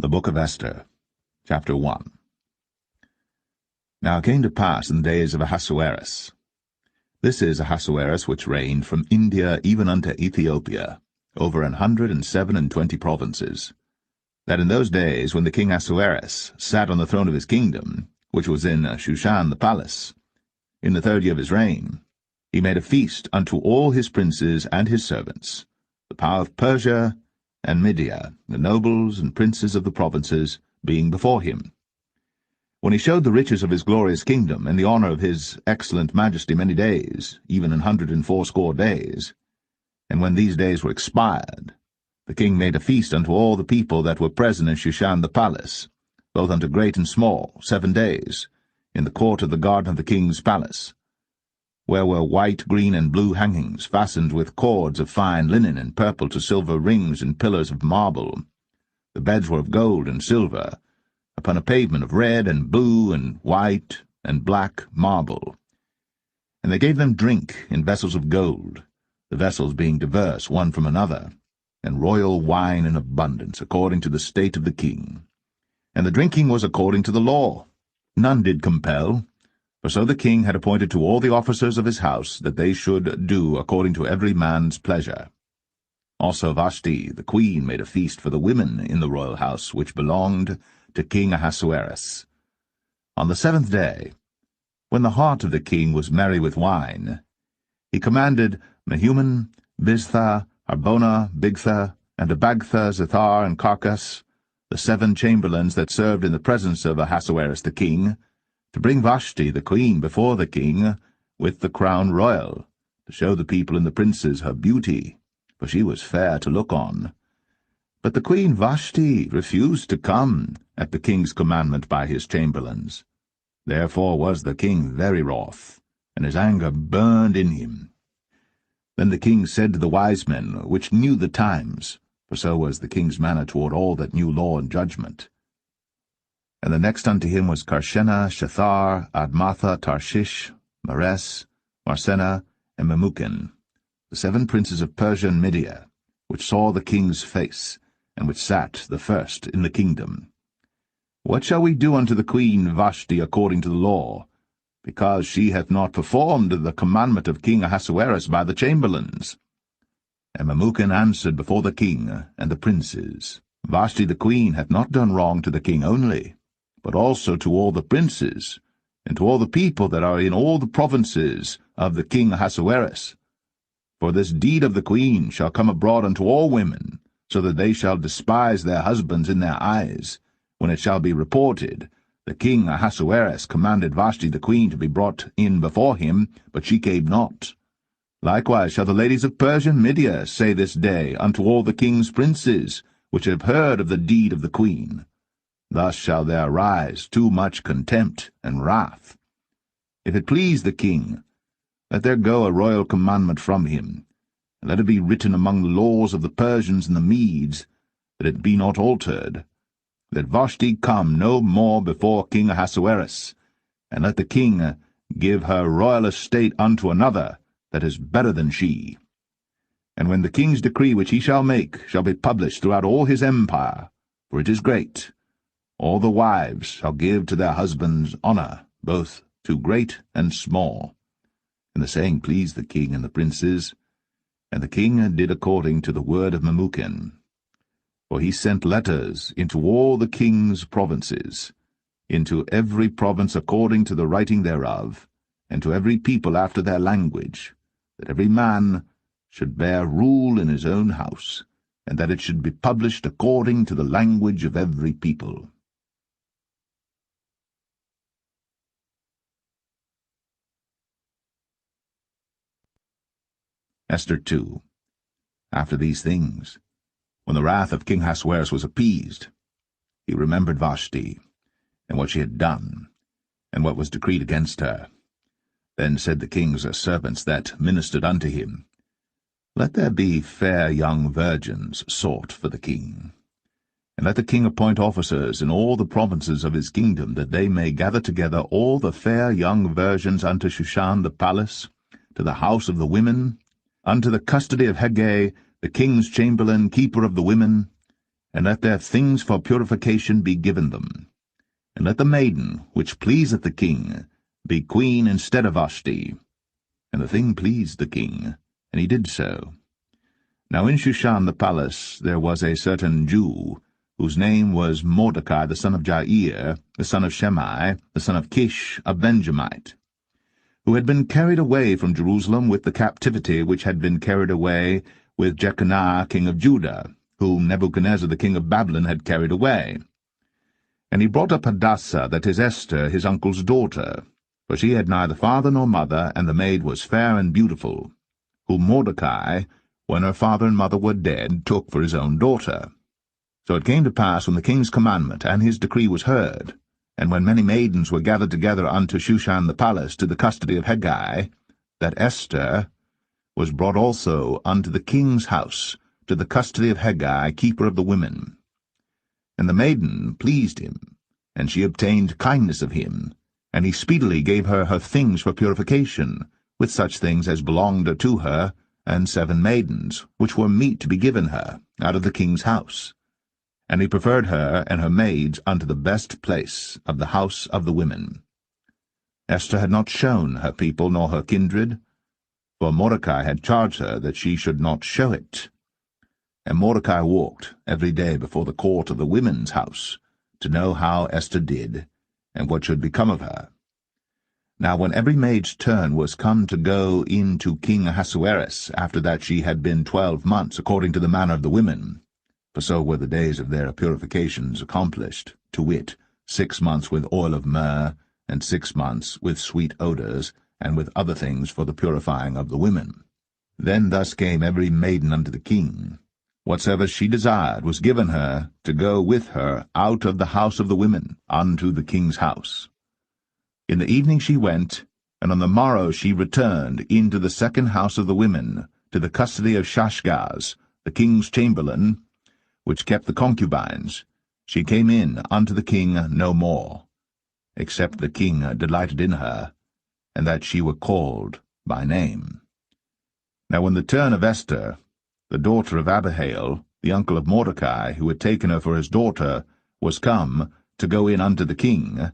The Book of Esther, Chapter 1. Now it came to pass in the days of Ahasuerus. This is Ahasuerus which reigned from India even unto Ethiopia, over 127 provinces, that in those days when the king Ahasuerus sat on the throne of his kingdom, which was in Shushan the palace, in the 3rd year of his reign, he made a feast unto all his princes and his servants, the power of Persia and Media, the nobles and princes of the provinces, being before him. When he showed the riches of his glorious kingdom, and the honour of his excellent majesty many days, even 180 days, and when these days were expired, the king made a feast unto all the people that were present in Shushan the palace, both unto great and small, 7 days, in the court of the garden of the king's palace, where were white, green, and blue hangings, fastened with cords of fine linen and purple to silver rings and pillars of marble. The beds were of gold and silver, upon a pavement of red and blue and white and black marble. And they gave them drink in vessels of gold, the vessels being diverse one from another, and royal wine in abundance, according to the state of the king. And the drinking was according to the law. None did compel, for so the king had appointed to all the officers of his house that they should do according to every man's pleasure. Also Vashti the queen made a feast for the women in the royal house which belonged to King Ahasuerus. On the 7th day, when the heart of the king was merry with wine, he commanded Mehuman, Biztha, Harbona, Bigtha, and Abagtha, Zethar, and Carcas, the 7 chamberlains that served in the presence of Ahasuerus the king, to bring Vashti the queen before the king with the crown royal, to show the people and the princes her beauty, for she was fair to look on. But the queen Vashti refused to come at the king's commandment by his chamberlains. Therefore was the king very wroth, and his anger burned in him. Then the king said to the wise men, which knew the times, for so was the king's manner toward all that knew law and judgment. And the next unto him was Karshena, Shethar, Admatha, Tarshish, Mares, Marsena, and Memucan, the 7 princes of Persia and Media, which saw the king's face, and which sat the first in the kingdom. What shall we do unto the queen Vashti according to the law, because she hath not performed the commandment of King Ahasuerus by the chamberlains? And Memucan answered before the king and the princes, Vashti the queen hath not done wrong to the king only, but also to all the princes, and to all the people that are in all the provinces of the king Ahasuerus. For this deed of the queen shall come abroad unto all women, so that they shall despise their husbands in their eyes, when it shall be reported, the king Ahasuerus commanded Vashti the queen to be brought in before him, but she came not. Likewise shall the ladies of Persia and Media say this day unto all the king's princes, which have heard of the deed of the queen. Thus shall there arise too much contempt and wrath. If it please the king, let there go a royal commandment from him, and let it be written among the laws of the Persians and the Medes, that it be not altered, that Vashti come no more before King Ahasuerus, and let the king give her royal estate unto another that is better than she. And when the king's decree which he shall make shall be published throughout all his empire, for it is great, all the wives shall give to their husbands honour, both to great and small. And the saying pleased the king and the princes, and the king did according to the word of Memucan. For he sent letters into all the king's provinces, into every province according to the writing thereof, and to every people after their language, that every man should bear rule in his own house, and that it should be published according to the language of every people. Esther 2. After these things, when the wrath of King Ahasuerus was appeased, he remembered Vashti, and what she had done, and what was decreed against her. Then said the king's servants that ministered unto him, Let there be fair young virgins sought for the king, and let the king appoint officers in all the provinces of his kingdom, that they may gather together all the fair young virgins unto Shushan the palace, to the house of the women, unto the custody of Hegai, the king's chamberlain, keeper of the women, and let their things for purification be given them. And let the maiden, which pleaseth the king, be queen instead of Vashti. And the thing pleased the king, and he did so. Now in Shushan the palace there was a certain Jew, whose name was Mordecai the son of Jair, the son of Shimei, the son of Kish, a Benjamite, who had been carried away from Jerusalem with the captivity which had been carried away with Jeconiah king of Judah, whom Nebuchadnezzar the king of Babylon had carried away. And he brought up Hadassah, that is Esther, his uncle's daughter, for she had neither father nor mother, and the maid was fair and beautiful, whom Mordecai, when her father and mother were dead, took for his own daughter. So it came to pass, when the king's commandment and his decree was heard, and when many maidens were gathered together unto Shushan the palace to the custody of Hegai, that Esther was brought also unto the king's house, to the custody of Hegai, keeper of the women. And the maiden pleased him, and she obtained kindness of him, and he speedily gave her her things for purification, with such things as belonged to her, and 7 maidens, which were meet to be given her, out of the king's house. And he preferred her and her maids unto the best place of the house of the women. Esther had not shown her people nor her kindred, for Mordecai had charged her that she should not show it. And Mordecai walked every day before the court of the women's house, to know how Esther did, and what should become of her. Now when every maid's turn was come to go in to King Ahasuerus, after that she had been 12 months, according to the manner of the women, for so were the days of their purifications accomplished, to wit, 6 months with oil of myrrh, and 6 months with sweet odours, and with other things for the purifying of the women. Then thus came every maiden unto the king. Whatsoever she desired was given her, to go with her out of the house of the women unto the king's house. In the evening she went, and on the morrow she returned into the second house of the women, to the custody of Shashgaz, the king's chamberlain, which kept the concubines. She came in unto the king no more, except the king delighted in her, and that she were called by name. Now when the turn of Esther, the daughter of Abihail, the uncle of Mordecai, who had taken her for his daughter, was come to go in unto the king,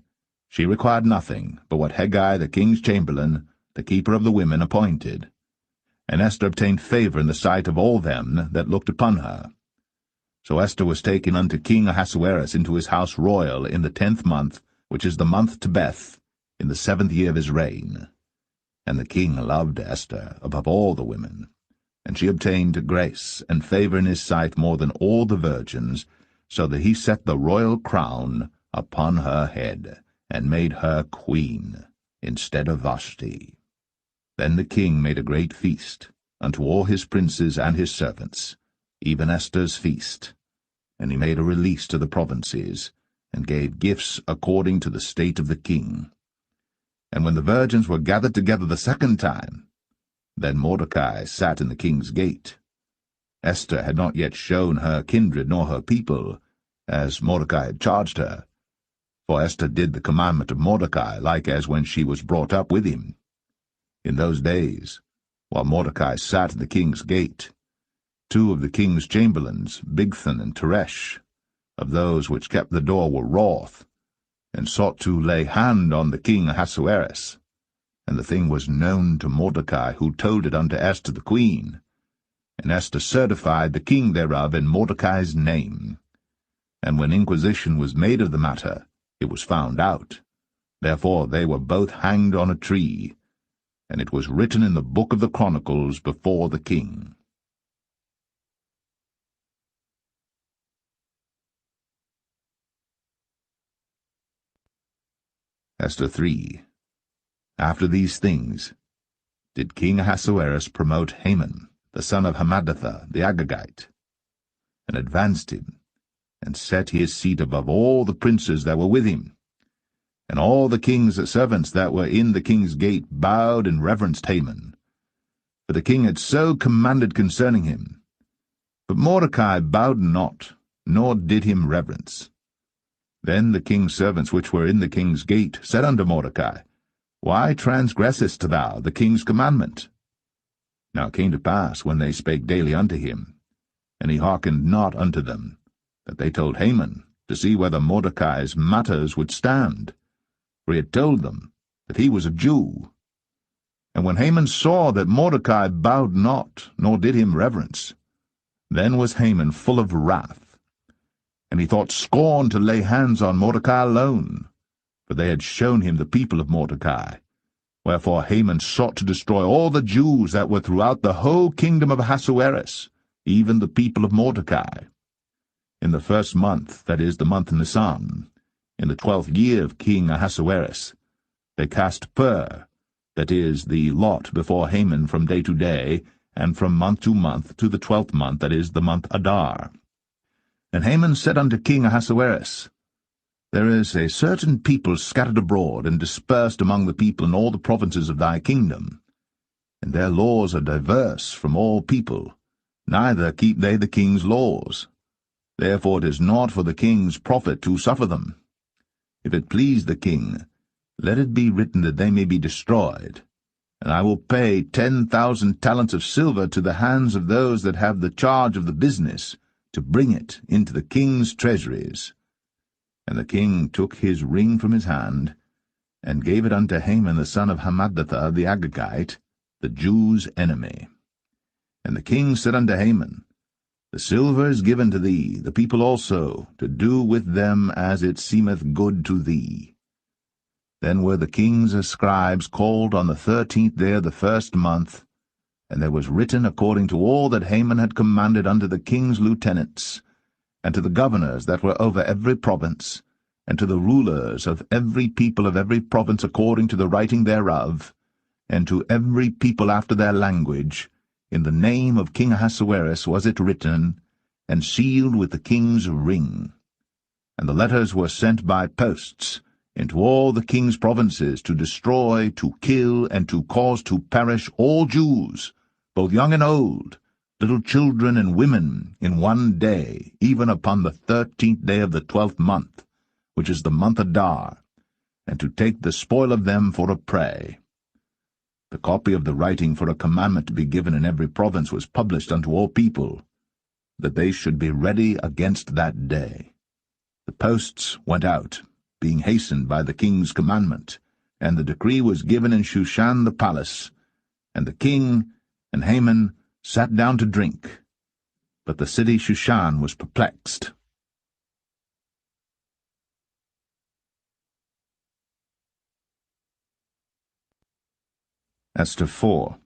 she required nothing but what Hegai the king's chamberlain, the keeper of the women, appointed. And Esther obtained favour in the sight of all them that looked upon her. So Esther was taken unto King Ahasuerus into his house royal in the 10th month, which is the month Tebeth, in the 7th year of his reign. And the king loved Esther above all the women, and she obtained grace and favour in his sight more than all the virgins, so that he set the royal crown upon her head, and made her queen instead of Vashti. Then the king made a great feast unto all his princes and his servants, even Esther's feast. And he made a release to the provinces, and gave gifts according to the state of the king. And when the virgins were gathered together the second time, then Mordecai sat in the king's gate. Esther had not yet shown her kindred nor her people, as Mordecai had charged her. For Esther did the commandment of Mordecai, like as when she was brought up with him. In those days, while Mordecai sat in the king's gate, 2 of the king's chamberlains, Bigthan and Teresh, of those which kept the door, were wroth, and sought to lay hand on the king Ahasuerus. And the thing was known to Mordecai, who told it unto Esther the queen. And Esther certified the king thereof in Mordecai's name. And when inquisition was made of the matter, it was found out. Therefore they were both hanged on a tree, and it was written in the book of the Chronicles before the king. Esther 3. After these things did King Ahasuerus promote Haman, the son of Hammedatha the Agagite, and advanced him, and set his seat above all the princes that were with him. And all the king's servants that were in the king's gate bowed and reverenced Haman, for the king had so commanded concerning him. But Mordecai bowed not, nor did him reverence. Then the king's servants which were in the king's gate said unto Mordecai, Why transgressest thou the king's commandment? Now it came to pass, when they spake daily unto him, and he hearkened not unto them, that they told Haman to see whether Mordecai's matters would stand, for he had told them that he was a Jew. And when Haman saw that Mordecai bowed not, nor did him reverence, then was Haman full of wrath, and he thought scorn to lay hands on Mordecai alone, for they had shown him the people of Mordecai. Wherefore Haman sought to destroy all the Jews that were throughout the whole kingdom of Ahasuerus, even the people of Mordecai. In the 1st month, that is, the month Nisan, in the 12th year of King Ahasuerus, they cast pur, that is, the lot before Haman from day to day, and from month to month, to the 12th month, that is, the month Adar. And Haman said unto King Ahasuerus, There is a certain people scattered abroad and dispersed among the people in all the provinces of thy kingdom, and their laws are diverse from all people, neither keep they the king's laws. Therefore it is not for the king's profit to suffer them. If it please the king, let it be written that they may be destroyed, and I will pay 10,000 talents of silver to the hands of those that have the charge of the business, to bring it into the king's treasuries. And the king took his ring from his hand, and gave it unto Haman the son of Hammedatha the Agagite, the Jews' enemy. And the king said unto Haman, The silver is given to thee, the people also, to do with them as it seemeth good to thee. Then were the king's scribes called on the 13th day of the 1st month, and there was written according to all that Haman had commanded unto the king's lieutenants, and to the governors that were over every province, and to the rulers of every people of every province according to the writing thereof, and to every people after their language, in the name of King Ahasuerus was it written, and sealed with the king's ring. And the letters were sent by posts into all the king's provinces, to destroy, to kill, and to cause to perish all Jews, both young and old, little children and women, in one day, even upon the 13th day of the 12th month, which is the month Adar, and to take the spoil of them for a prey. The copy of the writing for a commandment to be given in every province was published unto all people, that they should be ready against that day. The posts went out, being hastened by the king's commandment, and the decree was given in Shushan the palace, and the king and Haman sat down to drink. But the city Shushan was perplexed. Esther 4.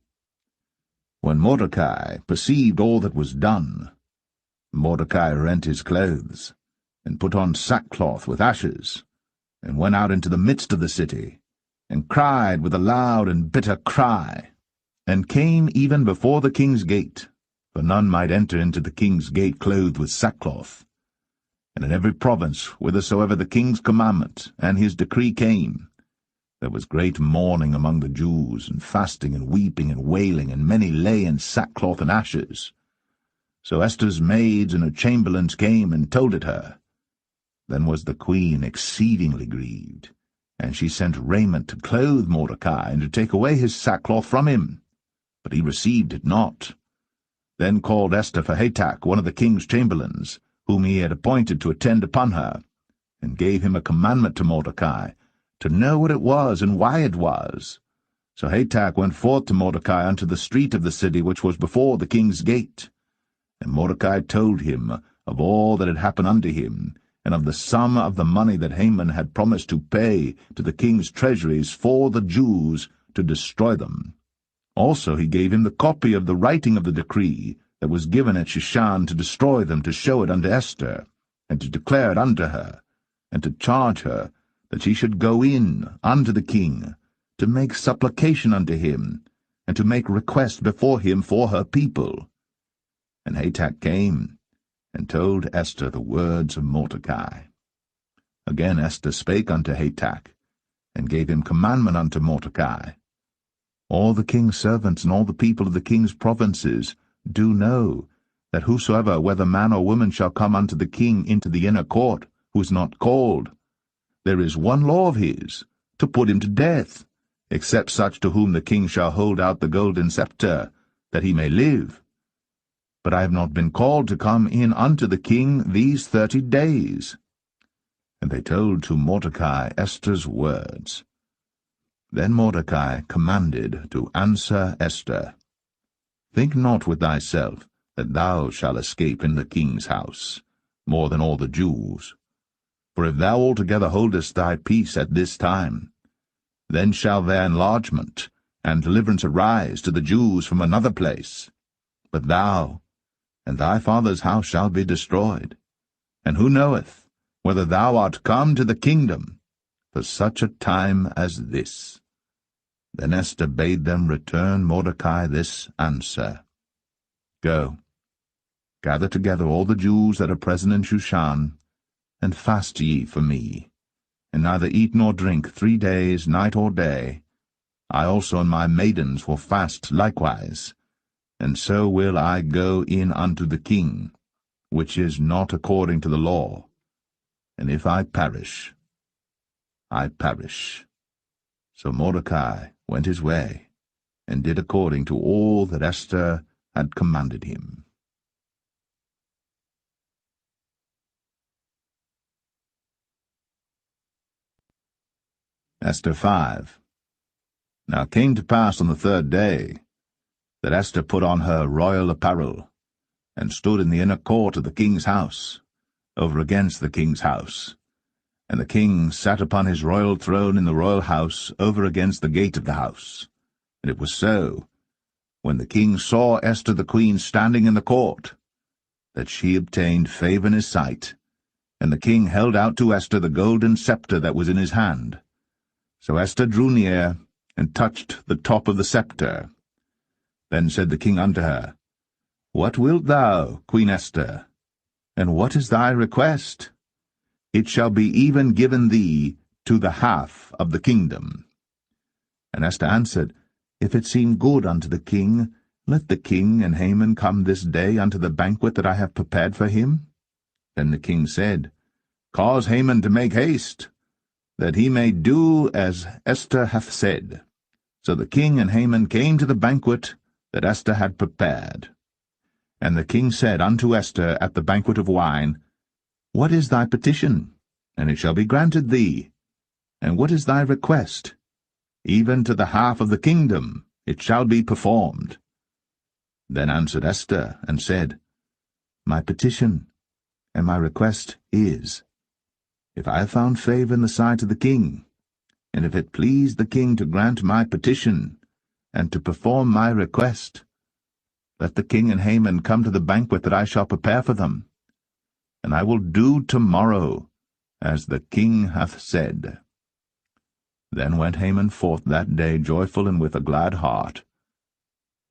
When Mordecai perceived all that was done, Mordecai rent his clothes, and put on sackcloth with ashes, and went out into the midst of the city, and cried with a loud and bitter cry, and came even before the king's gate, for none might enter into the king's gate clothed with sackcloth. And in every province, whithersoever the king's commandment and his decree came, there was great mourning among the Jews, and fasting, and weeping, and wailing, and many lay in sackcloth and ashes. So Esther's maids and her chamberlains came and told it her. Then was the queen exceedingly grieved, and she sent raiment to clothe Mordecai, and to take away his sackcloth from him. But he received it not. Then called Esther for Hatach, one of the king's chamberlains, whom he had appointed to attend upon her, and gave him a commandment to Mordecai, to know what it was and why it was. So Hatach went forth to Mordecai unto the street of the city which was before the king's gate. And Mordecai told him of all that had happened unto him, and of the sum of the money that Haman had promised to pay to the king's treasuries for the Jews to destroy them. Also he gave him the copy of the writing of the decree that was given at Shushan to destroy them, to show it unto Esther, and to declare it unto her, and to charge her that she should go in unto the king, to make supplication unto him, and to make request before him for her people. And Hatach came, and told Esther the words of Mordecai. Again Esther spake unto Hatach, and gave him commandment unto Mordecai. All the king's servants and all the people of the king's provinces do know that whosoever, whether man or woman, shall come unto the king into the inner court, who is not called, there is one law of his, to put him to death, except such to whom the king shall hold out the golden scepter, that he may live. but I have not been called to come in unto the king these 30 days. And they told to Mordecai Esther's words. Then Mordecai commanded to answer Esther, Think not with thyself that thou shalt escape in the king's house, more than all the Jews. For if thou altogether holdest thy peace at this time, then shall their enlargement and deliverance arise to the Jews from another place. But thou and thy father's house shall be destroyed. And who knoweth whether thou art come to the kingdom for such a time as this? Then Esther bade them return Mordecai this answer. Go, gather together all the Jews that are present in Shushan, and fast ye for me, and neither eat nor drink 3 days, night or day. I also and my maidens will fast likewise, and so will I go in unto the king, which is not according to the law. And if I perish, I perish. So Mordecai went his way, and did according to all that Esther had commanded him. Esther 5. Now it came to pass on the 3rd day, that Esther put on her royal apparel, and stood in the inner court of the king's house, over against the king's house. And the king sat upon his royal throne in the royal house, over against the gate of the house. And it was so, when the king saw Esther the queen standing in the court, that she obtained favor in his sight. And the king held out to Esther the golden scepter that was in his hand. So Esther drew near, and touched the top of the scepter. Then said the king unto her, What wilt thou, Queen Esther? And what is thy request? It shall be even given thee to the half of the kingdom. And Esther answered, If it seem good unto the king, let the king and Haman come this day unto the banquet that I have prepared for him. Then the king said, Cause Haman to make haste, that he may do as Esther hath said. So the king and Haman came to the banquet that Esther had prepared. And the king said unto Esther at the banquet of wine, What is thy petition? And it shall be granted thee. And what is thy request? Even to the half of the kingdom it shall be performed. Then answered Esther, and said, My petition and my request is, if I have found favor in the sight of the king, and if it please the king to grant my petition, and to perform my request, let the king and Haman come to the banquet that I shall prepare for them, and I will do tomorrow as the king hath said. Then went Haman forth that day joyful and with a glad heart.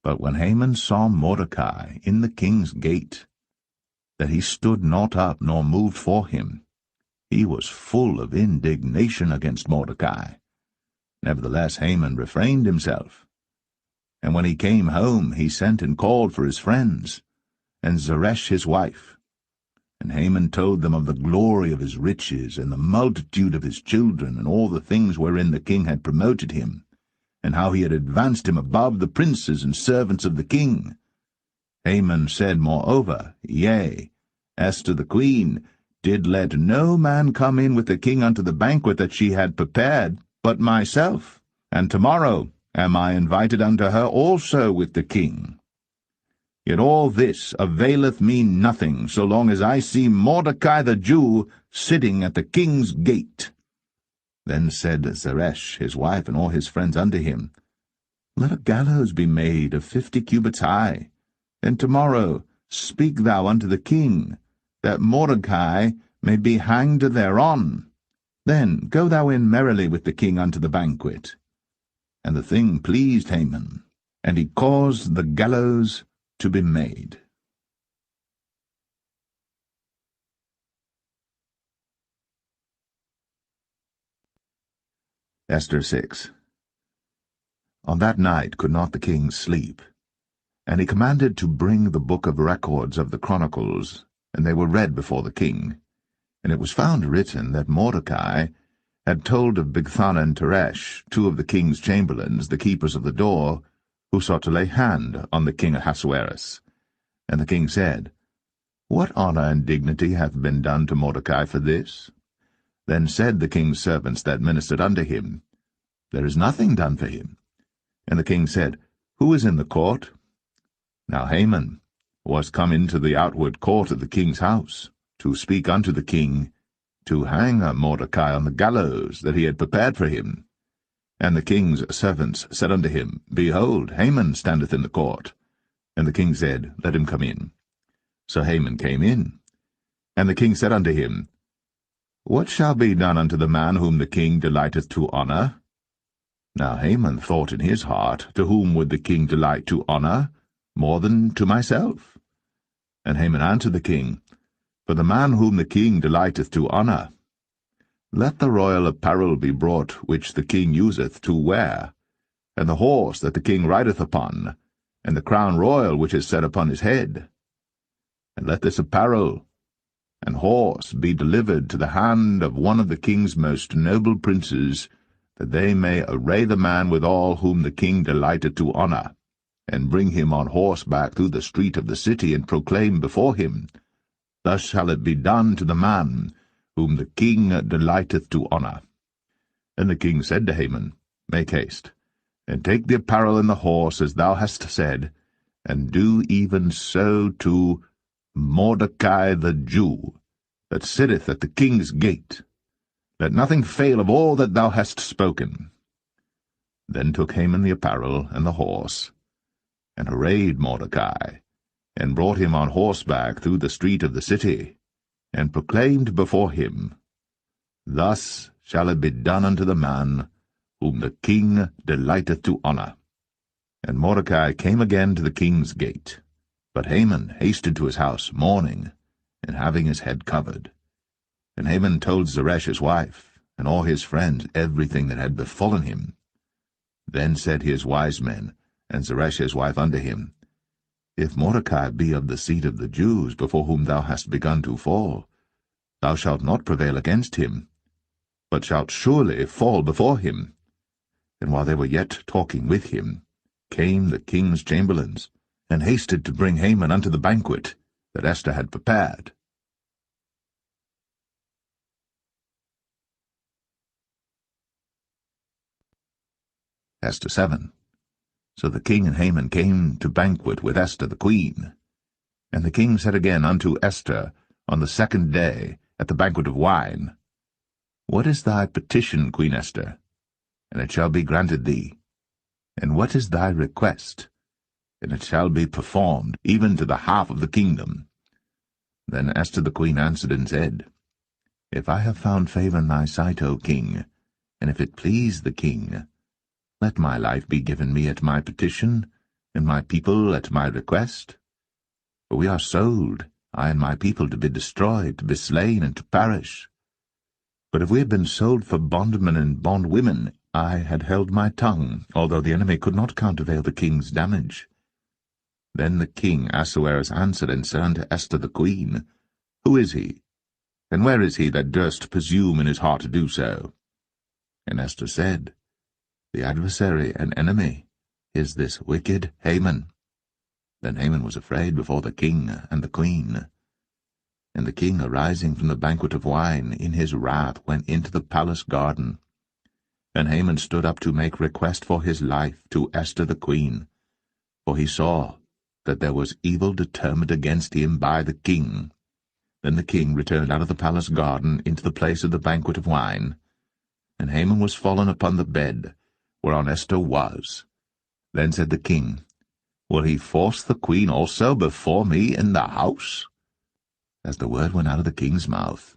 But when Haman saw Mordecai in the king's gate, that he stood not up nor moved for him, he was full of indignation against Mordecai. Nevertheless Haman refrained himself. And when he came home, he sent and called for his friends, and Zeresh his wife. And Haman told them of the glory of his riches, and the multitude of his children, and all the things wherein the king had promoted him, and how he had advanced him above the princes and servants of the king. Haman said moreover, Yea, Esther the queen did let no man come in with the king unto the banquet that she had prepared, but myself, and tomorrow am I invited unto her also with the king. Yet all this availeth me nothing, so long as I see Mordecai the Jew sitting at the king's gate. Then said Zeresh his wife and all his friends unto him, Let a gallows be made of 50 cubits high, and tomorrow speak thou unto the king, that Mordecai may be hanged thereon. Then go thou in merrily with the king unto the banquet. And the thing pleased Haman, and he caused the gallows to be made. Esther 6. On that night could not the king sleep, and he commanded to bring the book of records of the Chronicles, and they were read before the king. And it was found written that Mordecai had told of Bigthana and Teresh, 2 of the king's chamberlains, the keepers of the door, who sought to lay hand on the king Ahasuerus. And the king said, What honor and dignity hath been done to Mordecai for this? Then said the king's servants that ministered unto him, There is nothing done for him. And the king said, Who is in the court? Now Haman was come into the outward court of the king's house, to speak unto the king, to hang Mordecai on the gallows that he had prepared for him. And the king's servants said unto him, Behold, Haman standeth in the court. And the king said, Let him come in. So Haman came in. And the king said unto him, What shall be done unto the man whom the king delighteth to honor? Now Haman thought in his heart, To whom would the king delight to honor, more than to myself? And Haman answered the king, For the man whom the king delighteth to honor. Let the royal apparel be brought which the king useth to wear, and the horse that the king rideth upon, and the crown royal which is set upon his head. And let this apparel and horse be delivered to the hand of one of the king's most noble princes, that they may array the man withal whom the king delighteth to honor, and bring him on horseback through the street of the city, and proclaim before him, Thus shall it be done to the man whom the king delighteth to honor. And the king said to Haman, Make haste, and take the apparel and the horse, as thou hast said, and do even so to Mordecai the Jew, that sitteth at the king's gate. Let nothing fail of all that thou hast spoken. Then took Haman the apparel and the horse, and arrayed Mordecai, and brought him on horseback through the street of the city, and proclaimed before him, Thus shall it be done unto the man whom the king delighteth to honor. And Mordecai came again to the king's gate. But Haman hasted to his house mourning, and having his head covered. And Haman told Zeresh his wife, and all his friends, everything that had befallen him. Then said his wise men, and Zeresh his wife unto him, If Mordecai be of the seed of the Jews, before whom thou hast begun to fall, thou shalt not prevail against him, but shalt surely fall before him. And while they were yet talking with him, came the king's chamberlains, and hasted to bring Haman unto the banquet that Esther had prepared. Esther 7. So the king and Haman came to banquet with Esther the queen. And the king said again unto Esther on the second day at the banquet of wine, What is thy petition, Queen Esther? And it shall be granted thee. And what is thy request? And it shall be performed, even to the half of the kingdom. Then Esther the queen answered and said, If I have found favor in thy sight, O king, and if it please the king, let my life be given me at my petition, and my people at my request. For we are sold, I and my people, to be destroyed, to be slain, and to perish. But if we had been sold for bondmen and bondwomen, I had held my tongue, although the enemy could not countervail the king's damage. Then the king Ahasuerus answered and said unto Esther the queen, Who is he? And where is he that durst presume in his heart to do so? And Esther said, The adversary and enemy is this wicked Haman. Then Haman was afraid before the king and the queen. And the king, arising from the banquet of wine, in his wrath went into the palace garden. And Haman stood up to make request for his life to Esther the queen, for he saw that there was evil determined against him by the king. Then the king returned out of the palace garden into the place of the banquet of wine. And Haman was fallen upon the bed, whereon Esther was. Then said the king, Will he force the queen also before me in the house? As the word went out of the king's mouth,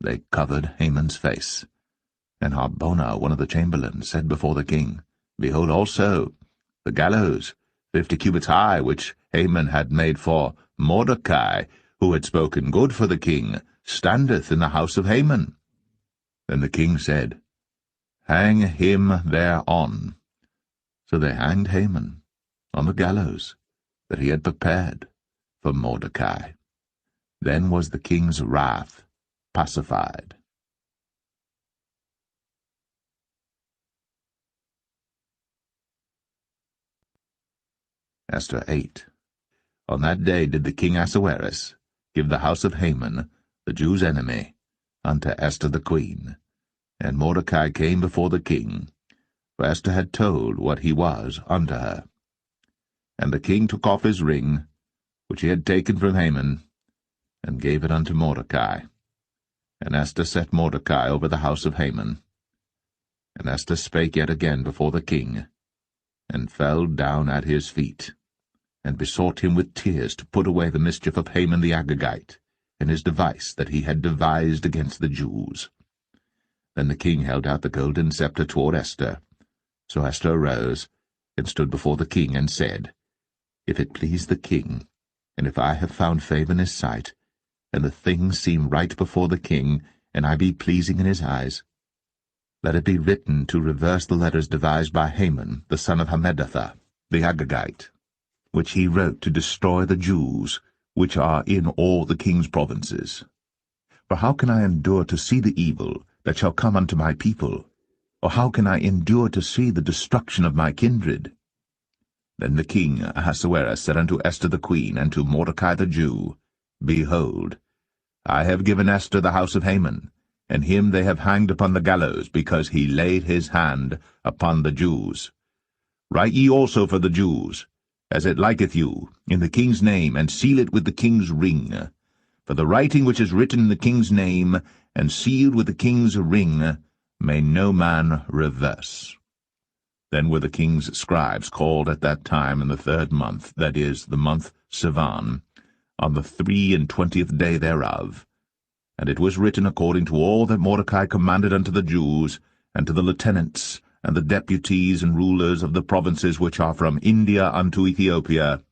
they covered Haman's face. And Harbona, one of the chamberlains, said before the king, Behold also the gallows, 50 cubits high, which Haman had made for Mordecai, who had spoken good for the king, standeth in the house of Haman. Then the king said, Hang him thereon. So they hanged Haman on the gallows that he had prepared for Mordecai. Then was the king's wrath pacified. Esther 8. On that day did the king Ahasuerus give the house of Haman, the Jews' enemy, unto Esther the queen. And Mordecai came before the king, for Esther had told what he was unto her. And the king took off his ring, which he had taken from Haman, and gave it unto Mordecai. And Esther set Mordecai over the house of Haman. And Esther spake yet again before the king, and fell down at his feet, and besought him with tears to put away the mischief of Haman the Agagite, and his device that he had devised against the Jews. Then the king held out the golden scepter toward Esther. So Esther arose, and stood before the king, and said, If it please the king, and if I have found favor in his sight, and the thing seem right before the king, and I be pleasing in his eyes, let it be written to reverse the letters devised by Haman, the son of Hammedatha, the Agagite, which he wrote to destroy the Jews, which are in all the king's provinces. For how can I endure to see the evil that shall come unto my people? Or how can I endure to see the destruction of my kindred? Then the king Ahasuerus said unto Esther the queen, and to Mordecai the Jew, Behold, I have given Esther the house of Haman, and him they have hanged upon the gallows, because he laid his hand upon the Jews. Write ye also for the Jews, as it liketh you, in the king's name, and seal it with the king's ring. For the writing which is written in the king's name, and sealed with the king's ring, may no man reverse. Then were the king's scribes called at that time in the 3rd month, that is, the month Sivan, on the 23 day thereof. And it was written according to all that Mordecai commanded unto the Jews, and to the lieutenants, and the deputies and rulers of the provinces which are from India unto Ethiopia,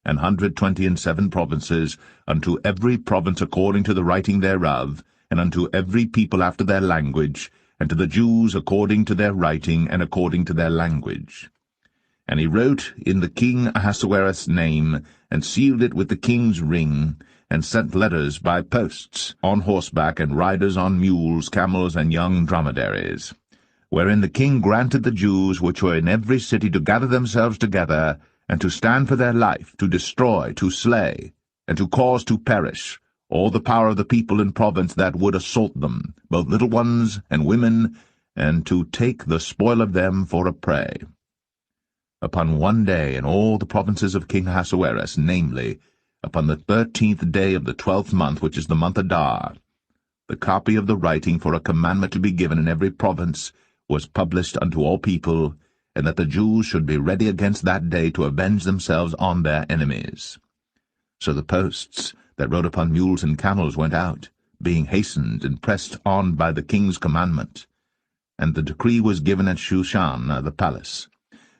127 provinces, unto every province according to the writing thereof, and unto every people after their language, and to the Jews according to their writing and according to their language. And he wrote in the king Ahasuerus' name, and sealed it with the king's ring, and sent letters by posts, on horseback, and riders on mules, camels, and young dromedaries, wherein the king granted the Jews which were in every city to gather themselves together, and to stand for their life, to destroy, to slay, and to cause to perish all the power of the people in province that would assault them, both little ones and women, and to take the spoil of them for a prey. Upon one day in all the provinces of King Ahasuerus, namely, upon the 13th day of the 12th month, which is the month Adar, the copy of the writing for a commandment to be given in every province was published unto all people, and that the Jews should be ready against that day to avenge themselves on their enemies. So the posts that rode upon mules and camels went out, being hastened and pressed on by the king's commandment. And the decree was given at Shushan the palace.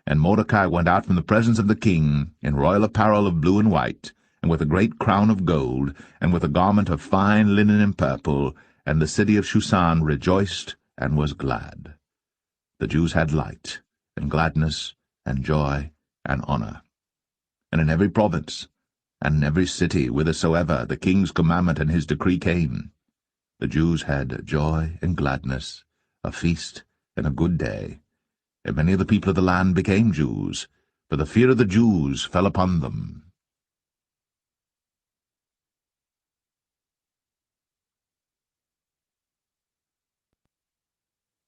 And Mordecai went out from the presence of the king, in royal apparel of blue and white, and with a great crown of gold, and with a garment of fine linen and purple, and the city of Shushan rejoiced and was glad. The Jews had light, and gladness, and joy, and honor. And in every province, and in every city, whithersoever the king's commandment and his decree came, the Jews had joy and gladness, a feast and a good day. And many of the people of the land became Jews, for the fear of the Jews fell upon them.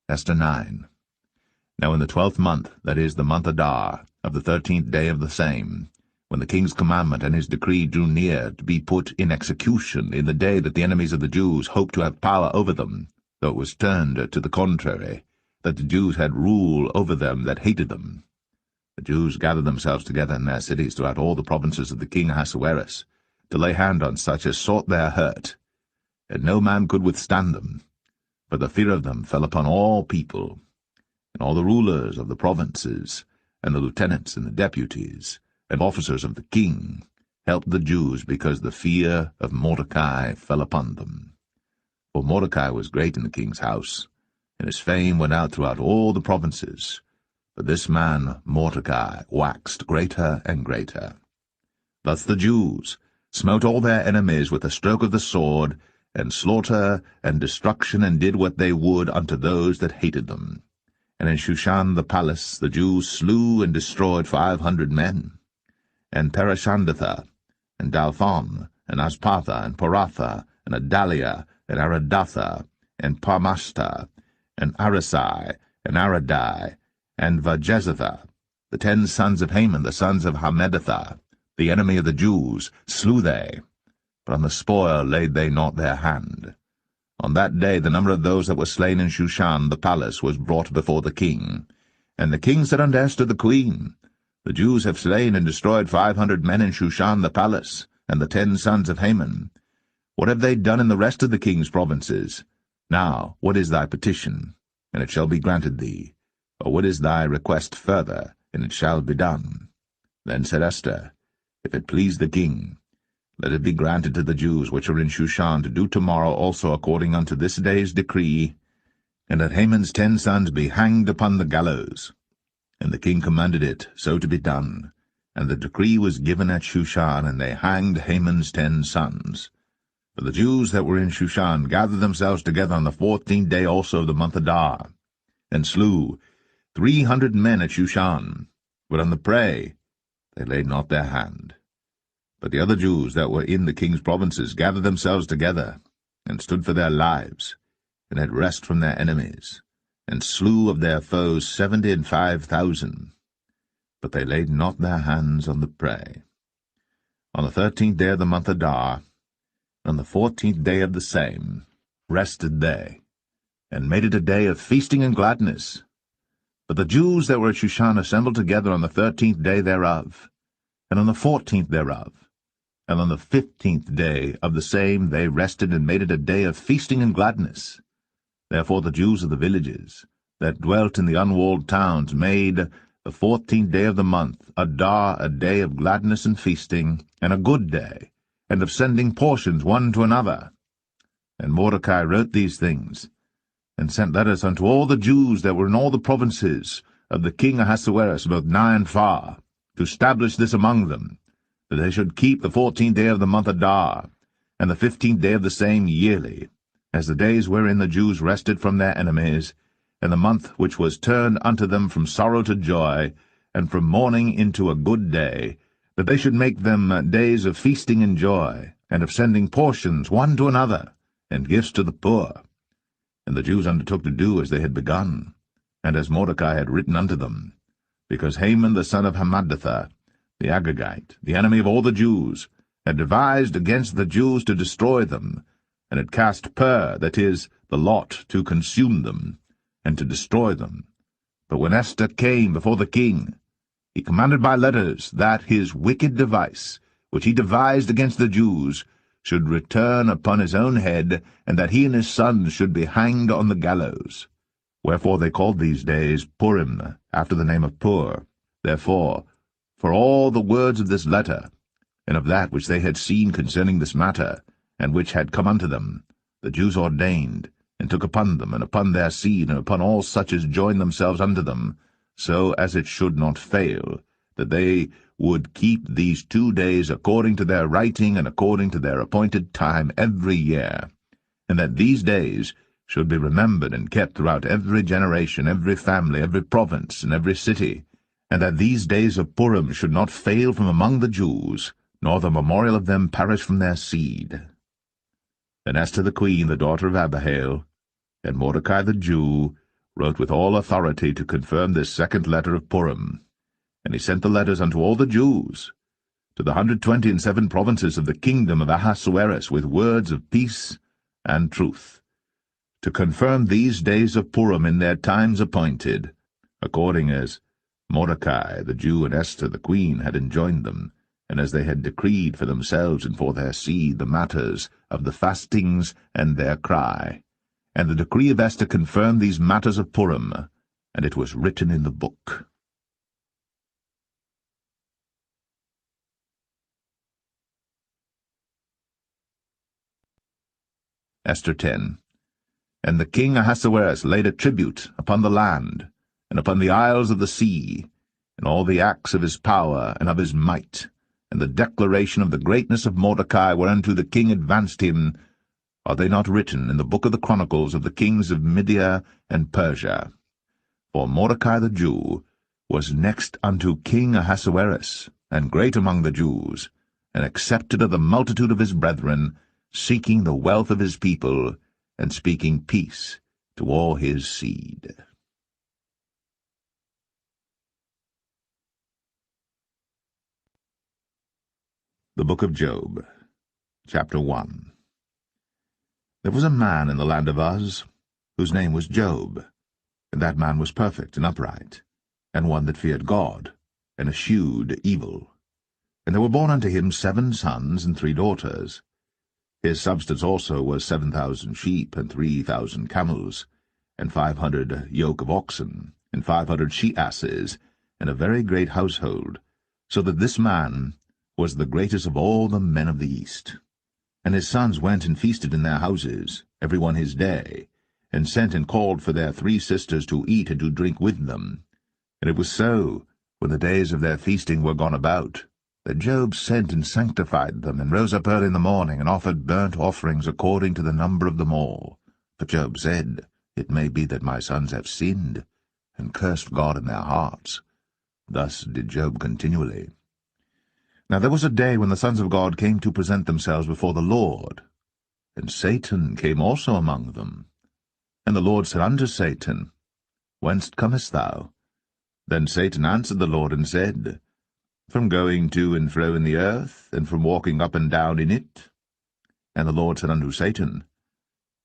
Esther 9. Now in the 12th month, that is, the month Adar, of the 13th day of the same, when the king's commandment and his decree drew near to be put in execution, in the day that the enemies of the Jews hoped to have power over them, though it was turned to the contrary, that the Jews had rule over them that hated them. The Jews gathered themselves together in their cities throughout all the provinces of the king Ahasuerus, to lay hand on such as sought their hurt, and no man could withstand them, for the fear of them fell upon all people. And all the rulers of the provinces, and the lieutenants and the deputies, and officers of the king, helped the Jews, because the fear of Mordecai fell upon them. For Mordecai was great in the king's house, and his fame went out throughout all the provinces. For this man Mordecai waxed greater and greater. Thus the Jews smote all their enemies with a stroke of the sword, and slaughter and destruction, and did what they would unto those that hated them. And in Shushan the palace the Jews slew and destroyed 500 men. And Parishandatha, and Dalphon, and Aspartha, and Poratha, and Adalia, and Aradatha, and Parmashta, and Arisai, and Aradai, and Vajezatha, the 10 sons of Haman, the sons of Hammedatha, the enemy of the Jews, slew they, but on the spoil laid they not their hand. On that day the number of those that were slain in Shushan the palace was brought before the king. And the king said unto Esther the queen, The Jews have slain and destroyed 500 men in Shushan the palace, and the 10 sons of Haman. What have they done in the rest of the king's provinces? Now, what is thy petition? And it shall be granted thee. Or what is thy request further? And it shall be done. Then said Esther, If it please the king, let it be granted to the Jews which are in Shushan to do tomorrow also according unto this day's decree, and that Haman's 10 sons be hanged upon the gallows. And the king commanded it so to be done. And the decree was given at Shushan, and they hanged Haman's 10 sons. For the Jews that were in Shushan gathered themselves together on the 14th day also of the month Adar, and slew 300 men at Shushan, but on the prey they laid not their hand. But the other Jews that were in the king's provinces gathered themselves together, and stood for their lives, and had rest from their enemies, and slew of their foes 75,000. But they laid not their hands on the prey. On the 13th day of the month Adar, on the 14th day of the same, rested they, and made it a day of feasting and gladness. But the Jews that were at Shushan assembled together on the 13th day thereof, and on the 14th thereof, and on the 15th day of the same they rested and made it a day of feasting and gladness. Therefore the Jews of the villages that dwelt in the unwalled towns made the 14th day of the month Adar a day of gladness and feasting, and a good day, and of sending portions one to another. And Mordecai wrote these things, and sent letters unto all the Jews that were in all the provinces of the king Ahasuerus, both nigh and far, to establish this among them, that they should keep the 14th day of the month Adar, and the 15th day of the same yearly, as the days wherein the Jews rested from their enemies, and the month which was turned unto them from sorrow to joy, and from mourning into a good day, that they should make them days of feasting and joy, and of sending portions one to another, and gifts to the poor. And the Jews undertook to do as they had begun, and as Mordecai had written unto them, because Haman the son of Hammedatha, the Agagite, the enemy of all the Jews, had devised against the Jews to destroy them, and had cast pur, that is, the lot, to consume them, and to destroy them. But when Esther came before the king, he commanded by letters that his wicked device, which he devised against the Jews, should return upon his own head, and that he and his sons should be hanged on the gallows. Wherefore they called these days Purim, after the name of Pur. Therefore, for all the words of this letter, and of that which they had seen concerning this matter, and which had come unto them, the Jews ordained, and took upon them, and upon their seed, and upon all such as joined themselves unto them, so as it should not fail, that they would keep these 2 days according to their writing, and according to their appointed time every year, and that these days should be remembered and kept throughout every generation, every family, every province, and every city, and that these days of Purim should not fail from among the Jews, nor the memorial of them perish from their seed. Then Esther the queen, the daughter of Abihail, and Mordecai the Jew, wrote with all authority to confirm this second letter of Purim. And he sent the letters unto all the Jews, to the 127 provinces of the kingdom of Ahasuerus, with words of peace and truth, to confirm these days of Purim in their times appointed, according as Mordecai the Jew and Esther the queen had enjoined them, and as they had decreed for themselves and for their seed the matters of the fastings and their cry. And the decree of Esther confirmed these matters of Purim, and it was written in the book. Esther 10. And the king Ahasuerus laid a tribute upon the land, and upon the isles of the sea, and all the acts of his power and of his might, and the declaration of the greatness of Mordecai whereunto the king advanced him, are they not written in the book of the chronicles of the kings of Media and Persia? For Mordecai the Jew was next unto King Ahasuerus, and great among the Jews, and accepted of the multitude of his brethren, seeking the wealth of his people, and speaking peace to all his seed. The Book of Job, Chapter 1. There was a man in the land of Uz, whose name was Job, and that man was perfect and upright, and one that feared God, and eschewed evil. And there were born unto him 7 sons and 3 daughters. His substance also was 7,000 sheep, and 3,000 camels, and 500 yoke of oxen, and 500 she-asses, and a very great household, so that this man was the greatest of all the men of the East. And his sons went and feasted in their houses, every one his day, and sent and called for their 3 sisters to eat and to drink with them. And it was so, when the days of their feasting were gone about, that Job sent and sanctified them, and rose up early in the morning, and offered burnt offerings according to the number of them all. For Job said, It may be that my sons have sinned, and cursed God in their hearts. Thus did Job continually. Now there was a day when the sons of God came to present themselves before the Lord, and Satan came also among them. And the Lord said unto Satan, Whence comest thou? Then Satan answered the Lord, and said, From going to and fro in the earth, and from walking up and down in it. And the Lord said unto Satan,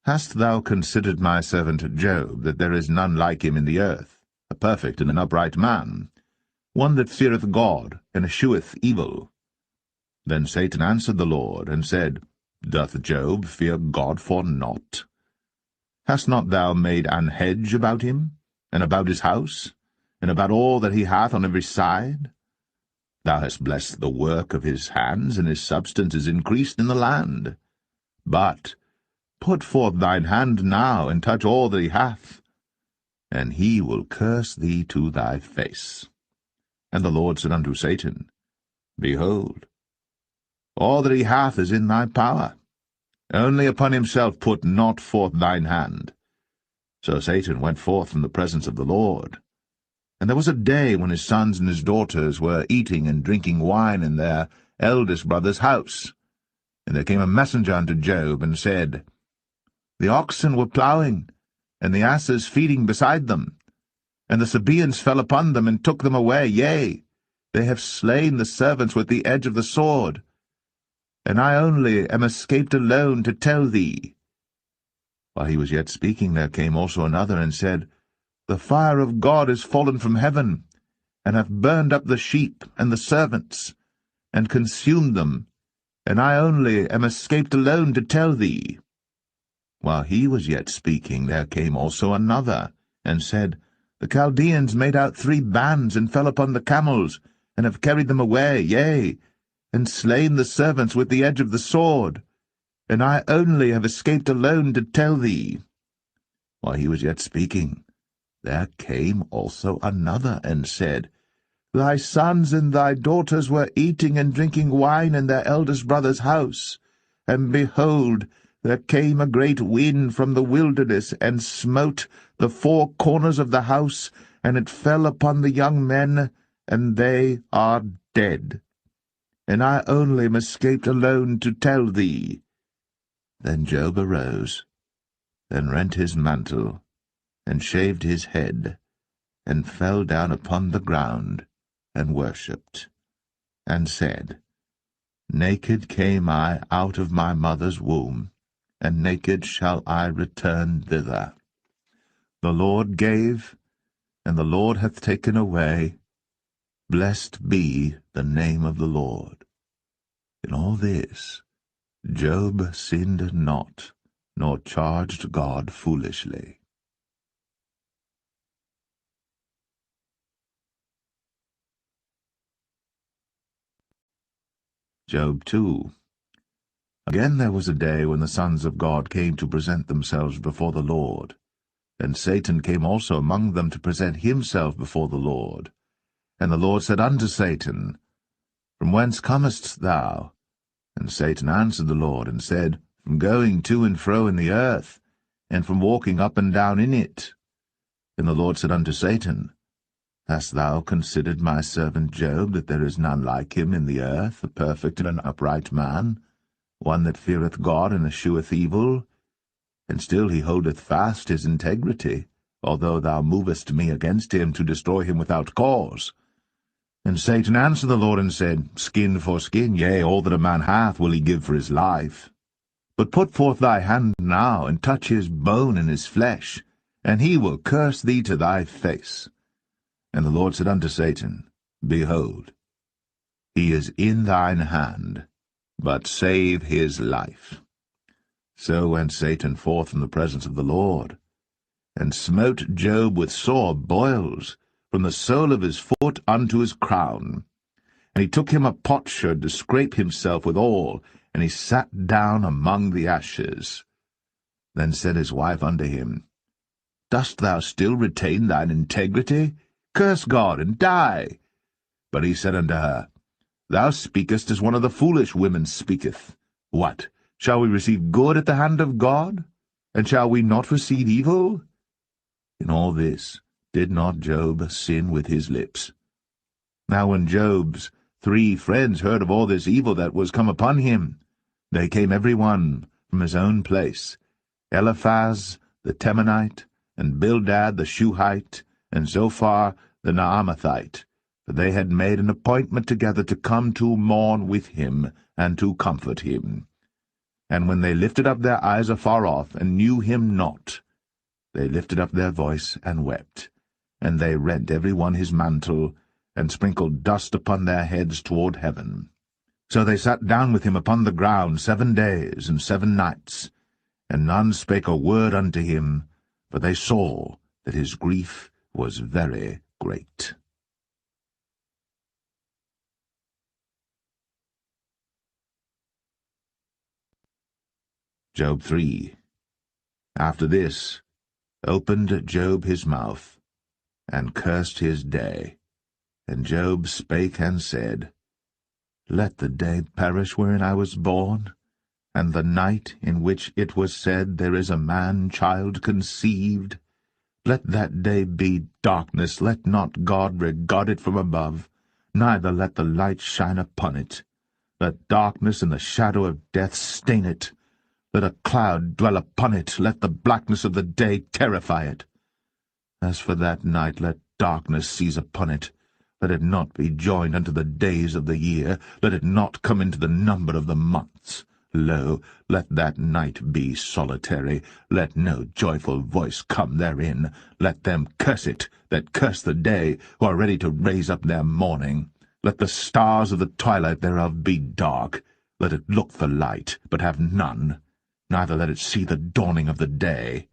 Hast thou considered my servant Job, that there is none like him in the earth, a perfect and an upright man, one that feareth God, and escheweth evil? Then Satan answered the Lord, and said, Doth Job fear God for naught? Hast not thou made an hedge about him, and about his house, and about all that he hath on every side? Thou hast blessed the work of his hands, and his substance is increased in the land. But put forth thine hand now, and touch all that he hath, and he will curse thee to thy face. And the Lord said unto Satan, Behold, all that he hath is in thy power. Only upon himself put not forth thine hand. So Satan went forth from the presence of the Lord. And there was a day when his sons and his daughters were eating and drinking wine in their eldest brother's house. And there came a messenger unto Job, and said, The oxen were plowing, and the asses feeding beside them. And the Sabaeans fell upon them, and took them away. Yea, they have slain the servants with the edge of the sword. And I only am escaped alone to tell thee. While he was yet speaking, there came also another, and said, The fire of God is fallen from heaven, and hath burned up the sheep and the servants, and consumed them, and I only am escaped alone to tell thee. While he was yet speaking, there came also another, and said, The Chaldeans made out 3 bands, and fell upon the camels, and have carried them away, yea, and slain the servants with the edge of the sword, and I only have escaped alone to tell thee. While he was yet speaking, there came also another, and said, Thy sons and thy daughters were eating and drinking wine in their eldest brother's house, and behold, there came a great wind from the wilderness, and smote the 4 corners of the house, and it fell upon the young men, and they are dead. And I only am escaped alone to tell thee. Then Job arose, and rent his mantle, and shaved his head, and fell down upon the ground, and worshipped, and said, Naked came I out of my mother's womb, and naked shall I return thither. The Lord gave, and the Lord hath taken away. Blessed be the name of the Lord. In all this Job sinned not, nor charged God foolishly. Job 2. Again there was a day when the sons of God came to present themselves before the Lord. And Satan came also among them to present himself before the Lord. And the Lord said unto Satan, From whence comest thou? And Satan answered the Lord, and said, From going to and fro in the earth, and from walking up and down in it. And the Lord said unto Satan, Hast thou considered my servant Job, that there is none like him in the earth, a perfect and an upright man, one that feareth God and escheweth evil? And still he holdeth fast his integrity, although thou movest me against him to destroy him without cause. And Satan answered the Lord and said, Skin for skin, yea, all that a man hath will he give for his life. But put forth thy hand now, and touch his bone and his flesh, and he will curse thee to thy face. And the Lord said unto Satan, Behold, he is in thine hand, but save his life. So went Satan forth from the presence of the Lord, and smote Job with sore boils, from the sole of his foot unto his crown. And he took him a potsherd to scrape himself withal, and he sat down among the ashes. Then said his wife unto him, Dost thou still retain thine integrity? Curse God, and die. But he said unto her, Thou speakest as one of the foolish women speaketh. What, shall we receive good at the hand of God? And shall we not receive evil? In all this did not Job sin with his lips. Now when Job's 3 friends heard of all this evil that was come upon him, they came every one from his own place, Eliphaz the Temanite, and Bildad the Shuhite, and Zophar the Naamathite, for they had made an appointment together to come to mourn with him, and to comfort him. And when they lifted up their eyes afar off, and knew him not, they lifted up their voice and wept, and they rent every one his mantle, and sprinkled dust upon their heads toward heaven. So they sat down with him upon the ground 7 days and 7 nights, and none spake a word unto him, for they saw that his grief was very great. Job 3. After this opened Job his mouth, and cursed his day. And Job spake and said, Let the day perish wherein I was born, and the night in which it was said, There is a man-child conceived. Let that day be darkness, let not God regard it from above, neither let the light shine upon it. Let darkness and the shadow of death stain it. Let a cloud dwell upon it, let the blackness of the day terrify it. As for that night, let darkness seize upon it. Let it not be joined unto the days of the year, let it not come into the number of the months. Lo, let that night be solitary, let no joyful voice come therein. Let them curse it that curse the day, who are ready to raise up their mourning. Let the stars of the twilight thereof be dark. Let it look for light, but have none, neither let it see the dawning of the day.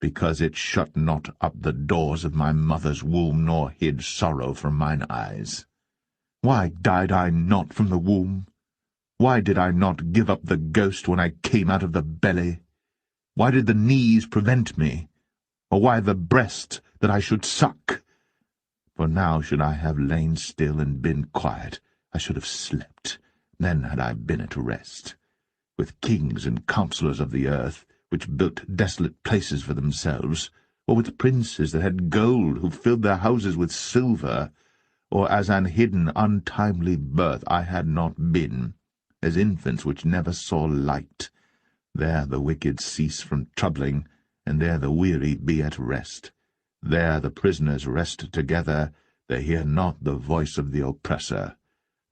Because it shut not up the doors of my mother's womb, nor hid sorrow from mine eyes. Why died I not from the womb? Why did I not give up the ghost when I came out of the belly? Why did the knees prevent me? Or why the breast, that I should suck? For now should I have lain still and been quiet, I should have slept, then had I been at rest. With kings and counsellors of the earth, which built desolate places for themselves, or with princes that had gold, who filled their houses with silver, or as an hidden untimely birth I had not been, as infants which never saw light. There the wicked cease from troubling, and there the weary be at rest. There the prisoners rest together, they hear not the voice of the oppressor.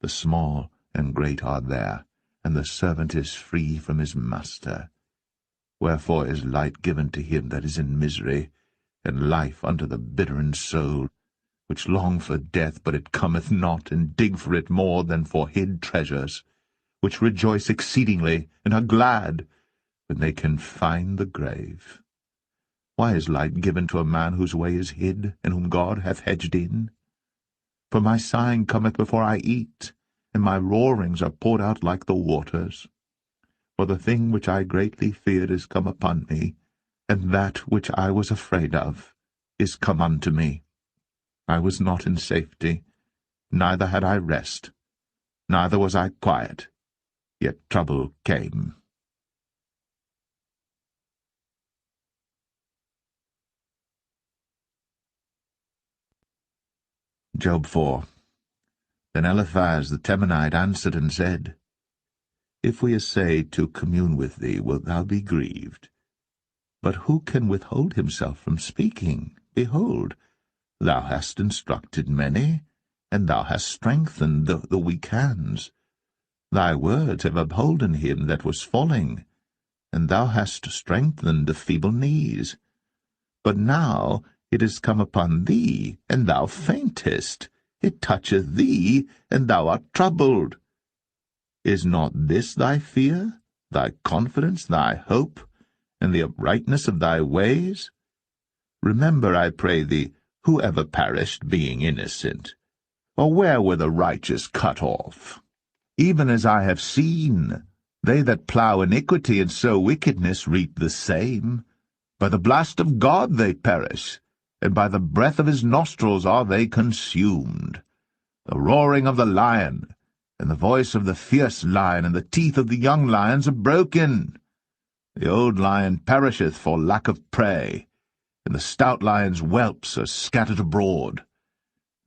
The small and great are there, and the servant is free from his master. Wherefore is light given to him that is in misery, and life unto the bitter in soul, which long for death, but it cometh not, and dig for it more than for hid treasures, which rejoice exceedingly, and are glad, when they can find the grave. Why is light given to a man whose way is hid, and whom God hath hedged in? For my sighing cometh before I eat, and my roarings are poured out like the waters. For the thing which I greatly feared is come upon me, and that which I was afraid of is come unto me. I was not in safety, neither had I rest, neither was I quiet, yet trouble came. Job 4. Then Eliphaz the Temanite answered and said, If we essay to commune with thee, wilt thou be grieved? But who can withhold himself from speaking? Behold, thou hast instructed many, and thou hast strengthened the weak hands. Thy words have upholden him that was falling, and thou hast strengthened the feeble knees. But now it is come upon thee, and thou faintest. It toucheth thee, and thou art troubled. Is not this thy fear, thy confidence, thy hope, and the uprightness of thy ways? Remember, I pray thee, who ever perished, being innocent? Or where were the righteous cut off? Even as I have seen, they that plough iniquity and sow wickedness reap the same. By the blast of God they perish, and by the breath of his nostrils are they consumed. The roaring of the lion, and the voice of the fierce lion, and the teeth of the young lions are broken. The old lion perisheth for lack of prey, and the stout lion's whelps are scattered abroad.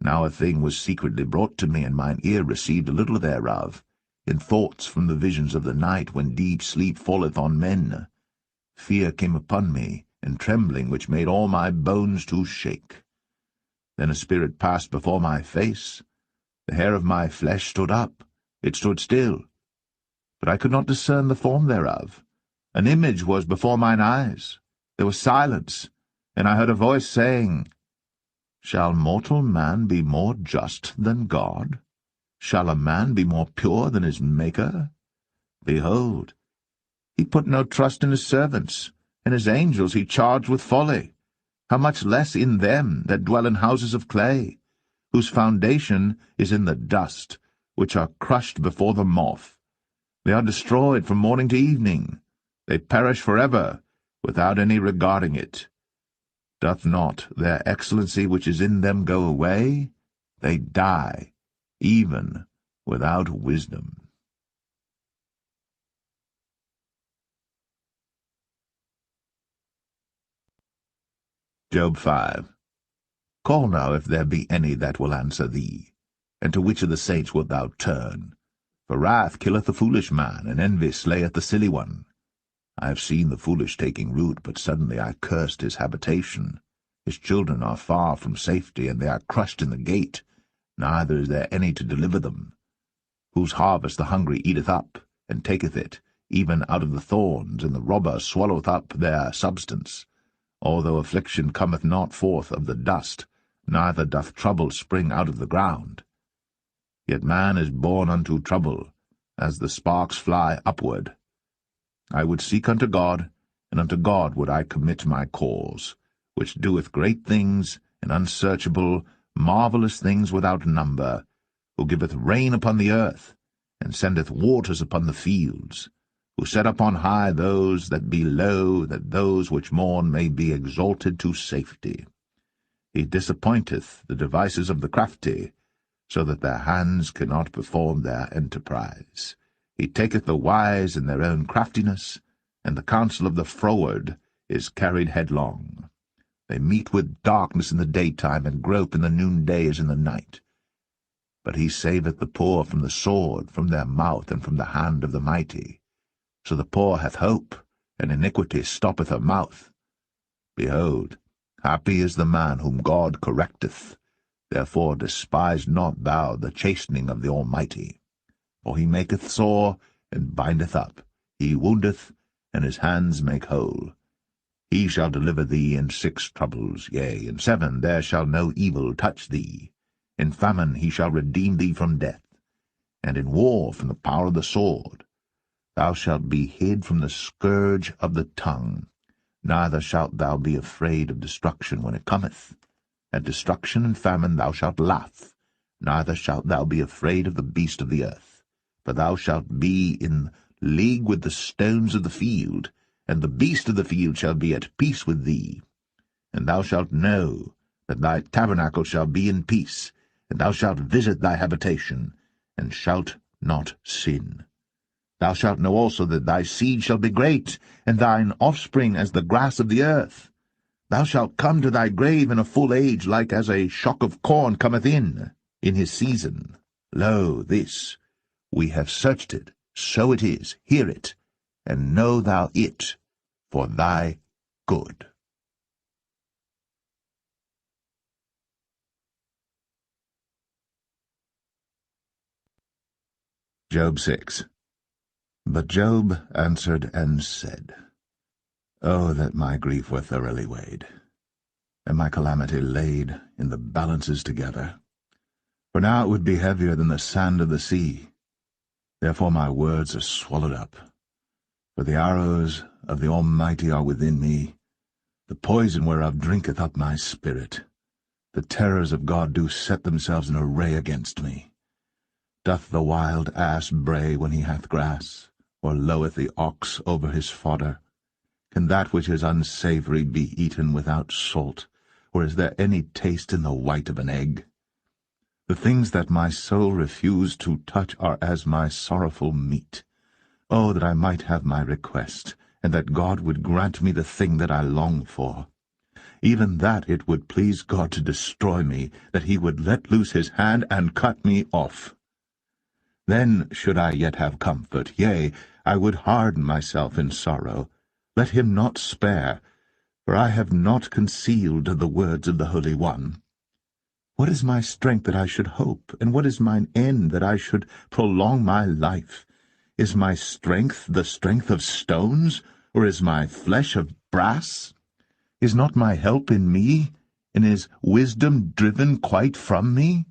Now a thing was secretly brought to me, and mine ear received a little thereof, in thoughts from the visions of the night, when deep sleep falleth on men. Fear came upon me, and trembling, which made all my bones to shake. Then a spirit passed before my face. The hair of my flesh stood up, it stood still, but I could not discern the form thereof. An image was before mine eyes. There was silence, and I heard a voice saying, Shall mortal man be more just than God? Shall a man be more pure than his Maker? Behold, he put no trust in his servants, and his angels he charged with folly. How much less in them that dwell in houses of clay, whose foundation is in the dust, which are crushed before the moth. They are destroyed from morning to evening. They perish forever, without any regarding it. Doth not their excellency which is in them go away? They die, even without wisdom. Job 5. Call now if there be any that will answer thee, and to which of the saints wilt thou turn? For wrath killeth the foolish man, and envy slayeth the silly one. I have seen the foolish taking root, but suddenly I cursed his habitation. His children are far from safety, and they are crushed in the gate, neither is there any to deliver them. Whose harvest the hungry eateth up, and taketh it, even out of the thorns, and the robber swalloweth up their substance. Although affliction cometh not forth of the dust, neither doth trouble spring out of the ground. Yet man is born unto trouble, as the sparks fly upward. I would seek unto God, and unto God would I commit my cause, which doeth great things, and unsearchable, marvellous things without number, who giveth rain upon the earth, and sendeth waters upon the fields, who set up on high those that be low, that those which mourn may be exalted to safety. He disappointeth the devices of the crafty, so that their hands cannot perform their enterprise. He taketh the wise in their own craftiness, and the counsel of the froward is carried headlong. They meet with darkness in the daytime, and grope in the noonday as in the night. But he saveth the poor from the sword, from their mouth, and from the hand of the mighty. So the poor hath hope, and iniquity stoppeth her mouth. Behold, happy is the man whom God correcteth. Therefore despise not thou the chastening of the Almighty. For he maketh sore, and bindeth up. He woundeth, and his hands make whole. He shall deliver thee in 6 troubles, yea, in 7 there shall no evil touch thee. In famine he shall redeem thee from death, and in war from the power of the sword. Thou shalt be hid from the scourge of the tongue, neither shalt thou be afraid of destruction when it cometh. At destruction and famine thou shalt laugh, neither shalt thou be afraid of the beast of the earth. For thou shalt be in league with the stones of the field, and the beast of the field shall be at peace with thee. And thou shalt know that thy tabernacle shall be in peace, and thou shalt visit thy habitation, and shalt not sin. Thou shalt know also that thy seed shall be great, and thine offspring as the grass of the earth. Thou shalt come to thy grave in a full age, like as a shock of corn cometh in his season. Lo, this, we have searched it, so it is, hear it, and know thou it for thy good. Job 6. But Job answered and said, Oh, that my grief were thoroughly weighed, and my calamity laid in the balances together. For now it would be heavier than the sand of the sea. Therefore my words are swallowed up. For the arrows of the Almighty are within me, the poison whereof drinketh up my spirit. The terrors of God do set themselves in array against me. Doth the wild ass bray when he hath grass, or loweth the ox over his fodder? Can that which is unsavory be eaten without salt, or is there any taste in the white of an egg? The things that my soul refused to touch are as my sorrowful meat. Oh, that I might have my request, and that God would grant me the thing that I long for. Even that it would please God to destroy me, that he would let loose his hand and cut me off. Then should I yet have comfort, yea, I would harden myself in sorrow. Let him not spare, for I have not concealed the words of the Holy One. What is my strength that I should hope, and what is mine end that I should prolong my life? Is my strength the strength of stones, or is my flesh of brass? Is not my help in me, and is wisdom driven quite from me?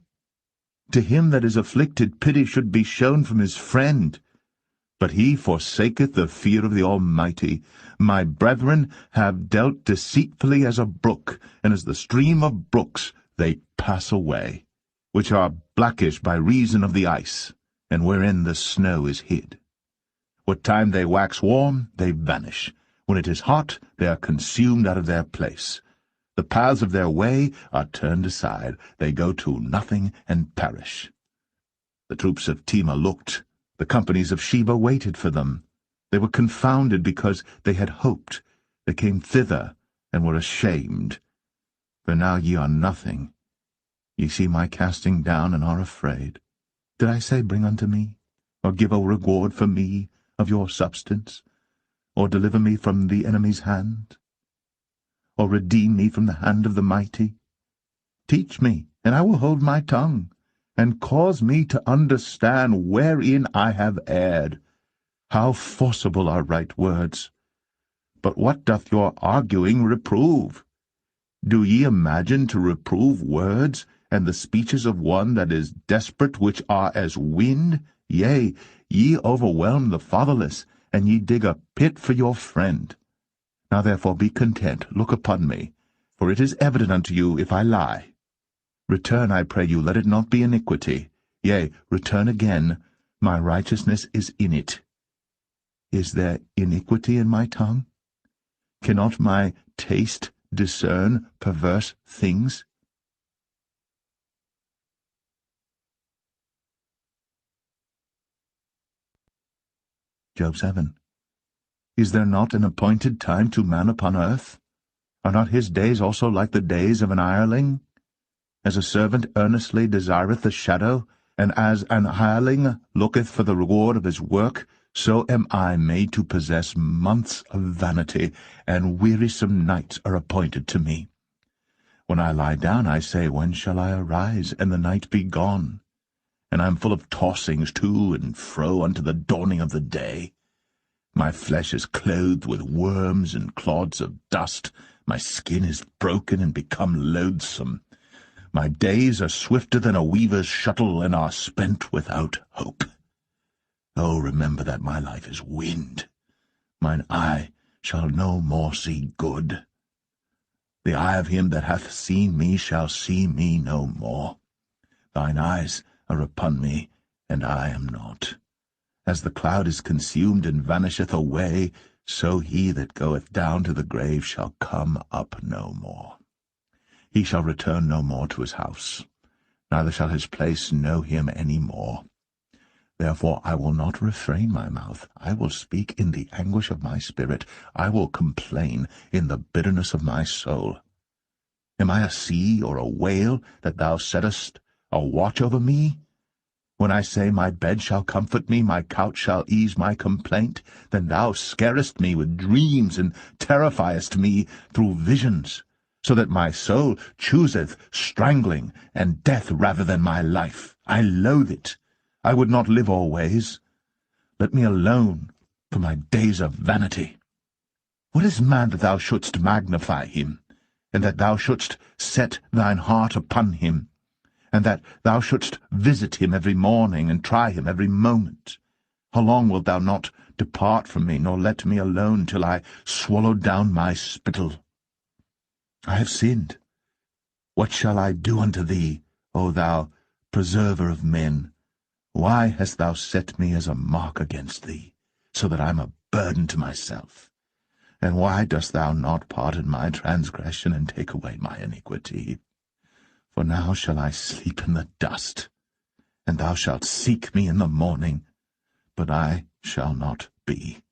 To him that is afflicted pity should be shown from his friend. But he forsaketh the fear of the Almighty. My brethren have dealt deceitfully as a brook, and as the stream of brooks they pass away, which are blackish by reason of the ice, and wherein the snow is hid. What time they wax warm, they vanish. When it is hot, they are consumed out of their place. The paths of their way are turned aside. They go to nothing and perish. The troops of Tema looked. The companies of Sheba waited for them. They were confounded because they had hoped. They came thither and were ashamed. For now ye are nothing. Ye see my casting down and are afraid. Did I say, Bring unto me, or give a reward for me of your substance, or deliver me from the enemy's hand, or redeem me from the hand of the mighty? Teach me, and I will hold my tongue, and cause me to understand wherein I have erred. How forcible are right words! But what doth your arguing reprove? Do ye imagine to reprove words, and the speeches of one that is desperate, which are as wind? Yea, ye overwhelm the fatherless, and ye dig a pit for your friend. Now therefore be content, look upon me, for it is evident unto you if I lie. Return, I pray you, let it not be iniquity. Yea, return again, my righteousness is in it. Is there iniquity in my tongue? Cannot my taste discern perverse things? Job 7. Is there not an appointed time to man upon earth? Are not his days also like the days of an hireling? As a servant earnestly desireth the shadow, and as an hireling looketh for the reward of his work, so am I made to possess months of vanity, and wearisome nights are appointed to me. When I lie down, I say, When shall I arise, and the night be gone? And I am full of tossings to and fro unto the dawning of the day. My flesh is clothed with worms and clods of dust. My skin is broken and become loathsome. My days are swifter than a weaver's shuttle, and are spent without hope. Oh, remember that my life is wind. Mine eye shall no more see good. The eye of him that hath seen me shall see me no more. Thine eyes are upon me, and I am not. As the cloud is consumed and vanisheth away, so he that goeth down to the grave shall come up no more. He shall return no more to his house, neither shall his place know him any more. Therefore I will not refrain my mouth. I will speak in the anguish of my spirit. I will complain in the bitterness of my soul. Am I a sea or a whale, that thou settest a watch over me? When I say, my bed shall comfort me, my couch shall ease my complaint, then thou scarest me with dreams, and terrifiest me through visions, so that my soul chooseth strangling and death rather than my life. I loathe it. I would not live always. Let me alone, for my days are vanity. What is man that thou shouldst magnify him, and that thou shouldst set thine heart upon him, and that thou shouldst visit him every morning, and try him every moment? How long wilt thou not depart from me, nor let me alone, till I swallow down my spittle? I have sinned. What shall I do unto thee, O thou preserver of men? Why hast thou set me as a mark against thee, so that I am a burden to myself? And why dost thou not pardon my transgression, and take away my iniquity? For now shall I sleep in the dust, and thou shalt seek me in the morning, but I shall not be.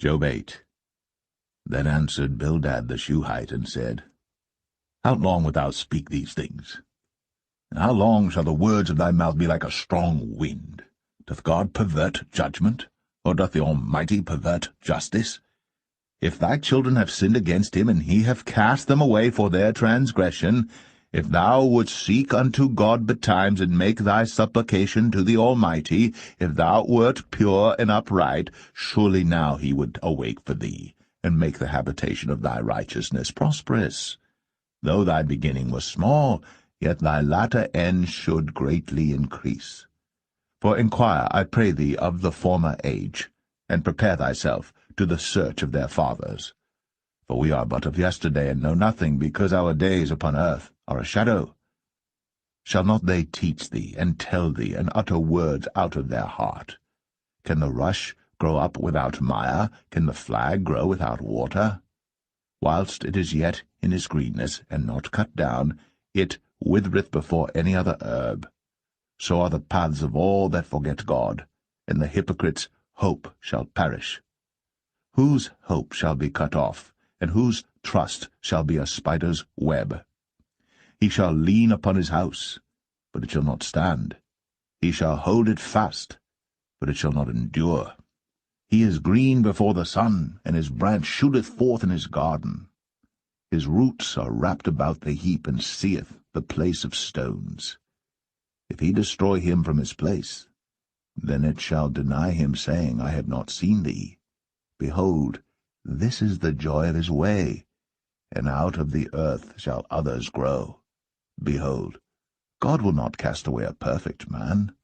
Job 8. Then answered Bildad the Shuhite, and said, How long wilt thou speak these things? And how long shall the words of thy mouth be like a strong wind? Doth God pervert judgment, or doth the Almighty pervert justice? If thy children have sinned against him, and he have cast them away for their transgression, if thou wouldst seek unto God betimes, and make thy supplication to the Almighty, if thou wert pure and upright, surely now he would awake for thee, and make the habitation of thy righteousness prosperous. Though thy beginning was small, yet thy latter end should greatly increase. For inquire, I pray thee, of the former age, and prepare thyself to the search of their fathers. For we are but of yesterday, and know nothing, because our days upon earth are a shadow. Shall not they teach thee, and tell thee, and utter words out of their heart? Can the rush grow up without mire? Can the flag grow without water? Whilst it is yet in his greenness, and not cut down, it withereth before any other herb. So are the paths of all that forget God, and the hypocrite's hope shall perish. Whose hope shall be cut off, and whose trust shall be a spider's web? He shall lean upon his house, but it shall not stand. He shall hold it fast, but it shall not endure. He is green before the sun, and his branch shooteth forth in his garden. His roots are wrapped about the heap, and seeth the place of stones. If he destroy him from his place, then it shall deny him, saying, I have not seen thee. Behold, this is the joy of his way, and out of the earth shall others grow. Behold, God will not cast away a perfect man,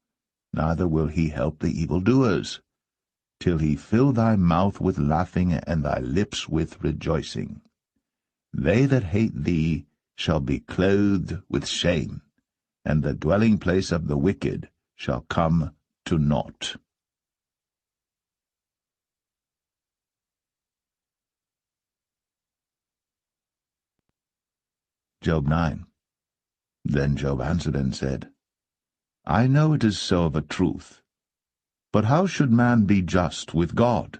neither will he help the evildoers, till he fill thy mouth with laughing, and thy lips with rejoicing. They that hate thee shall be clothed with shame, and the dwelling place of the wicked shall come to naught. Job 9. Then Job answered and said, I know it is so of a truth. But how should man be just with God?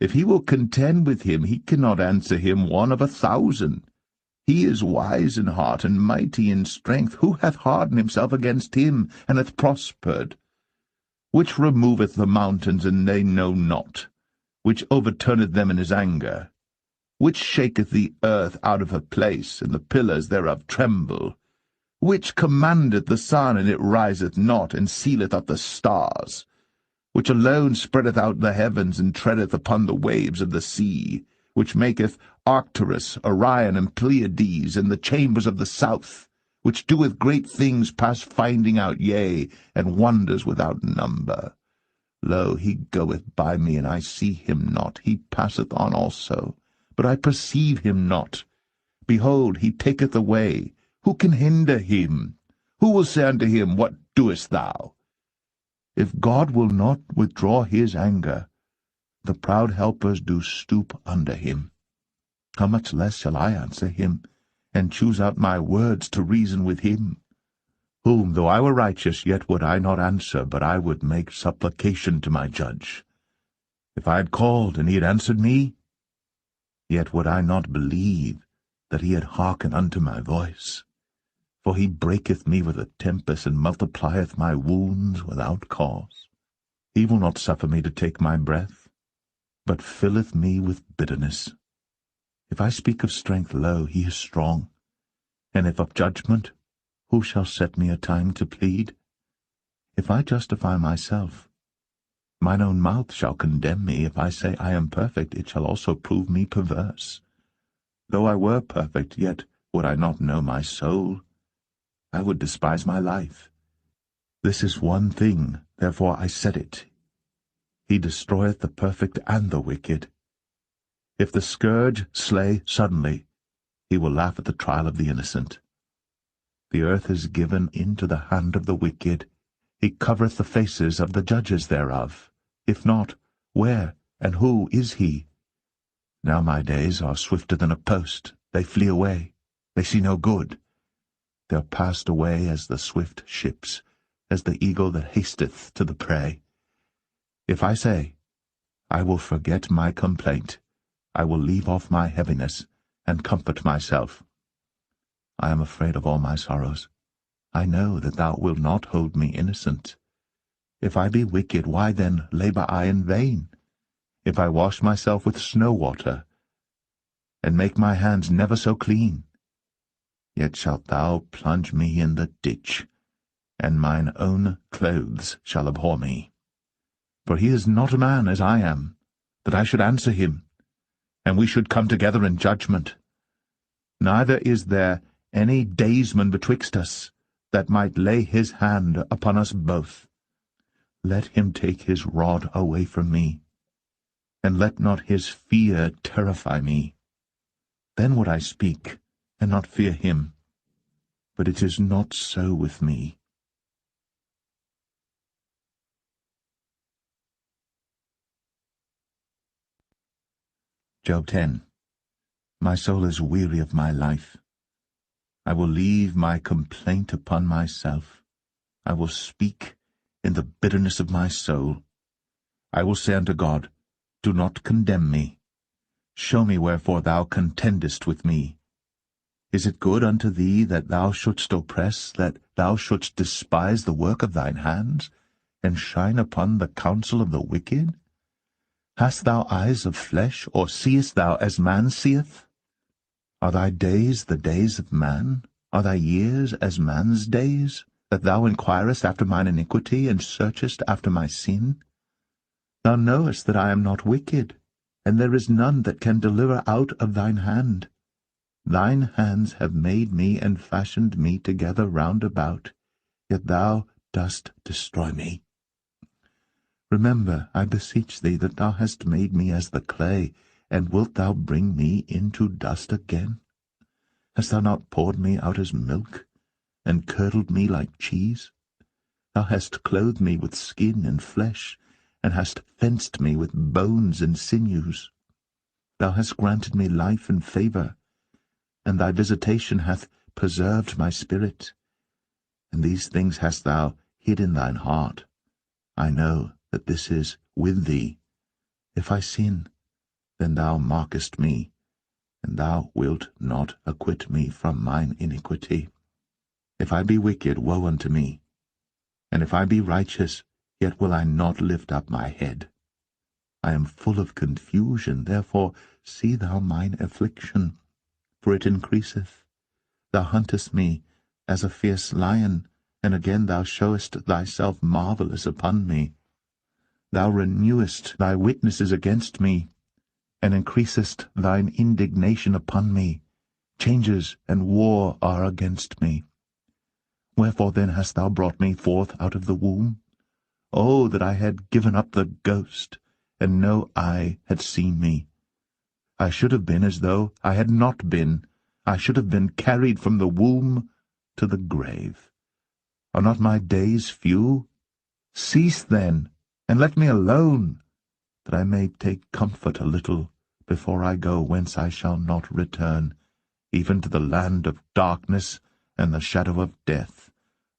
If he will contend with him, he cannot answer him 1 of 1,000. He is wise in heart, and mighty in strength. Who hath hardened himself against him, and hath prospered? Which removeth the mountains, and they know not? Which overturneth them in his anger? Which shaketh the earth out of her place, and the pillars thereof tremble? Which commandeth the sun, and it riseth not, and sealeth up the stars? Which alone spreadeth out the heavens, and treadeth upon the waves of the sea? Which maketh Arcturus, Orion, and Pleiades, and the chambers of the south? Which doeth great things past finding out, yea, and wonders without number? Lo, he goeth by me, and I see him not. He passeth on also, but I perceive him not. Behold, he taketh away. Who can hinder him? Who will say unto him, What doest thou? If God will not withdraw his anger, the proud helpers do stoop under him. how much less shall I answer him, and choose out my words to reason with him? Whom, though I were righteous, yet would I not answer, but I would make supplication to my judge. If I had called, and he had answered me, yet would I not believe that he had hearkened unto my voice. For he breaketh me with a tempest, and multiplieth my wounds without cause. He will not suffer me to take my breath, but filleth me with bitterness. If I speak of strength, lo, he is strong. And if of judgment, who shall set me a time to plead? If I justify myself, mine own mouth shall condemn me. If I say I am perfect, it shall also prove me perverse. Though I were perfect, yet would I not know my soul. I would despise my life. This is one thing, therefore I said it. He destroyeth the perfect and the wicked. If the scourge slay suddenly, he will laugh at the trial of the innocent. The earth is given into the hand of the wicked. He covereth the faces of the judges thereof. If not, where and who is he? Now my days are swifter than a post. They flee away. They see no good. They are passed away as the swift ships, as the eagle that hasteth to the prey. If I say, I will forget my complaint, I will leave off my heaviness, and comfort myself. I am afraid of all my sorrows. I know that thou wilt not hold me innocent. If I be wicked, why then labour I in vain? If I wash myself with snow water, and make my hands never so clean, yet shalt thou plunge me in the ditch, and mine own clothes shall abhor me. For he is not a man as I am, that I should answer him, and we should come together in judgment. Neither is there any daysman betwixt us, that might lay his hand upon us both. Let him take his rod away from me, and let not his fear terrify me. Then would I speak, and not fear him. But it is not so with me. Job 10. My soul is weary of my life. I will leave my complaint upon myself. I will speak in the bitterness of my soul. I will say unto God, do not condemn me. Show me wherefore thou contendest with me. Is it good unto thee that thou shouldst oppress, that thou shouldst despise the work of thine hands, and shine upon the counsel of the wicked? Hast thou eyes of flesh, or seest thou as man seeth? Are thy days the days of man? Are thy years as man's days, that thou inquirest after mine iniquity, and searchest after my sin? Thou knowest that I am not wicked, and there is none that can deliver out of thine hand. Thine hands have made me and fashioned me together round about, yet thou dost destroy me. Remember, I beseech thee, that thou hast made me as the clay, and wilt thou bring me into dust again? Hast thou not poured me out as milk, and curdled me like cheese? Thou hast clothed me with skin and flesh, and hast fenced me with bones and sinews. Thou hast granted me life and favour, and thy visitation hath preserved my spirit. And these things hast thou hid in thine heart. I know that this is with thee. If I sin, then thou markest me, and thou wilt not acquit me from mine iniquity. If I be wicked, woe unto me. And if I be righteous, yet will I not lift up my head. I am full of confusion, therefore see thou mine affliction, for it increaseth. Thou huntest me as a fierce lion, and again thou showest thyself marvellous upon me. Thou renewest thy witnesses against me, and increasest thine indignation upon me. Changes and war are against me. Wherefore then hast thou brought me forth out of the womb? Oh, that I had given up the ghost, and no eye had seen me. I should have been as though I had not been. I should have been carried from the womb to the grave. Are not my days few? Cease then, and let me alone, that I may take comfort a little before I go whence I shall not return, even to the land of darkness and the shadow of death,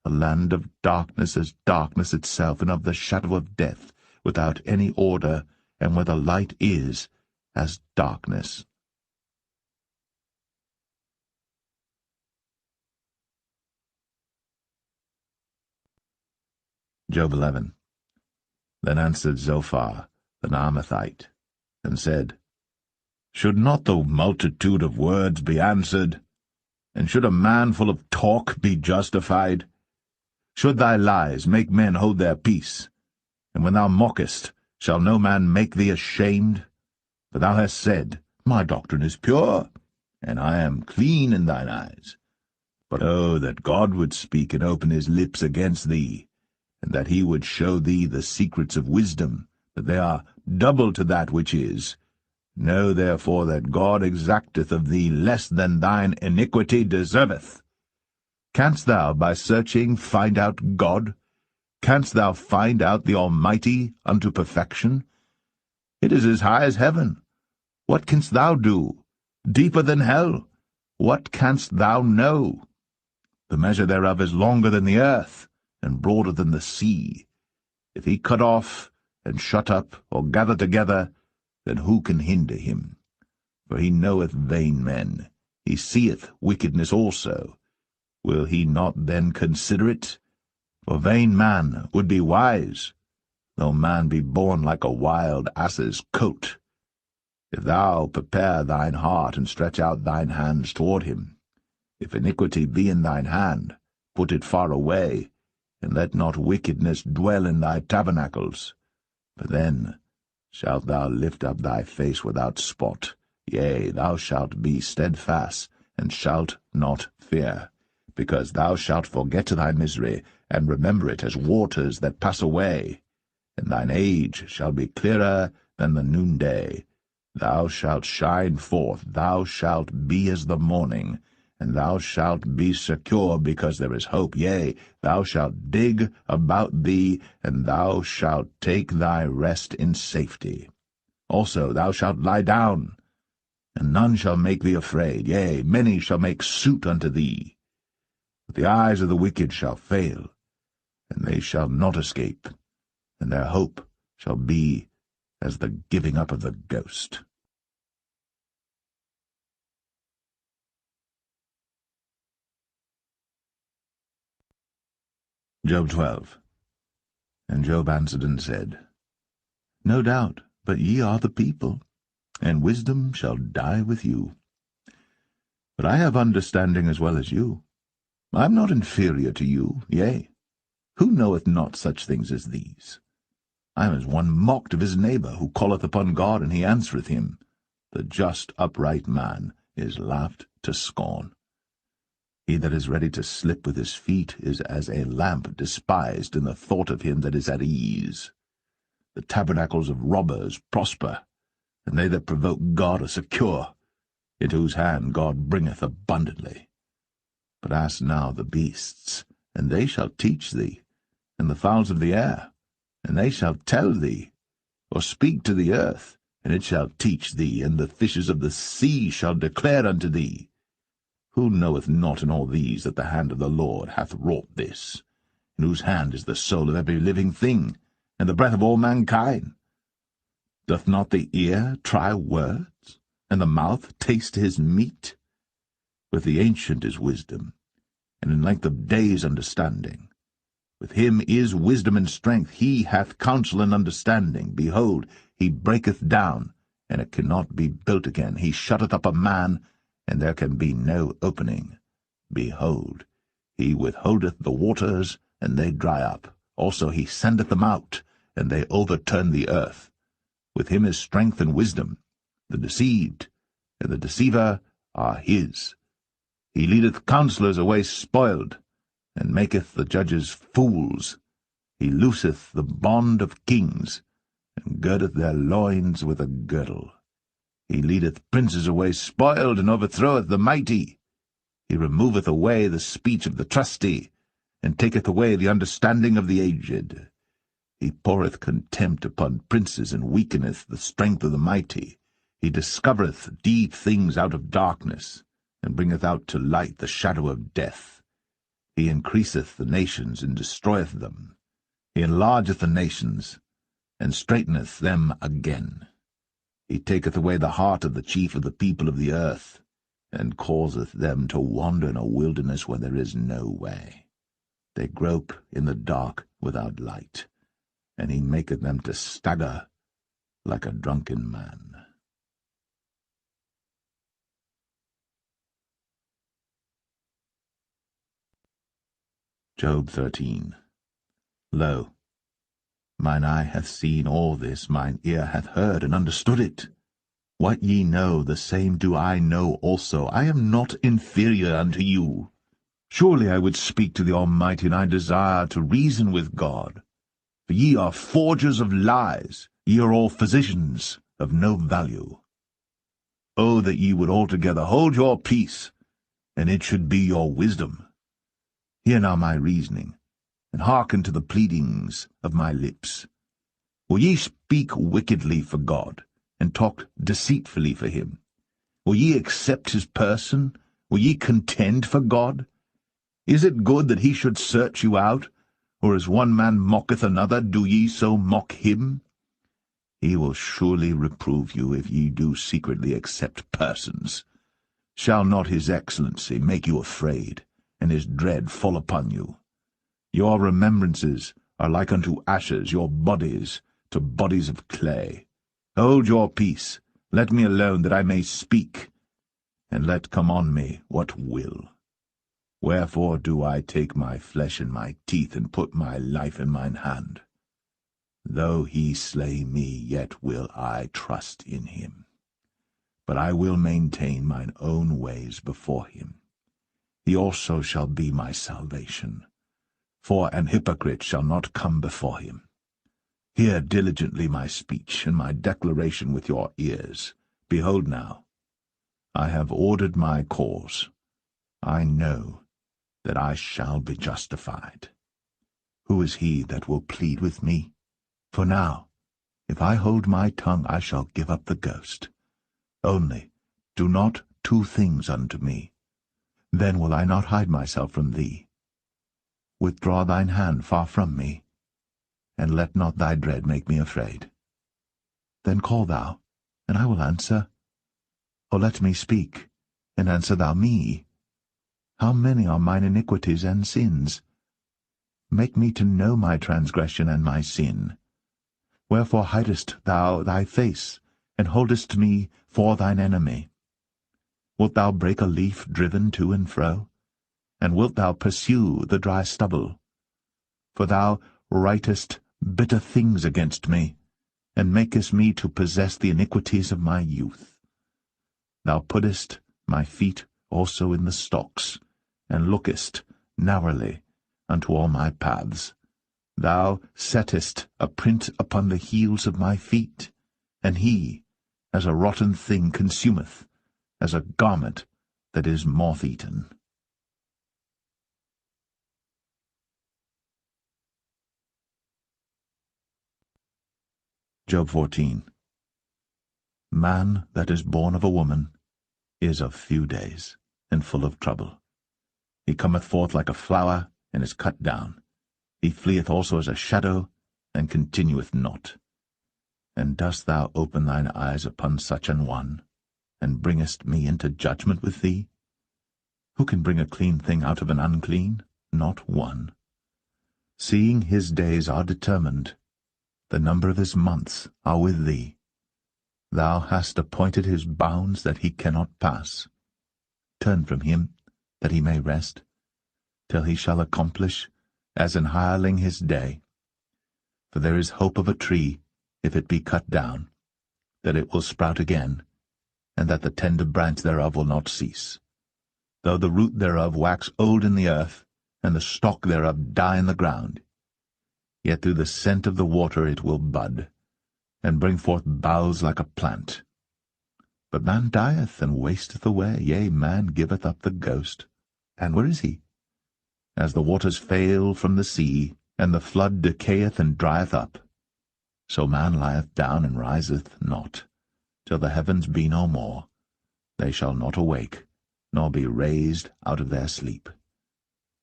a land of darkness as darkness itself, and of the shadow of death, without any order, and where the light is as darkness. Job 11. Then answered Zophar the Naamathite, and said, Should not the multitude of words be answered? And should a man full of talk be justified? Should thy lies make men hold their peace? And when thou mockest, shall no man make thee ashamed? For thou hast said, My doctrine is pure, and I am clean in thine eyes. But oh, that God would speak and open his lips against thee, and that he would show thee the secrets of wisdom, that they are double to that which is. Know therefore that God exacteth of thee less than thine iniquity deserveth. Canst thou by searching find out God? Canst thou find out the Almighty unto perfection? It is as high as heaven. What canst thou do? Deeper than hell. What canst thou know? The measure thereof is longer than the earth, and broader than the sea. If he cut off, and shut up, or gather together, then who can hinder him? For he knoweth vain men, he seeth wickedness also. Will he not then consider it? For vain man would be wise, though man be born like a wild ass's coat. If thou prepare thine heart, and stretch out thine hands toward him, if iniquity be in thine hand, put it far away, and let not wickedness dwell in thy tabernacles. For then shalt thou lift up thy face without spot, yea, thou shalt be steadfast, and shalt not fear, because thou shalt forget thy misery, and remember it as waters that pass away. And thine age shall be clearer than the noonday. Thou shalt shine forth, thou shalt be as the morning, and thou shalt be secure, because there is hope. Yea, thou shalt dig about thee, and thou shalt take thy rest in safety. Also thou shalt lie down, and none shall make thee afraid. Yea, many shall make suit unto thee. But the eyes of the wicked shall fail, and they shall not escape, and their hope shall be as the giving up of the ghost. Job 12. And Job answered and said, No doubt, but ye are the people, and wisdom shall die with you. But I have understanding as well as you. I am not inferior to you, yea, who knoweth not such things as these? I am as one mocked of his neighbor, who calleth upon God, and he answereth him. The just upright man is laughed to scorn. He that is ready to slip with his feet is as a lamp despised in the thought of him that is at ease. The tabernacles of robbers prosper, and they that provoke God are secure, into whose hand God bringeth abundantly. But ask now the beasts, and they shall teach thee, and the fowls of the air, and they shall tell thee, or speak to the earth, and it shall teach thee, and the fishes of the sea shall declare unto thee. Who knoweth not in all these that the hand of the Lord hath wrought this, in whose hand is the soul of every living thing, and the breath of all mankind? Doth not the ear try words, and the mouth taste his meat? With the ancient is wisdom, and in length of days understanding. With him is wisdom and strength. He hath counsel and understanding. Behold, he breaketh down, and it cannot be built again. He shutteth up a man, and there can be no opening. Behold, he withholdeth the waters, and they dry up. Also he sendeth them out, and they overturn the earth. With him is strength and wisdom. The deceived and the deceiver are his. He leadeth counselors away spoiled, and maketh the judges fools. He looseth the bond of kings, and girdeth their loins with a girdle. He leadeth princes away spoiled, and overthroweth the mighty. He removeth away the speech of the trusty, and taketh away the understanding of the aged. He poureth contempt upon princes, and weakeneth the strength of the mighty. He discovereth deep things out of darkness, and bringeth out to light the shadow of death. He increaseth the nations, and destroyeth them. He enlargeth the nations, and straighteneth them again. He taketh away the heart of the chief of the people of the earth, and causeth them to wander in a wilderness where there is no way. They grope in the dark without light, and he maketh them to stagger like a drunken man. Job 13. Lo, mine eye hath seen all this, mine ear hath heard and understood it. What ye know, the same do I know also. I am not inferior unto you. Surely I would speak to the Almighty, and I desire to reason with God. For ye are forgers of lies, ye are all physicians of no value. Oh, that ye would altogether hold your peace, and it should be your wisdom. Hear now my reasoning, and hearken to the pleadings of my lips. Will ye speak wickedly for God, and talk deceitfully for him? Will ye accept his person? Will ye contend for God? Is it good that he should search you out? Or as one man mocketh another, do ye so mock him? He will surely reprove you if ye do secretly accept persons. Shall not his excellency make you afraid, and his dread fall upon you? Your remembrances are like unto ashes, your bodies to bodies of clay. Hold your peace, let me alone, that I may speak, and let come on me what will. Wherefore do I take my flesh in my teeth, and put my life in mine hand? Though he slay me, yet will I trust in him. But I will maintain mine own ways before him. He also shall be my salvation. For an hypocrite shall not come before him. Hear diligently my speech, and my declaration with your ears. Behold now, I have ordered my cause. I know that I shall be justified. Who is he that will plead with me? For now, if I hold my tongue, I shall give up the ghost. Only do not two things unto me. Then will I not hide myself from thee. Withdraw thine hand far from me, and let not thy dread make me afraid. Then call thou, and I will answer. Or let me speak, and answer thou me. How many are mine iniquities and sins? Make me to know my transgression and my sin. Wherefore hidest thou thy face, and holdest me for thine enemy? Wilt thou break a leaf driven to and fro? And wilt thou pursue the dry stubble? For thou writest bitter things against me, and makest me to possess the iniquities of my youth. Thou puttest my feet also in the stocks, and lookest narrowly unto all my paths. Thou settest a print upon the heels of my feet, and he, as a rotten thing, consumeth, as a garment that is moth-eaten. Job 14. Man that is born of a woman is of few days, and full of trouble. He cometh forth like a flower, and is cut down. He fleeth also as a shadow, and continueth not. And dost thou open thine eyes upon such an one, and bringest me into judgment with thee? Who can bring a clean thing out of an unclean? Not one. Seeing his days are determined, the number of his months are with thee. Thou hast appointed his bounds that he cannot pass. Turn from him, that he may rest, till he shall accomplish, as an hireling his day. For there is hope of a tree, if it be cut down, that it will sprout again, and that the tender branch thereof will not cease. Though the root thereof wax old in the earth, and the stalk thereof die in the ground, yet through the scent of the water it will bud, and bring forth boughs like a plant. But man dieth and wasteth away, yea, man giveth up the ghost. And where is he? As the waters fail from the sea, and the flood decayeth and drieth up, so man lieth down and riseth not. till the heavens be no more. They shall not awake, nor be raised out of their sleep.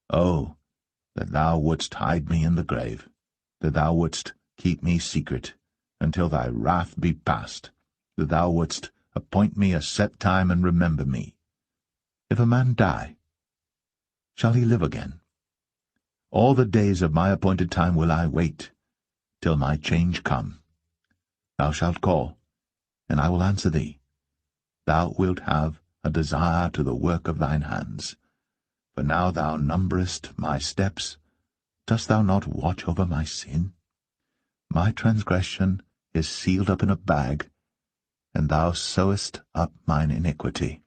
Oh, that thou wouldst hide me in the grave, that thou wouldst keep me secret, until thy wrath be past, that thou wouldst appoint me a set time and remember me. If a man die, shall he live again? All the days of my appointed time will I wait, till my change come. Thou shalt call, and I will answer thee. Thou wilt have a desire to the work of thine hands. For now thou numberest my steps. Dost thou not watch over my sin? My transgression is sealed up in a bag, and thou sewest up mine iniquity.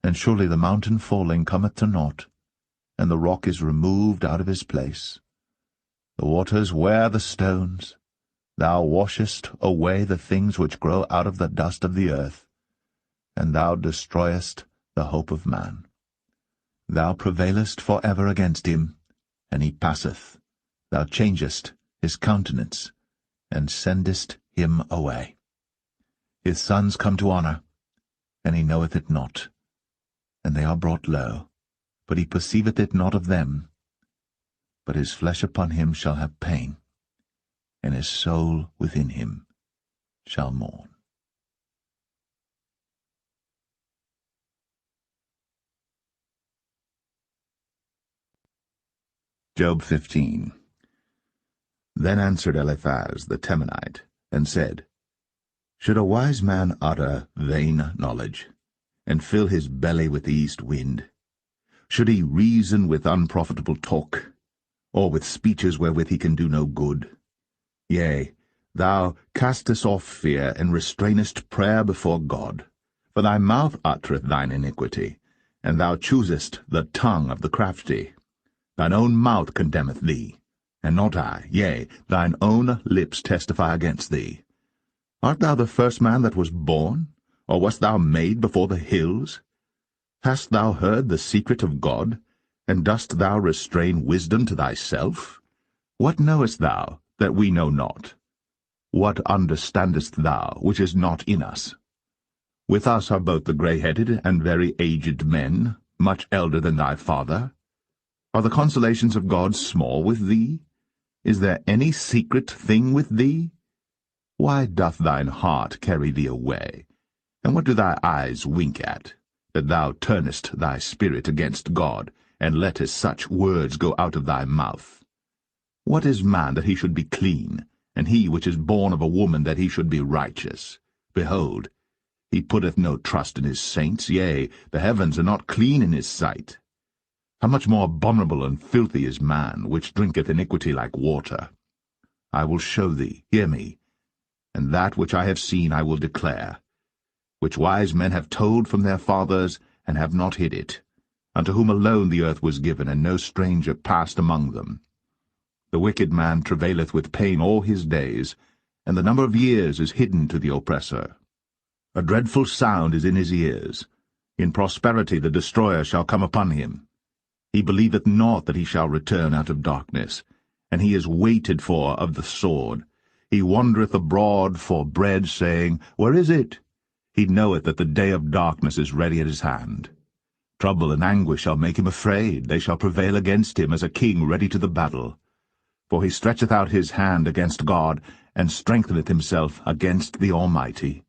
And surely the mountain falling cometh to naught, and the rock is removed out of his place. The waters wear the stones. Thou washest away the things which grow out of the dust of the earth, and thou destroyest the hope of man. Thou prevailest for ever against him, and he passeth. Thou changest his countenance, and sendest him away. His sons come to honour, and he knoweth it not, and they are brought low, but he perceiveth it not of them. But his flesh upon him shall have pain, and his soul within him shall mourn. Job 15. Then answered Eliphaz the Temanite, and said, Should a wise man utter vain knowledge, and fill his belly with the east wind? Should he reason with unprofitable talk, or with speeches wherewith he can do no good? Yea, thou castest off fear, and restrainest prayer before God. For thy mouth uttereth thine iniquity, and thou choosest the tongue of the crafty. Thine own mouth condemneth thee, and not I. Yea, thine own lips testify against thee. Art thou the first man that was born, or wast thou made before the hills? Hast thou heard the secret of God, and dost thou restrain wisdom to thyself? What knowest thou that we know not? What understandest thou which is not in us? With us are both the grey-headed and very aged men, much elder than thy father. Are the consolations of God small with thee? Is there any secret thing with thee? Why doth thine heart carry thee away? And what do thy eyes wink at, that thou turnest thy spirit against God, and lettest such words go out of thy mouth? What is man that he should be clean, and he which is born of a woman that he should be righteous? Behold, he putteth no trust in his saints, yea, the heavens are not clean in his sight. How much more abominable and filthy is man, which drinketh iniquity like water? I will show thee, hear me, and that which I have seen I will declare, which wise men have told from their fathers, and have not hid it, unto whom alone the earth was given, and no stranger passed among them. The wicked man travaileth with pain all his days, and the number of years is hidden to the oppressor. A dreadful sound is in his ears. In prosperity the destroyer shall come upon him. He believeth not that he shall return out of darkness, and he is waited for of the sword. He wandereth abroad for bread, saying, Where is it? He knoweth that the day of darkness is ready at his hand. Trouble and anguish shall make him afraid. They shall prevail against him as a king ready to the battle. For he stretcheth out his hand against God, and strengtheneth himself against the Almighty.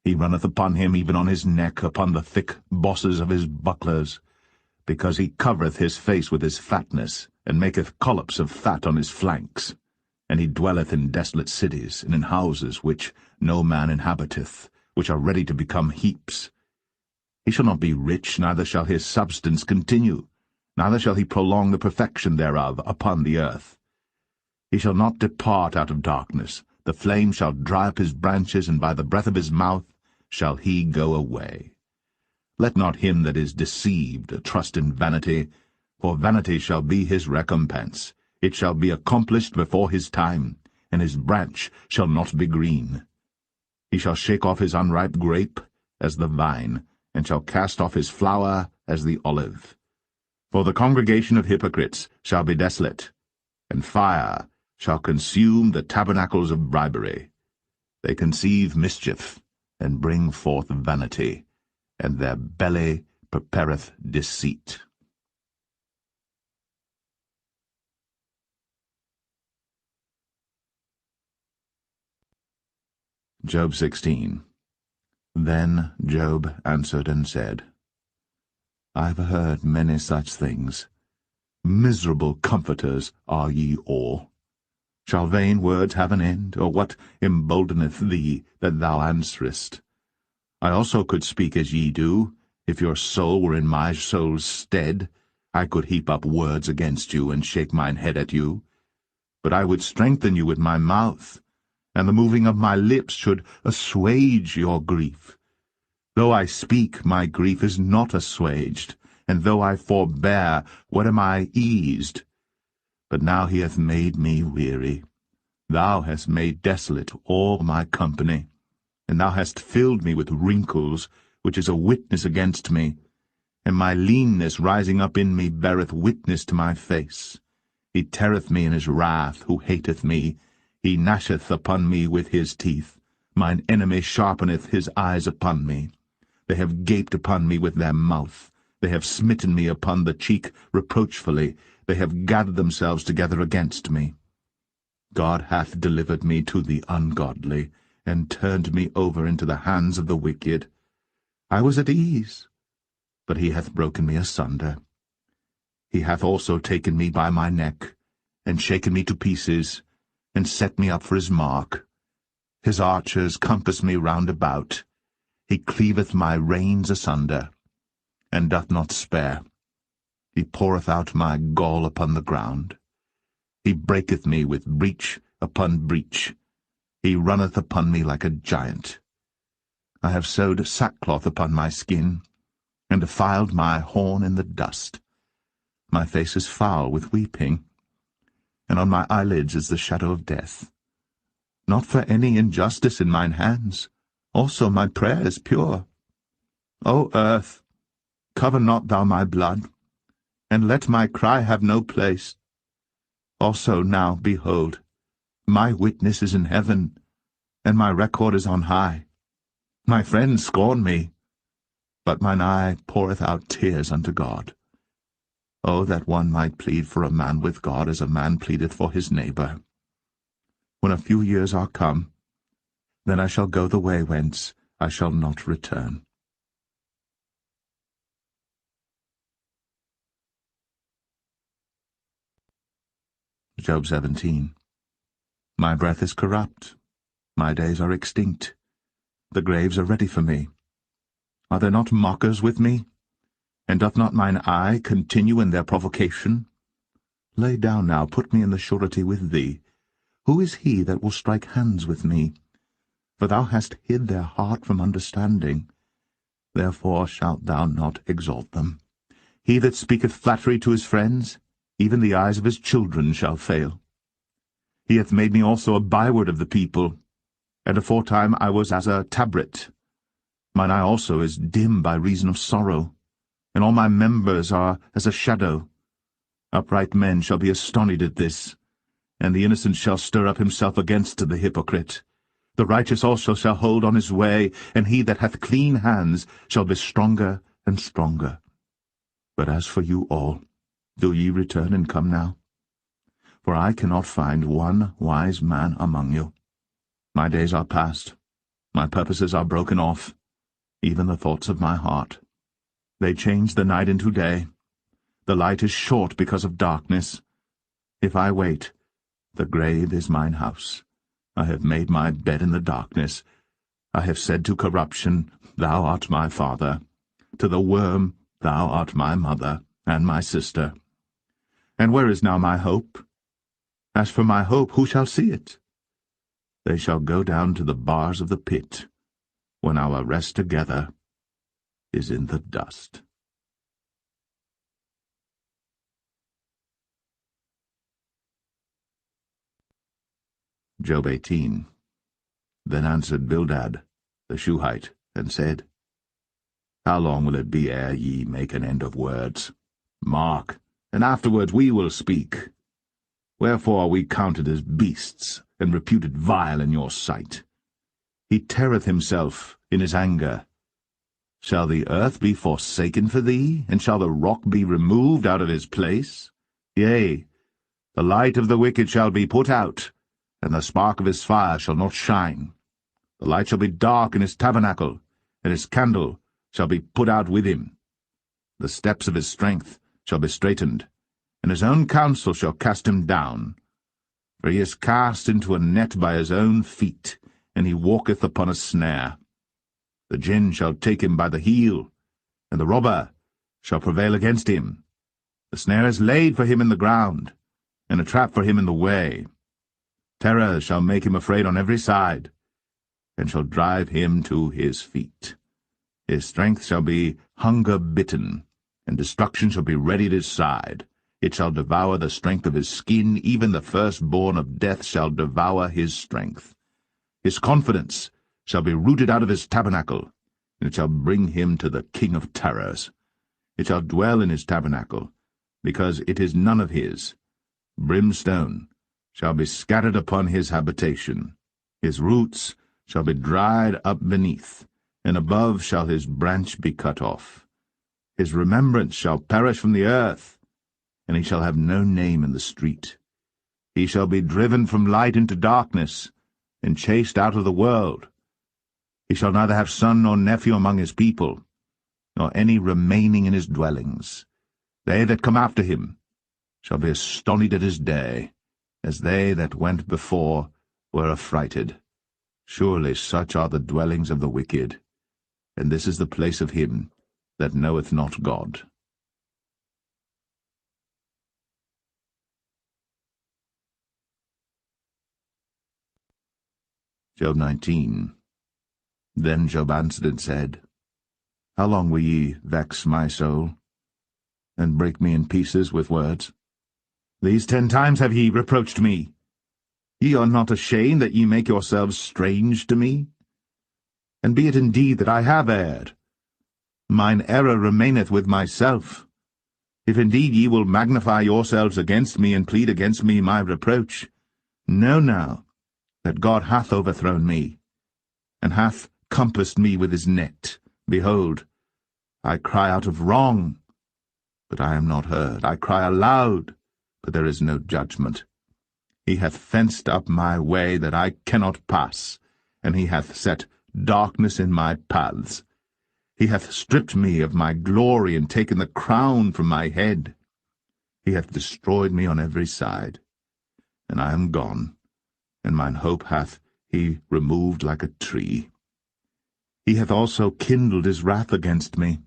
He runneth upon him, even on his neck, upon the thick bosses of his bucklers, because he covereth his face with his fatness, and maketh collops of fat on his flanks. And he dwelleth in desolate cities, and in houses which no man inhabiteth, which are ready to become heaps. He shall not be rich, neither shall his substance continue, neither shall he prolong the perfection thereof upon the earth. He shall not depart out of darkness. The flame shall dry up his branches, and by the breath of his mouth shall he go away. Let not him that is deceived trust in vanity, for vanity shall be his recompense. It shall be accomplished before his time, and his branch shall not be green. He shall shake off his unripe grape as the vine, and shall cast off his flower as the olive. For the congregation of hypocrites shall be desolate, and fire shall consume the tabernacles of bribery. They conceive mischief, and bring forth vanity, and their belly prepareth deceit. Job 16. Then Job answered and said, I have heard many such things. Miserable comforters are ye all. Shall vain words have an end, or what emboldeneth thee that thou answerest? I also could speak as ye do. If your soul were in my soul's stead, I could heap up words against you, and shake mine head at you. But I would strengthen you with my mouth, and the moving of my lips should assuage your grief. Though I speak, my grief is not assuaged, and though I forbear, what am I eased? But now he hath made me weary. Thou hast made desolate all my company, and thou hast filled me with wrinkles, which is a witness against me, and my leanness rising up in me beareth witness to my face. He teareth me in his wrath, who hateth me. He gnasheth upon me with his teeth. Mine enemy sharpeneth his eyes upon me. They have gaped upon me with their mouth. They have smitten me upon the cheek reproachfully. They have gathered themselves together against me. God hath delivered me to the ungodly, and turned me over into the hands of the wicked. I was at ease, but he hath broken me asunder. He hath also taken me by my neck, and shaken me to pieces, and set me up for his mark. His archers compass me round about. He cleaveth my reins asunder, and doth not spare. He poureth out my gall upon the ground. He breaketh me with breach upon breach. He runneth upon me like a giant. I have sewed sackcloth upon my skin, and defiled my horn in the dust. My face is foul with weeping, and on my eyelids is the shadow of death. Not for any injustice in mine hands, also my prayer is pure. O earth, cover not thou my blood, and let my cry have no place. Also now, behold, my witness is in heaven, and my record is on high. My friends scorn me, but mine eye poureth out tears unto God. Oh, that one might plead for a man with God as a man pleadeth for his neighbor. When a few years are come, then I shall go the way whence I shall not return. Job 17. My breath is corrupt, my days are extinct, the graves are ready for me. Are there not mockers with me? And doth not mine eye continue in their provocation? Lay down now, put me in the surety with thee. Who is he that will strike hands with me? For thou hast hid their heart from understanding. Therefore shalt thou not exalt them. He that speaketh flattery to his friends, even the eyes of his children shall fail. He hath made me also a byword of the people, and aforetime I was as a tabret. Mine eye also is dim by reason of sorrow, and all my members are as a shadow. Upright men shall be astonied at this, and the innocent shall stir up himself against the hypocrite. The righteous also shall hold on his way, and he that hath clean hands shall be stronger and stronger. But as for you all, do ye return and come now? For I cannot find one wise man among you. My days are past, my purposes are broken off, even the thoughts of my heart. They change the night into day. The light is short because of darkness. If I wait, the grave is mine house. I have made my bed in the darkness. I have said to corruption, Thou art my father. To the worm, Thou art my mother, and my sister. And where is now my hope? As for my hope, who shall see it? They shall go down to the bars of the pit, when our rest together is in the dust. Job 18. Then answered Bildad the Shuhite, and said, How long will it be ere ye make an end of words? Mark, and afterwards we will speak. Wherefore are we counted as beasts, and reputed vile in your sight? He teareth himself in his anger. Shall the earth be forsaken for thee, and shall the rock be removed out of his place? Yea, the light of the wicked shall be put out, and the spark of his fire shall not shine. The light shall be dark in his tabernacle, and his candle shall be put out with him. The steps of his strength shall be straitened, and his own counsel shall cast him down. For he is cast into a net by his own feet, and he walketh upon a snare. The gin shall take him by the heel, and the robber shall prevail against him. The snare is laid for him in the ground, and a trap for him in the way. Terror shall make him afraid on every side, and shall drive him to his feet. His strength shall be hunger-bitten, and destruction shall be ready at his side. It shall devour the strength of his skin, even the firstborn of death shall devour his strength. His confidence shall be rooted out of his tabernacle, and it shall bring him to the king of terrors. It shall dwell in his tabernacle, because it is none of his. Brimstone shall be scattered upon his habitation. His roots shall be dried up beneath, and above shall his branch be cut off. His remembrance shall perish from the earth, and he shall have no name in the street. He shall be driven from light into darkness, and chased out of the world. He shall neither have son nor nephew among his people, nor any remaining in his dwellings. They that come after him shall be astonied at his day, as they that went before were affrighted. Surely such are the dwellings of the wicked, and this is the place of him that knoweth not God. Job 19. Then Job answered and said, How long will ye vex my soul, and break me in pieces with words? These 10 times have ye reproached me. Ye are not ashamed that ye make yourselves strange to me? And be it indeed that I have erred, mine error remaineth with myself. If indeed ye will magnify yourselves against me, and plead against me my reproach, know now that God hath overthrown me, and hath compassed me with his net. Behold, I cry out of wrong, but I am not heard. I cry aloud, but there is no judgment. He hath fenced up my way that I cannot pass, and he hath set darkness in my paths. He hath stripped me of my glory, and taken the crown from my head. He hath destroyed me on every side, and I am gone, and mine hope hath he removed like a tree. He hath also kindled his wrath against me,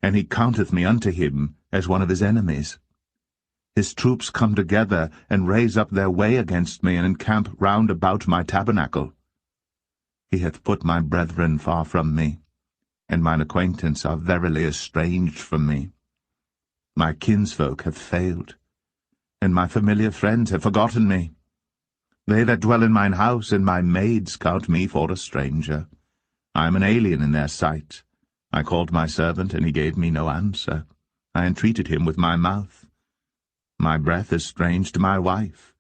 and he counteth me unto him as one of his enemies. His troops come together, and raise up their way against me, and encamp round about my tabernacle. He hath put my brethren far from me, and mine acquaintance are verily estranged from me. My kinsfolk have failed, and my familiar friends have forgotten me. They that dwell in mine house and my maids count me for a stranger. I am an alien in their sight. I called my servant, and he gave me no answer. I entreated him with my mouth. My breath is strange to my wife,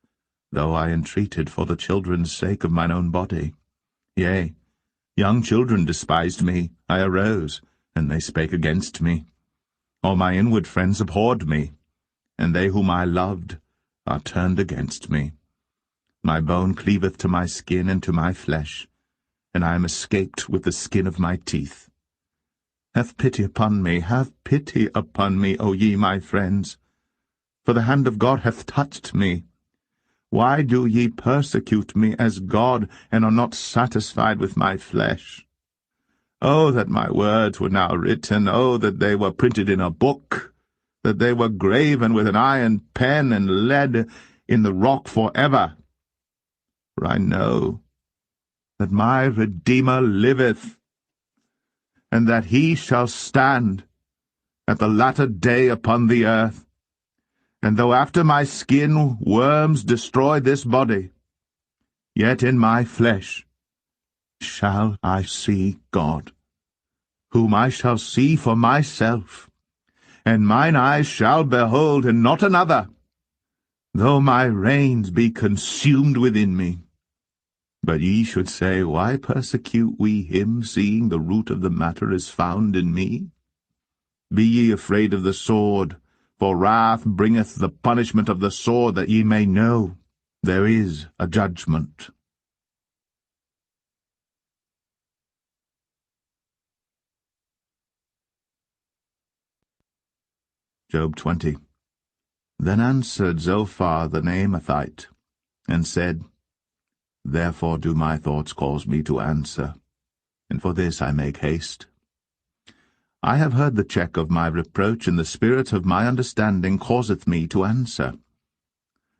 though I entreated for the children's sake of mine own body. Yea, young children despised me. I arose, and they spake against me. All my inward friends abhorred me, and they whom I loved are turned against me. My bone cleaveth to my skin and to my flesh, and I am escaped with the skin of my teeth. Have pity upon me, have pity upon me, O ye my friends, for the hand of God hath touched me. Why do ye persecute me as God, and are not satisfied with my flesh? Oh, that my words were now written, oh, that they were printed in a book, that they were graven with an iron pen and lead in the rock forever. For I know that my Redeemer liveth, and that he shall stand at the latter day upon the earth. And though after my skin worms destroy this body, yet in my flesh shall I see God, whom I shall see for myself, and mine eyes shall behold, and not another, though my reins be consumed within me. But ye should say, Why persecute we him, seeing the root of the matter is found in me? Be ye afraid of the sword, for wrath bringeth the punishment of the sword, that ye may know there is a judgment. Job 20. Then answered Zophar the Naamathite, and said, Therefore do my thoughts cause me to answer, and for this I make haste. I have heard the check of my reproach, and the spirit of my understanding causeth me to answer.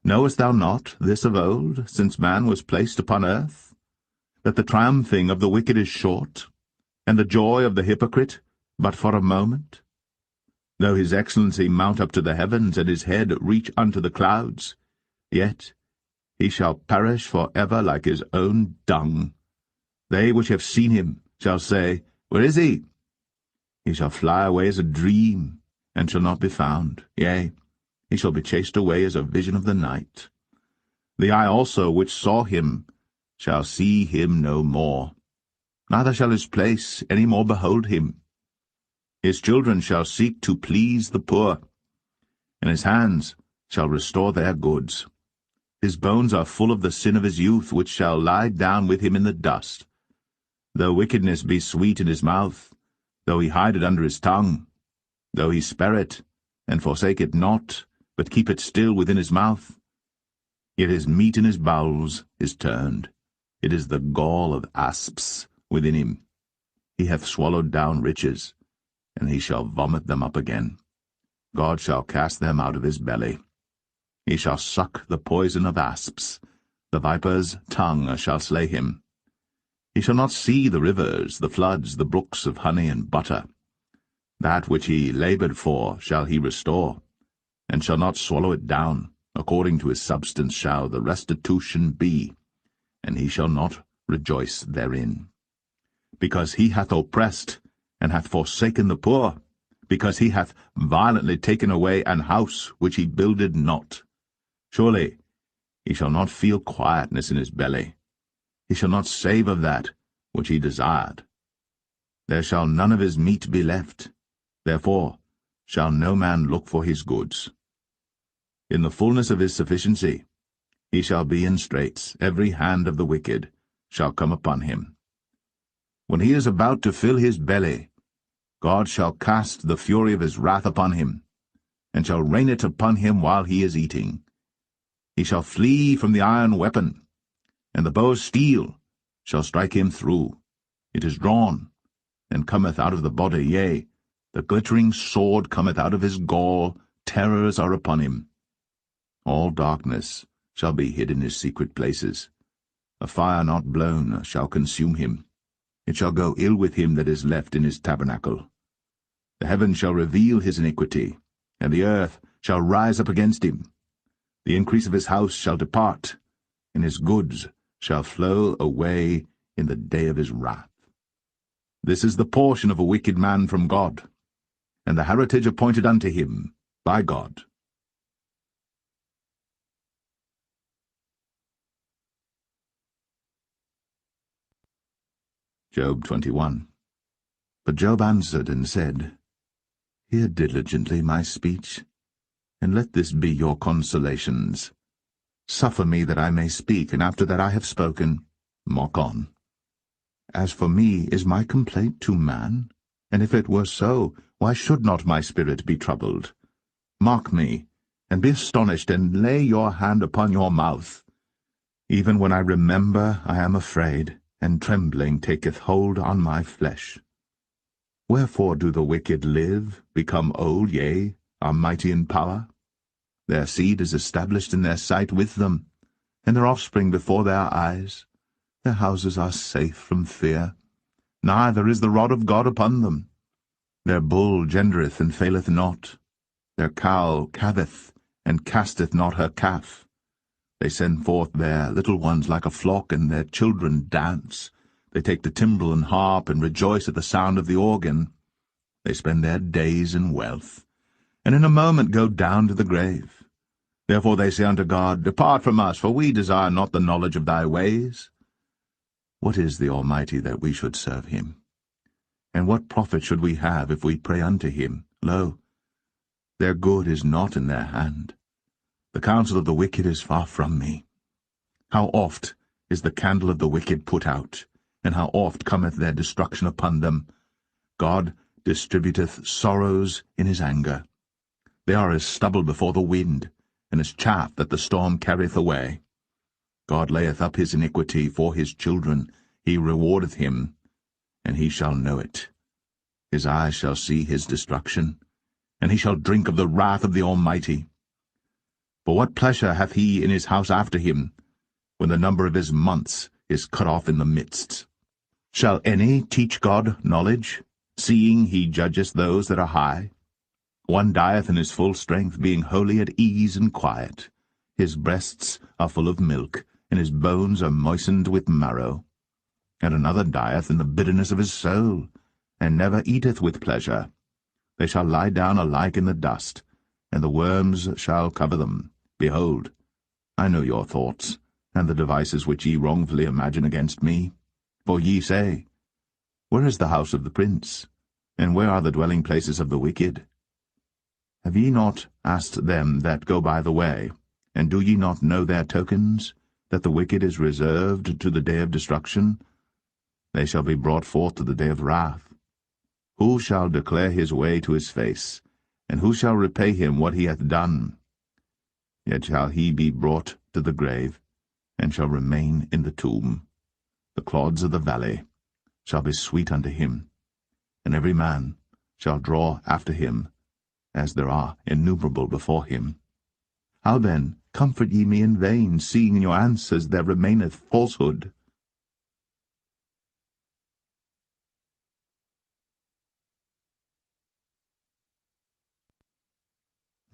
Knowest thou not this of old, since man was placed upon earth, that the triumphing of the wicked is short, and the joy of the hypocrite but for a moment? Though his excellency mount up to the heavens, and his head reach unto the clouds, yet he shall perish for ever like his own dung. They which have seen him shall say, Where is he? He shall fly away as a dream, and shall not be found. Yea, he shall be chased away as a vision of the night. The eye also which saw him shall see him no more, neither shall his place any more behold him. His children shall seek to please the poor, and his hands shall restore their goods. His bones are full of the sin of his youth, which shall lie down with him in the dust. Though wickedness be sweet in his mouth, though he hide it under his tongue, though he spare it, and forsake it not, but keep it still within his mouth, yet his meat in his bowels is turned. It is the gall of asps within him. He hath swallowed down riches, and he shall vomit them up again. God shall cast them out of his belly. He shall suck the poison of asps. The viper's tongue shall slay him. He shall not see the rivers, the floods, the brooks of honey and butter. That which he laboured for shall he restore, and shall not swallow it down. According to his substance shall the restitution be, and he shall not rejoice therein. Because he hath oppressed, and hath forsaken the poor, because he hath violently taken away an house which he builded not. Surely he shall not feel quietness in his belly. He shall not save of that which he desired. There shall none of his meat be left. Therefore shall no man look for his goods. In the fullness of his sufficiency he shall be in straits. Every hand of the wicked shall come upon him. When he is about to fill his belly, God shall cast the fury of his wrath upon him, and shall rain it upon him while he is eating. He shall flee from the iron weapon, and the bow of steel shall strike him through. It is drawn, and cometh out of the body, yea, the glittering sword cometh out of his gall. Terrors are upon him. All darkness shall be hid in his secret places. A fire not blown shall consume him. It shall go ill with him that is left in his tabernacle. The heaven shall reveal his iniquity, and the earth shall rise up against him. The increase of his house shall depart, and his goods shall flow away in the day of his wrath. This is the portion of a wicked man from God, and the heritage appointed unto him by God. Job 21. But Job answered and said, Hear diligently my speech, and let this be your consolations. Suffer me that I may speak, and after that I have spoken, mock on. As for me, is my complaint to man? And if it were so, why should not my spirit be troubled? Mock me, and be astonished, and lay your hand upon your mouth. Even when I remember, I am afraid, and trembling taketh hold on my flesh. Wherefore do the wicked live, become old, yea, are mighty in power? Their seed is established in their sight with them, and their offspring before their eyes. Their houses are safe from fear, neither is the rod of God upon them. Their bull gendereth and faileth not. Their cow calveth, and casteth not her calf. They send forth their little ones like a flock, and their children dance. They take the timbrel and harp, and rejoice at the sound of the organ. They spend their days in wealth, and in a moment go down to the grave. Therefore they say unto God, Depart from us, for we desire not the knowledge of thy ways. What is the Almighty that we should serve him? And what profit should we have if we pray unto him? Lo, their good is not in their hand. The counsel of the wicked is far from me. How oft is the candle of the wicked put out, and how oft cometh their destruction upon them. God distributeth sorrows in his anger. They are as stubble before the wind, and as chaff that the storm carrieth away. God layeth up his iniquity for his children, he rewardeth him, and he shall know it. His eyes shall see his destruction, and he shall drink of the wrath of the Almighty. For what pleasure hath he in his house after him, when the number of his months is cut off in the midst? Shall any teach God knowledge, seeing he judgeth those that are high? One dieth in his full strength, being wholly at ease and quiet. His breasts are full of milk, and his bones are moistened with marrow. And another dieth in the bitterness of his soul, and never eateth with pleasure. They shall lie down alike in the dust, and the worms shall cover them. Behold, I know your thoughts, and the devices which ye wrongfully imagine against me. For ye say, Where is the house of the prince? And where are the dwelling places of the wicked? Have ye not asked them that go by the way, and do ye not know their tokens, that the wicked is reserved to the day of destruction? They shall be brought forth to the day of wrath. Who shall declare his way to his face, and who shall repay him what he hath done? Yet shall he be brought to the grave, and shall remain in the tomb. The clods of the valley shall be sweet unto him, and every man shall draw after him, as there are innumerable before him. How then comfort ye me in vain, seeing in your answers there remaineth falsehood?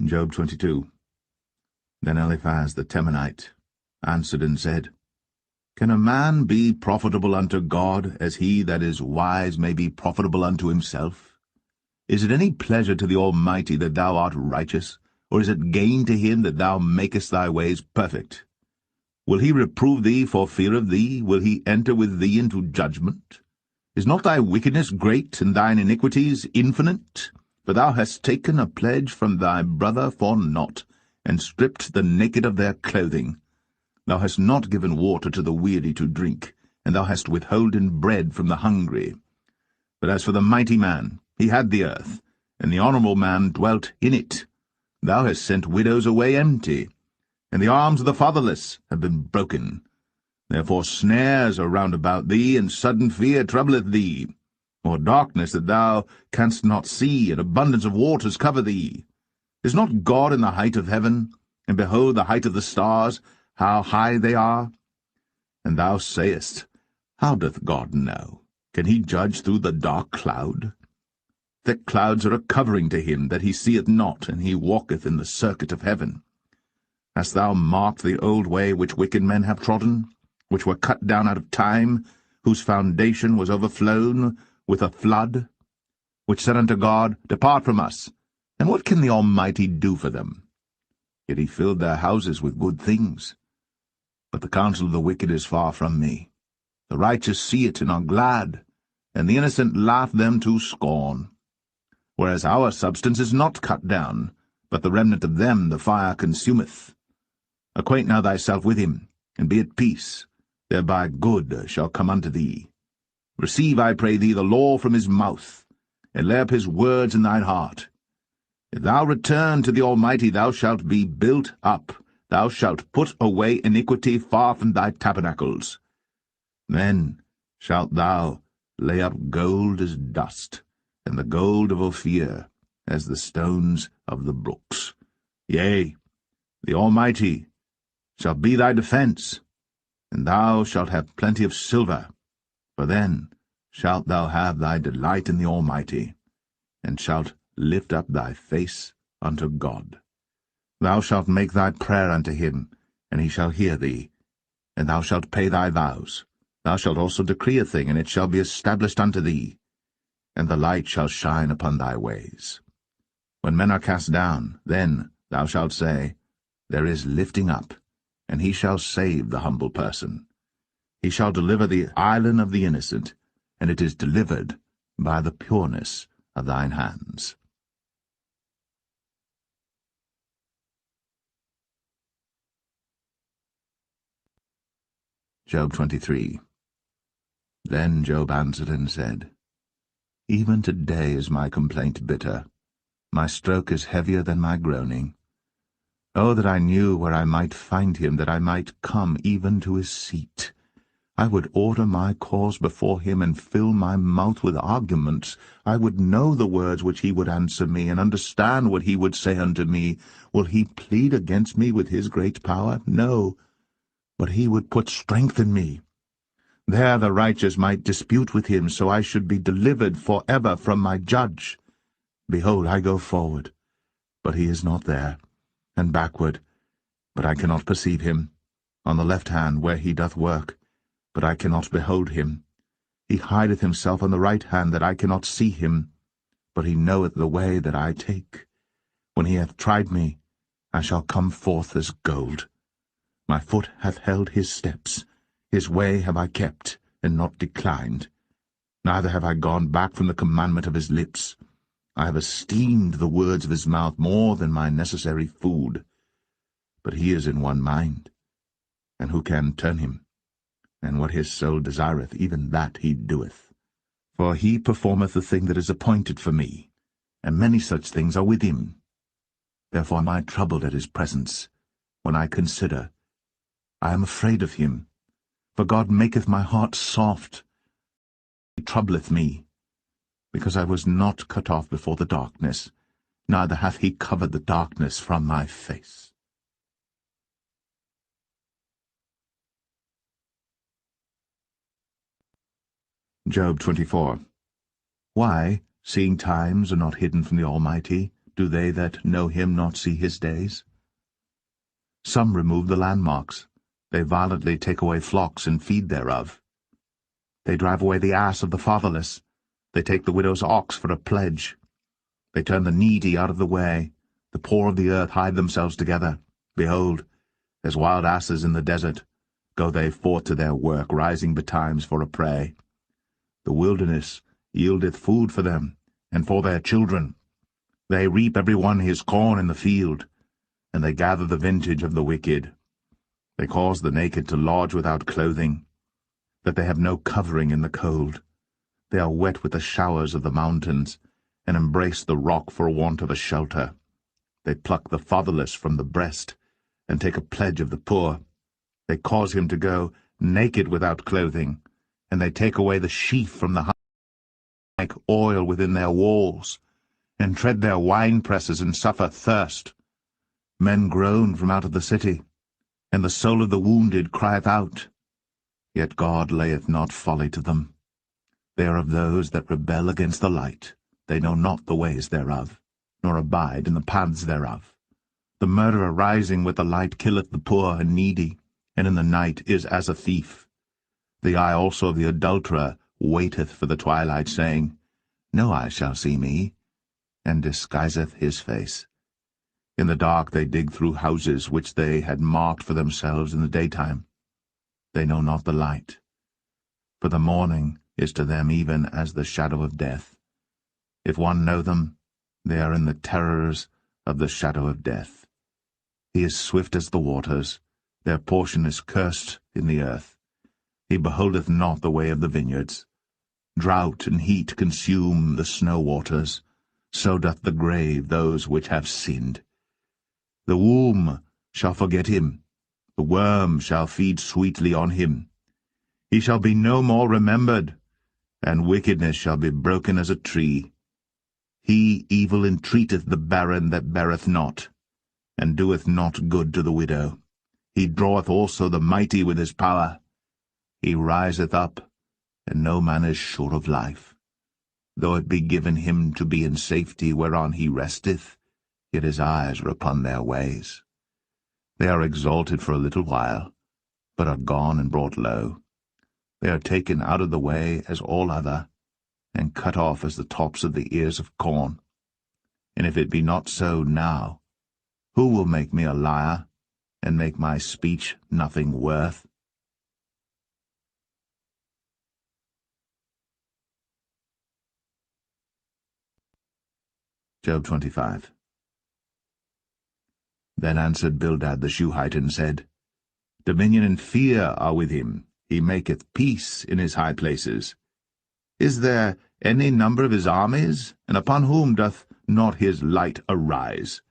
Job 22. Then Eliphaz the Temanite answered and said, Can a man be profitable unto God, as he that is wise may be profitable unto himself? Is it any pleasure to the Almighty that thou art righteous, or is it gain to him that thou makest thy ways perfect? Will he reprove thee for fear of thee? Will he enter with thee into judgment? Is not thy wickedness great, and thine iniquities infinite? For thou hast taken a pledge from thy brother for naught, and stripped the naked of their clothing. Thou hast not given water to the weary to drink, and thou hast withholden bread from the hungry. But as for the mighty man, he had the earth, and the honourable man dwelt in it. Thou hast sent widows away empty, and the arms of the fatherless have been broken. Therefore snares are round about thee, and sudden fear troubleth thee. Or darkness that thou canst not see, and abundance of waters cover thee. Is not God in the height of heaven? And behold the height of the stars, how high they are? And thou sayest, How doth God know? Can he judge through the dark cloud? Thick clouds are a covering to him that he seeth not, and he walketh in the circuit of heaven. Hast thou marked the old way which wicked men have trodden, which were cut down out of time, whose foundation was overflown with a flood, which said unto God, Depart from us, and what can the Almighty do for them? Yet he filled their houses with good things. But the counsel of the wicked is far from me. The righteous see it and are glad, and the innocent laugh them to scorn. Whereas our substance is not cut down, but the remnant of them the fire consumeth. Acquaint now thyself with him, and be at peace, thereby good shall come unto thee. Receive, I pray thee, the law from his mouth, and lay up his words in thine heart. If thou return to the Almighty, thou shalt be built up, thou shalt put away iniquity far from thy tabernacles. Then shalt thou lay up gold as dust, and the gold of Ophir as the stones of the brooks. Yea, the Almighty shall be thy defence, and thou shalt have plenty of silver, for then shalt thou have thy delight in the Almighty, and shalt lift up thy face unto God. Thou shalt make thy prayer unto him, and he shall hear thee, and thou shalt pay thy vows. Thou shalt also decree a thing, and it shall be established unto thee, and the light shall shine upon thy ways. When men are cast down, then thou shalt say, There is lifting up, and he shall save the humble person. He shall deliver the island of the innocent, and it is delivered by the pureness of thine hands. Job 23. Then Job answered and said, Even today is my complaint bitter. My stroke is heavier than my groaning. Oh, that I knew where I might find him, that I might come even to his seat. I would order my cause before him, and fill my mouth with arguments. I would know the words which he would answer me, and understand what he would say unto me. Will he plead against me with his great power? No, but he would put strength in me. There the righteous might dispute with him, so I should be delivered for ever from my judge. Behold, I go forward, but he is not there, and backward, but I cannot perceive him, on the left hand where he doth work, but I cannot behold him. He hideth himself on the right hand, that I cannot see him, but he knoweth the way that I take. When he hath tried me, I shall come forth as gold. My foot hath held his steps. His way have I kept, and not declined. Neither have I gone back from the commandment of his lips. I have esteemed the words of his mouth more than my necessary food. But he is in one mind, and who can turn him? And what his soul desireth, even that he doeth. For he performeth the thing that is appointed for me, and many such things are with him. Therefore am I troubled at his presence. When I consider, I am afraid of him. For God maketh my heart soft. He troubleth me, because I was not cut off before the darkness, neither hath he covered the darkness from my face. Job 24. Why, seeing times are not hidden from the Almighty, do they that know him not see his days? Some remove the landmarks. They violently take away flocks and feed thereof. They drive away the ass of the fatherless. They take the widow's ox for a pledge. They turn the needy out of the way. The poor of the earth hide themselves together. Behold, as wild asses in the desert, go they forth to their work, rising betimes for a prey. The wilderness yieldeth food for them, and for their children. They reap every one his corn in the field, and they gather the vintage of the wicked. They cause the naked to lodge without clothing, that they have no covering in the cold. They are wet with the showers of the mountains, and embrace the rock for want of a shelter. They pluck the fatherless from the breast, and take a pledge of the poor. They cause him to go naked without clothing, and they take away the sheaf from the like oil within their walls, and tread their winepresses, and suffer thirst. Men groan from out of the city, and the soul of the wounded crieth out. Yet God layeth not folly to them. They are of those that rebel against the light. They know not the ways thereof, nor abide in the paths thereof. The murderer rising with the light killeth the poor and needy, and in the night is as a thief. The eye also of the adulterer waiteth for the twilight, saying, No eye shall see me, and disguiseth his face. In the dark they dig through houses which they had marked for themselves in the daytime. They know not the light, for the morning is to them even as the shadow of death. If one know them, they are in the terrors of the shadow of death. He is swift as the waters, their portion is cursed in the earth. He beholdeth not the way of the vineyards. Drought and heat consume the snow waters, so doth the grave those which have sinned. The womb shall forget him, the worm shall feed sweetly on him. He shall be no more remembered, and wickedness shall be broken as a tree. He evil entreateth the barren that beareth not, and doeth not good to the widow. He draweth also the mighty with his power. He riseth up, and no man is sure of life. Though it be given him to be in safety whereon he resteth, yet his eyes are upon their ways. They are exalted for a little while, but are gone and brought low. They are taken out of the way as all other, and cut off as the tops of the ears of corn. And if it be not so now, who will make me a liar, and make my speech nothing worth? Job 25. Then answered Bildad the Shuhite and said, Dominion and fear are with him. He maketh peace in his high places. Is there any number of his armies? And upon whom doth not his light arise?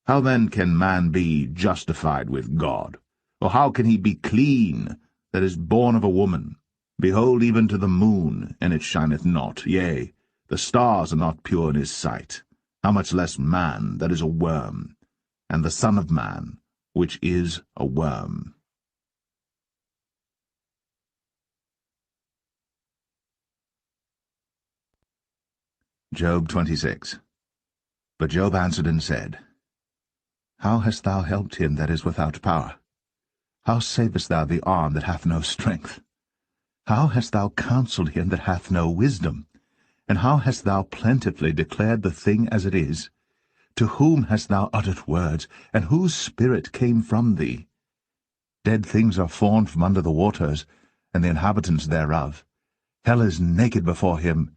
How then can man be justified with God? Or how can he be clean that is born of a woman? Behold, even to the moon, and it shineth not. Yea, the stars are not pure in his sight. How much less man that is a worm, and the Son of Man, which is a worm. Job 26. But Job answered and said, How hast thou helped him that is without power? How savest thou the arm that hath no strength? How hast thou counselled him that hath no wisdom? And how hast thou plentifully declared the thing as it is? To whom hast thou uttered words, and whose spirit came from thee? Dead things are formed from under the waters, and the inhabitants thereof. Hell is naked before him,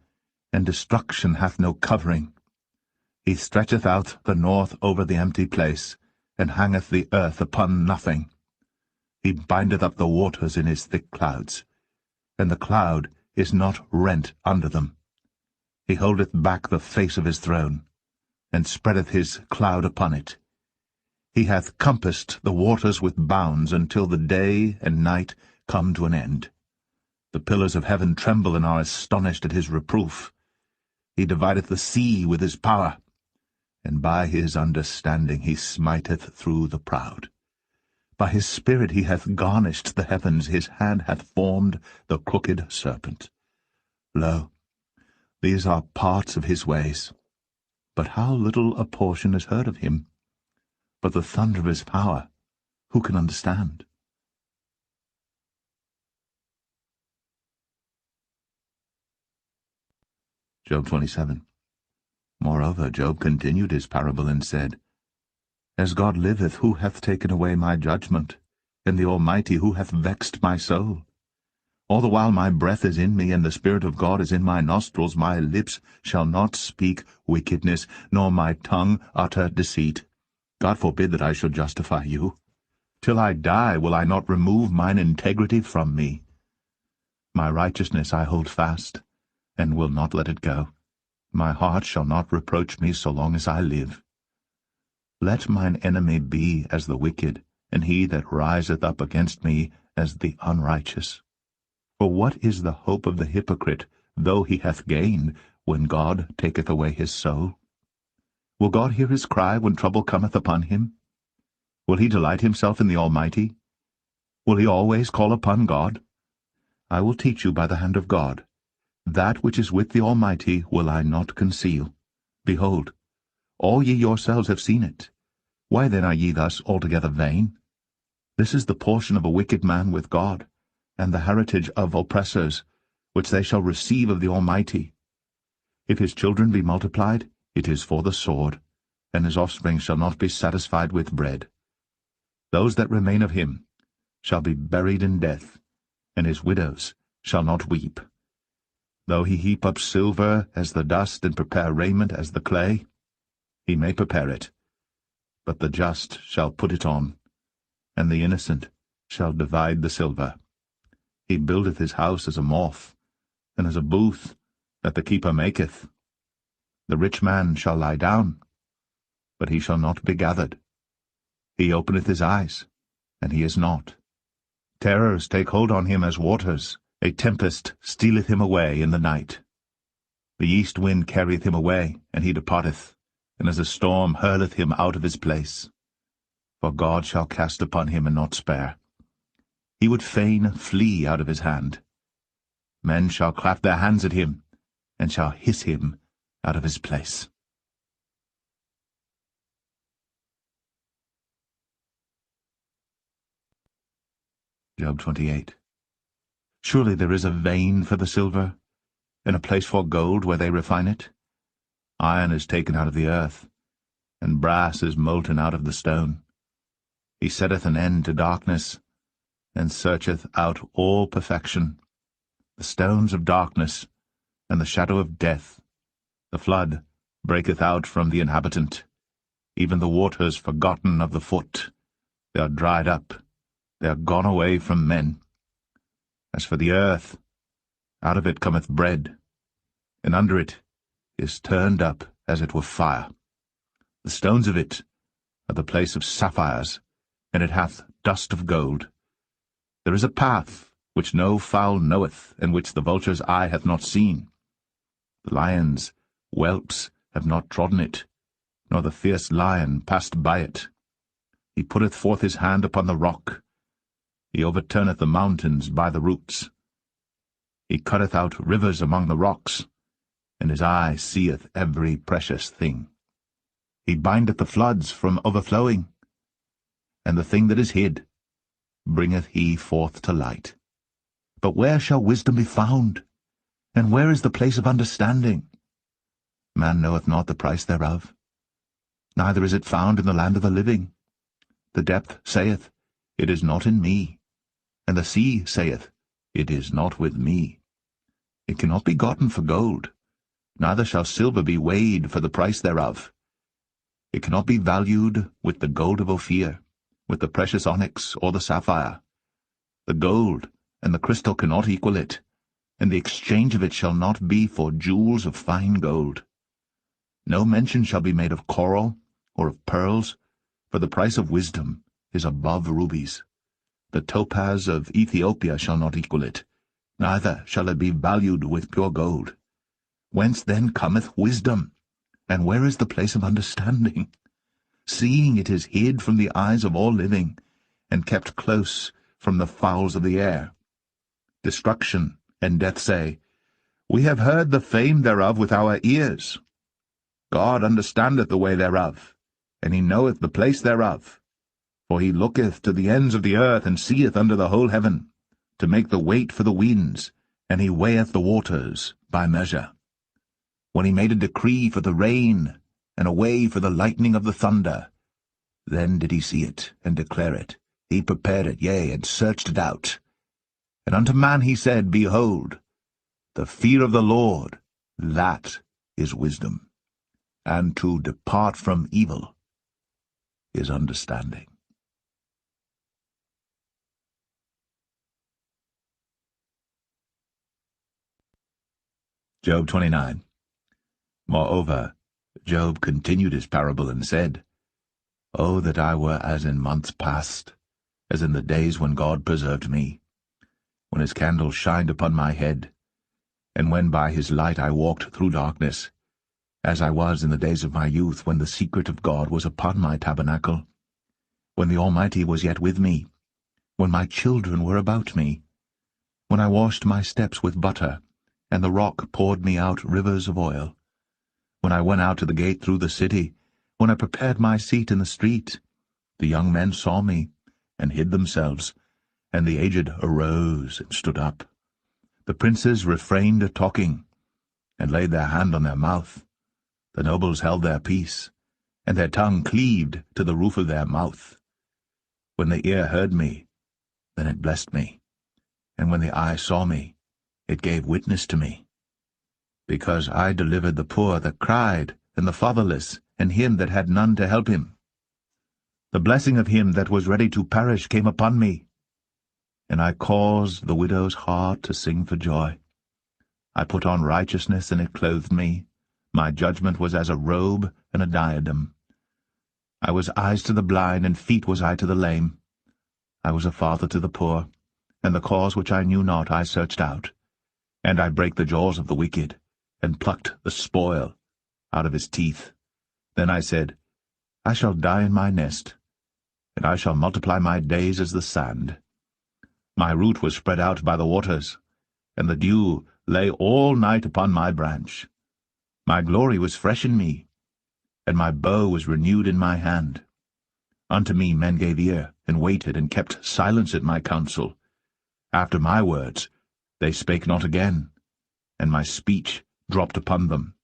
and destruction hath no covering. He stretcheth out the north over the empty place, and hangeth the earth upon nothing. He bindeth up the waters in his thick clouds, and the cloud is not rent under them. He holdeth back the face of his throne, and spreadeth his cloud upon it. He hath compassed the waters with bounds until the day and night come to an end. The pillars of heaven tremble and are astonished at his reproof. He divideth the sea with his power, and by his understanding he smiteth through the proud. By his spirit he hath garnished the heavens, his hand hath formed the crooked serpent. Lo, these are parts of his ways, but how little a portion is heard of him. But the thunder of his power, who can understand? Job 27. Moreover, Job continued his parable and said, As God liveth, who hath taken away my judgment? And the Almighty, who hath vexed my soul? All the while my breath is in me, and the Spirit of God is in my nostrils, my lips shall not speak wickedness, nor my tongue utter deceit. God forbid that I should justify you. Till I die will I not remove mine integrity from me. My righteousness I hold fast, and will not let it go. My heart shall not reproach me so long as I live. Let mine enemy be as the wicked, and he that riseth up against me as the unrighteous. For what is the hope of the hypocrite, though he hath gained, when God taketh away his soul? Will God hear his cry when trouble cometh upon him? Will he delight himself in the Almighty? Will he always call upon God? I will teach you by the hand of God. That which is with the Almighty will I not conceal. Behold, all ye yourselves have seen it. Why then are ye thus altogether vain? This is the portion of a wicked man with God, and the heritage of oppressors, which they shall receive of the Almighty. If his children be multiplied, it is for the sword, and his offspring shall not be satisfied with bread. Those that remain of him shall be buried in death, and his widows shall not weep. Though he heap up silver as the dust, and prepare raiment as the clay, he may prepare it, but the just shall put it on, and the innocent shall divide the silver. He buildeth his house as a moth, and as a booth that the keeper maketh. The rich man shall lie down, but he shall not be gathered. He openeth his eyes, and he is not. Terrors take hold on him as waters. A tempest stealeth him away in the night. The east wind carrieth him away, and he departeth, and as a storm hurleth him out of his place. For God shall cast upon him and not spare. He would fain flee out of his hand. Men shall clap their hands at him, and shall hiss him out of his place. Job 28. Surely there is a vein for the silver, and a place for gold where they refine it. Iron is taken out of the earth, and brass is molten out of the stone. He setteth an end to darkness, and searcheth out all perfection. The stones of darkness, and the shadow of death, the flood, breaketh out from the inhabitant, even the waters forgotten of the foot. They are dried up, they are gone away from men. As for the earth, out of it cometh bread, and under it is turned up as it were fire. The stones of it are the place of sapphires, and it hath dust of gold. There is a path which no fowl knoweth, and which the vulture's eye hath not seen. The lion's whelps have not trodden it, nor the fierce lion passed by it. He putteth forth his hand upon the rock. He overturneth the mountains by the roots. He cutteth out rivers among the rocks, and his eye seeth every precious thing. He bindeth the floods from overflowing, and the thing that is hid bringeth he forth to light. But where shall wisdom be found? And where is the place of understanding? Man knoweth not the price thereof, neither is it found in the land of the living. The depth saith, It is not in me, and the sea saith, It is not with me. It cannot be gotten for gold, neither shall silver be weighed for the price thereof. It cannot be valued with the gold of Ophir, with the precious onyx or the sapphire. The gold and the crystal cannot equal it, and the exchange of it shall not be for jewels of fine gold. No mention shall be made of coral or of pearls, for the price of wisdom is above rubies. The topaz of Ethiopia shall not equal it, neither shall it be valued with pure gold. Whence then cometh wisdom? And where is the place of understanding? Seeing it is hid from the eyes of all living, and kept close from the fowls of the air. Destruction and death say, We have heard the fame thereof with our ears. God understandeth the way thereof, and he knoweth the place thereof. For he looketh to the ends of the earth, and seeth under the whole heaven, to make the weight for the winds, and he weigheth the waters by measure. When he made a decree for the rain, and a way for the lightning of the thunder, then did he see it, and declare it. He prepared it, yea, and searched it out. And unto man he said, Behold, the fear of the Lord, that is wisdom, and to depart from evil is understanding. Job 29. Moreover, Job continued his parable and said, O that I were as in months past, as in the days when God preserved me, when his candle shined upon my head, and when by his light I walked through darkness, as I was in the days of my youth, when the secret of God was upon my tabernacle, when the Almighty was yet with me, when my children were about me, when I washed my steps with butter, and the rock poured me out rivers of oil, when I went out to the gate through the city, when I prepared my seat in the street. The young men saw me, and hid themselves, and the aged arose and stood up. The princes refrained talking, and laid their hand on their mouth. The nobles held their peace, and their tongue cleaved to the roof of their mouth. When the ear heard me, then it blessed me, and when the eye saw me, it gave witness to me. Because I delivered the poor that cried, and the fatherless, and him that had none to help him. The blessing of him that was ready to perish came upon me, and I caused the widow's heart to sing for joy. I put on righteousness, and it clothed me. My judgment was as a robe and a diadem. I was eyes to the blind, and feet was I to the lame. I was a father to the poor, and the cause which I knew not I searched out. And I brake the jaws of the wicked, and plucked the spoil out of his teeth. Then I said, I shall die in my nest, and I shall multiply my days as the sand. My root was spread out by the waters, and the dew lay all night upon my branch. My glory was fresh in me, and my bow was renewed in my hand. Unto me men gave ear, and waited, and kept silence at my counsel. After my words they spake not again, and my speech dropped upon them.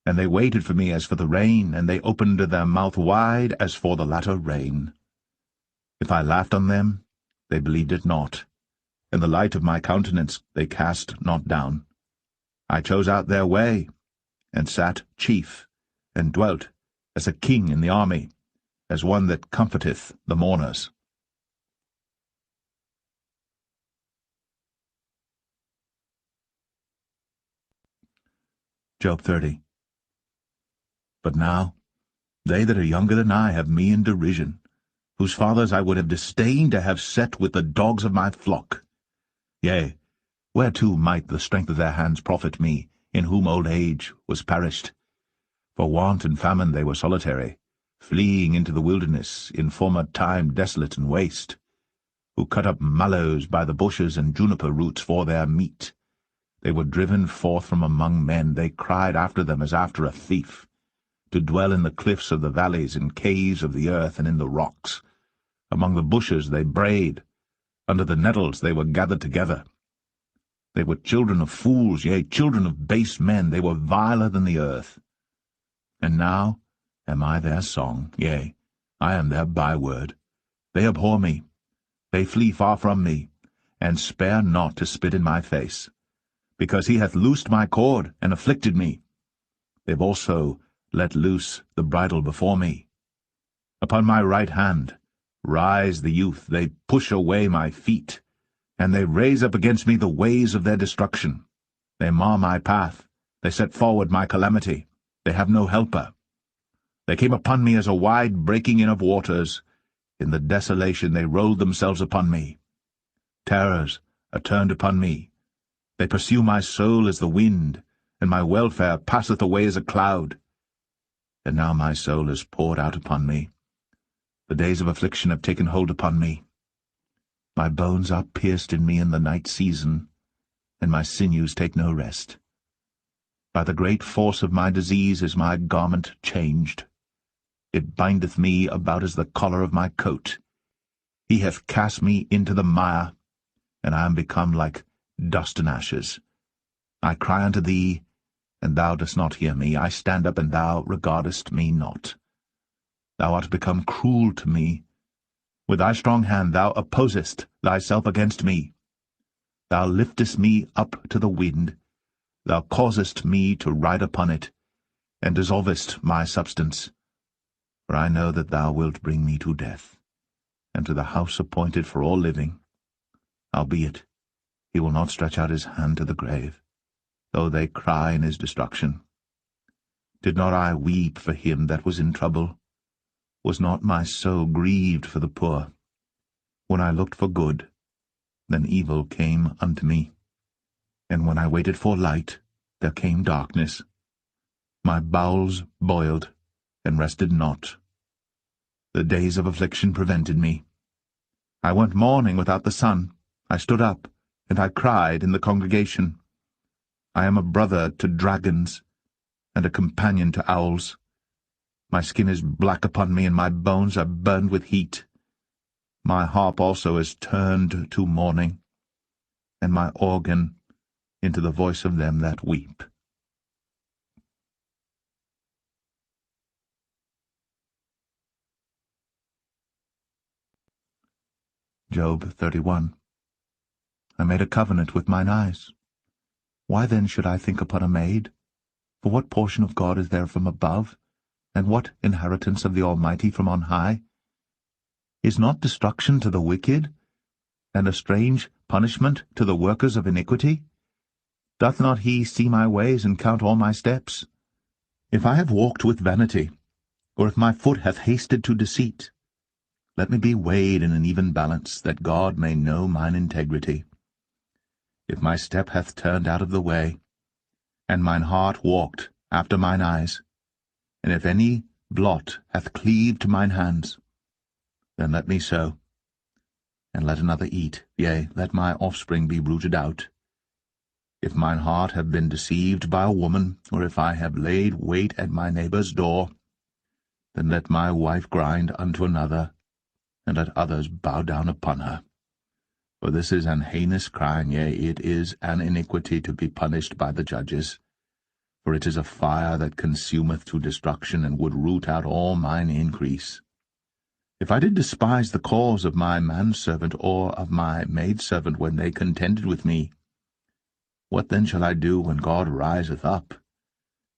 And they waited for me as for the rain, and they opened their mouth wide as for the latter rain. If I laughed on them, they believed it not, and the light of my countenance they cast not down. I chose out their way, and sat chief, and dwelt as a king in the army, as one that comforteth the mourners. Job 30. But now they that are younger than I have me in derision, whose fathers I would have disdained to have set with the dogs of my flock. Yea, whereto might the strength of their hands profit me, in whom old age was perished? For want and famine they were solitary, fleeing into the wilderness, in former time desolate and waste, who cut up mallows by the bushes and juniper roots for their meat. They were driven forth from among men, they cried after them as after a thief, to dwell in the cliffs of the valleys, in caves of the earth, and in the rocks. Among the bushes they brayed, under the nettles they were gathered together. They were children of fools, yea, children of base men, they were viler than the earth. And now am I their song, yea, I am their byword. They abhor me, they flee far from me, and spare not to spit in my face, because he hath loosed my cord, and afflicted me. They've also let loose the bridle before me. Upon my right hand rise the youth, they push away my feet, and they raise up against me the ways of their destruction. They mar my path, they set forward my calamity, they have no helper. They came upon me as a wide breaking in of waters, in the desolation they rolled themselves upon me. Terrors are turned upon me, they pursue my soul as the wind, and my welfare passeth away as a cloud. And now my soul is poured out upon me. The days of affliction have taken hold upon me. My bones are pierced in me in the night season, and my sinews take no rest. By the great force of my disease is my garment changed. It bindeth me about as the collar of my coat. He hath cast me into the mire, and I am become like dust and ashes. I cry unto thee, and thou dost not hear me. I stand up, and thou regardest me not. Thou art become cruel to me. With thy strong hand thou opposest thyself against me. Thou liftest me up to the wind. Thou causest me to ride upon it, and dissolvest my substance. For I know that thou wilt bring me to death, and to the house appointed for all living. Howbeit, he will not stretch out his hand to the grave, though they cry in his destruction. Did not I weep for him that was in trouble? Was not my soul grieved for the poor? When I looked for good, then evil came unto me. And when I waited for light, there came darkness. My bowels boiled, and rested not. The days of affliction prevented me. I went mourning without the sun. I stood up, and I cried in the congregation. I am a brother to dragons, and a companion to owls. My skin is black upon me, and my bones are burned with heat. My harp also is turned to mourning, and my organ into the voice of them that weep. Job 31. I made a covenant with mine eyes. Why then should I think upon a maid? For what portion of God is there from above, and what inheritance of the Almighty from on high? Is not destruction to the wicked, and a strange punishment to the workers of iniquity? Doth not he see my ways, and count all my steps? If I have walked with vanity, or if my foot hath hasted to deceit, let me be weighed in an even balance, that God may know mine integrity. If my step hath turned out of the way, and mine heart walked after mine eyes, and if any blot hath cleaved to mine hands, then let me sow, and let another eat, yea, let my offspring be rooted out. If mine heart have been deceived by a woman, or if I have laid wait at my neighbour's door, then let my wife grind unto another, and let others bow down upon her. For this is an heinous crime, yea, it is an iniquity to be punished by the judges. For it is a fire that consumeth to destruction, and would root out all mine increase. If I did despise the cause of my manservant or of my maidservant when they contended with me, what then shall I do when God riseth up,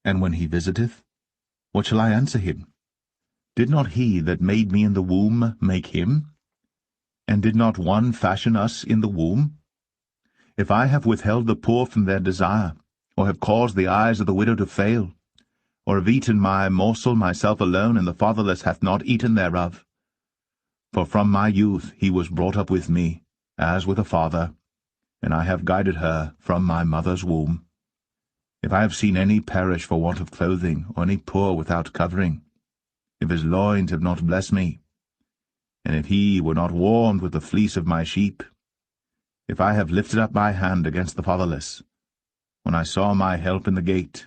and when he visiteth? What shall I answer him? Did not he that made me in the womb make him? And did not one fashion us in the womb? If I have withheld the poor from their desire, or have caused the eyes of the widow to fail, or have eaten my morsel myself alone, and the fatherless hath not eaten thereof. For from my youth he was brought up with me, as with a father, and I have guided her from my mother's womb. If I have seen any perish for want of clothing, or any poor without covering, if his loins have not blessed me, and if he were not warmed with the fleece of my sheep, if I have lifted up my hand against the fatherless, when I saw my help in the gate,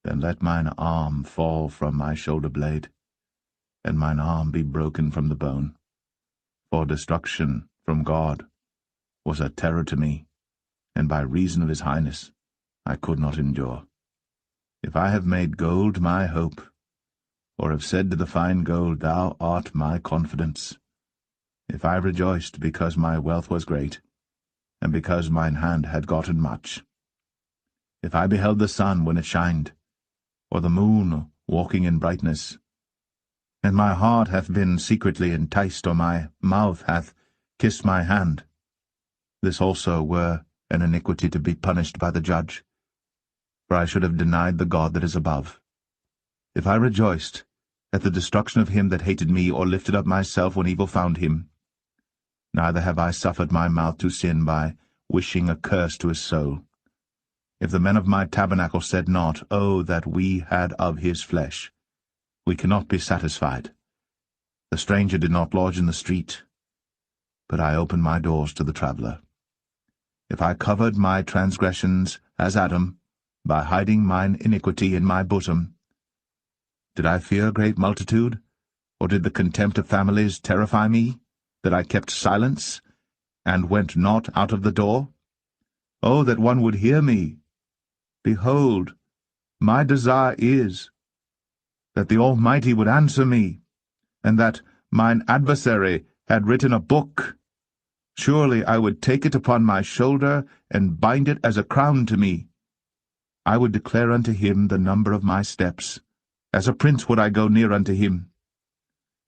then let mine arm fall from my shoulder blade, and mine arm be broken from the bone. For destruction from God was a terror to me, and by reason of his highness I could not endure. If I have made gold my hope, or have said to the fine gold, Thou art my confidence, if I rejoiced because my wealth was great, and because mine hand had gotten much, if I beheld the sun when it shined, or the moon walking in brightness, and my heart hath been secretly enticed, or my mouth hath kissed my hand, this also were an iniquity to be punished by the judge, for I should have denied the God that is above. If I rejoiced at the destruction of him that hated me, or lifted up myself when evil found him, neither have I suffered my mouth to sin by wishing a curse to his soul. If the men of my tabernacle said not, Oh, that we had of his flesh, we cannot be satisfied. The stranger did not lodge in the street, but I opened my doors to the traveller. If I covered my transgressions as Adam, by hiding mine iniquity in my bosom, did I fear a great multitude, or did the contempt of families terrify me, that I kept silence, and went not out of the door? Oh, that one would hear me! Behold, my desire is that the Almighty would answer me, and that mine adversary had written a book. Surely I would take it upon my shoulder, and bind it as a crown to me. I would declare unto him the number of my steps. As a prince would I go near unto him.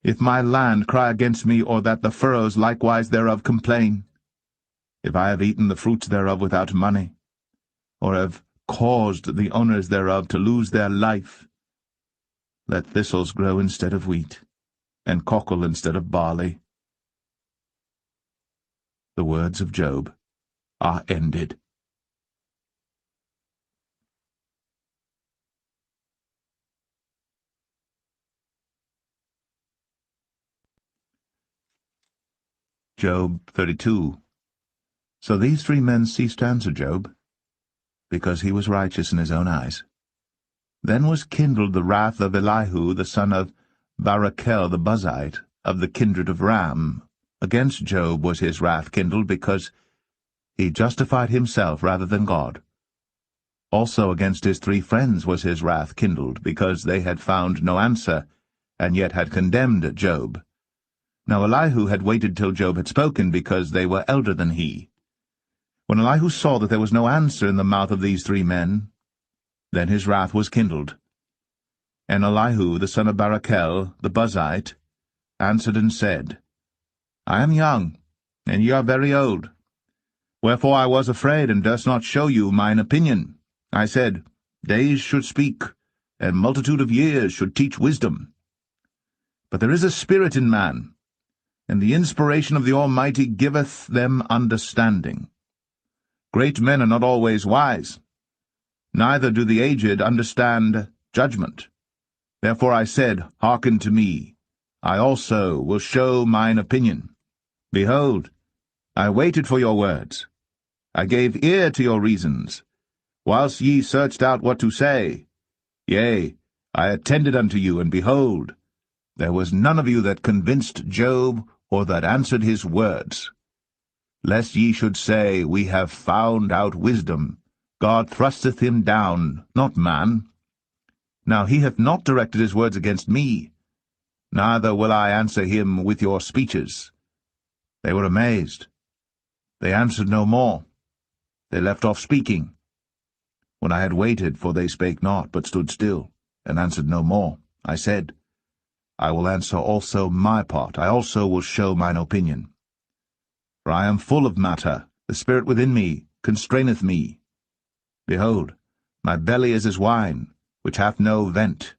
If my land cry against me, or that the furrows likewise thereof complain, if I have eaten the fruits thereof without money, or have caused the owners thereof to lose their life, let thistles grow instead of wheat, and cockle instead of barley. The words of Job are ended. Job 32. So these 3 men ceased to answer Job, because he was righteous in his own eyes. Then was kindled the wrath of Elihu the son of Barachel the Buzite, of the kindred of Ram. Against Job was his wrath kindled, because he justified himself rather than God. Also against his 3 friends was his wrath kindled, because they had found no answer, and yet had condemned Job. Now Elihu had waited till Job had spoken, because they were elder than he. When Elihu saw that there was no answer in the mouth of these 3 men, then his wrath was kindled. And Elihu the son of Barachel the Buzite answered and said, I am young, and ye are very old. Wherefore I was afraid, and durst not show you mine opinion. I said, Days should speak, and multitude of years should teach wisdom. But there is a spirit in man, and the inspiration of the Almighty giveth them understanding. Great men are not always wise, neither do the aged understand judgment. Therefore I said, Hearken to me, I also will show mine opinion. Behold, I waited for your words. I gave ear to your reasons, whilst ye searched out what to say. Yea, I attended unto you, and behold, there was none of you that convinced Job, or that answered his words. Lest ye should say, We have found out wisdom, God thrusteth him down, not man. Now he hath not directed his words against me, neither will I answer him with your speeches. They were amazed. They answered no more. They left off speaking. When I had waited, for they spake not, but stood still, and answered no more. I said, I will answer also my part. I also will show mine opinion. For I am full of matter, the spirit within me constraineth me. Behold, my belly is as wine, which hath no vent.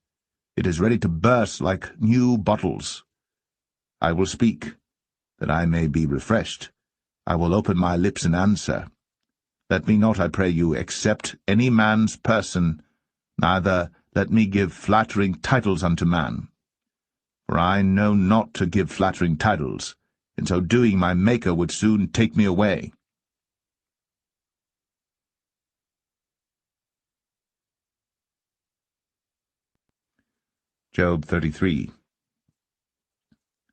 It is ready to burst like new bottles. I will speak, that I may be refreshed. I will open my lips and answer. Let me not, I pray you, accept any man's person, neither let me give flattering titles unto man. For I know not to give flattering titles, in so doing my Maker would soon take me away. Job 33.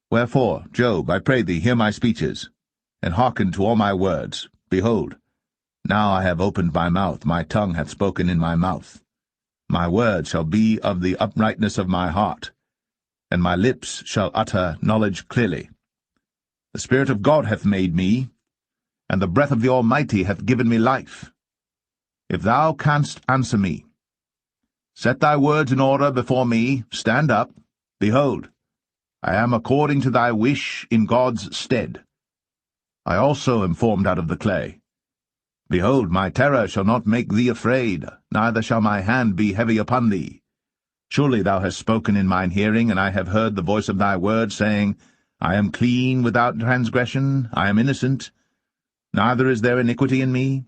Wherefore, Job, I pray thee, hear my speeches, and hearken to all my words. Behold, now I have opened my mouth, my tongue hath spoken in my mouth. My words shall be of the uprightness of my heart, and my lips shall utter knowledge clearly. The Spirit of God hath made me, and the breath of the Almighty hath given me life. If thou canst answer me, set thy words in order before me, stand up. Behold, I am according to thy wish in God's stead. I also am formed out of the clay. Behold, my terror shall not make thee afraid, neither shall my hand be heavy upon thee. Surely thou hast spoken in mine hearing, and I have heard the voice of thy word, saying, I am clean without transgression, I am innocent, neither is there iniquity in me.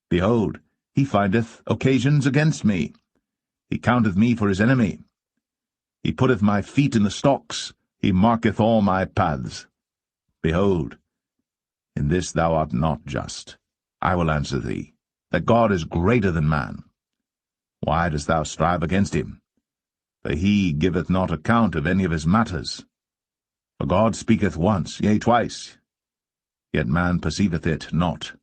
Behold, he findeth occasions against me. He counteth me for his enemy. He putteth my feet in the stocks, he marketh all my paths. Behold, in this thou art not just. I will answer thee, that God is greater than man. Why dost thou strive against him? For he giveth not account of any of his matters. For God speaketh once, yea, twice, yet man perceiveth it not.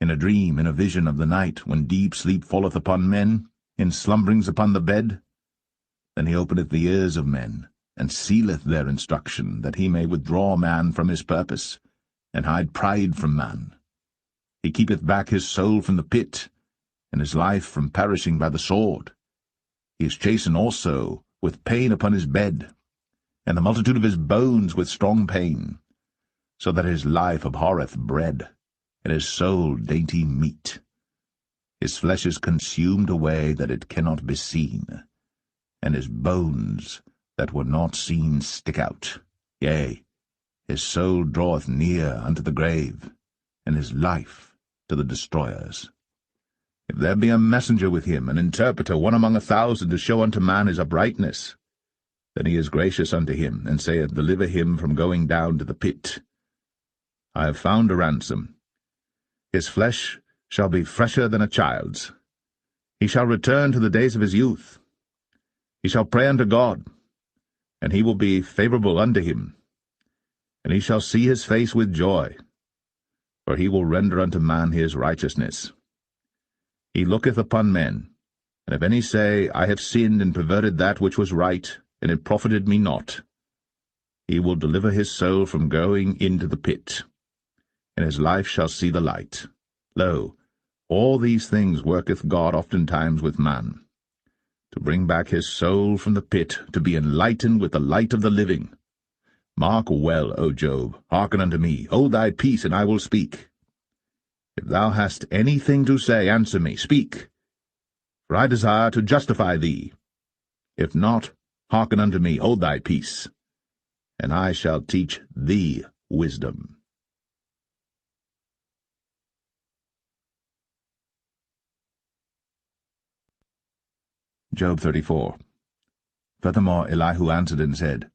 In a dream, in a vision of the night, when deep sleep falleth upon men, in slumberings upon the bed, then he openeth the ears of men, and sealeth their instruction, that he may withdraw man from his purpose, and hide pride from man. He keepeth back his soul from the pit, and his life from perishing by the sword. He is chastened also with pain upon his bed, and the multitude of his bones with strong pain, so that his life abhorreth bread, and his soul dainty meat. His flesh is consumed away that it cannot be seen, and his bones that were not seen stick out. Yea, his soul draweth near unto the grave, and his life to the destroyers. If there be a messenger with him, an interpreter, one among 1,000, to show unto man his uprightness, then he is gracious unto him, and saith, Deliver him from going down to the pit. I have found a ransom. His flesh shall be fresher than a child's. He shall return to the days of his youth. He shall pray unto God, and he will be favorable unto him. And he shall see his face with joy, for he will render unto man his righteousness. He looketh upon men, and if any say, I have sinned and perverted that which was right, and it profited me not, he will deliver his soul from going into the pit, and his life shall see the light. Lo, all these things worketh God oftentimes with man, to bring back his soul from the pit, to be enlightened with the light of the living. Mark well, O Job, hearken unto me, hold thy peace, and I will speak. If thou hast anything to say, answer me, speak, for I desire to justify thee. If not, hearken unto me, hold thy peace, and I shall teach thee wisdom. Job 34. Furthermore Elihu answered and said,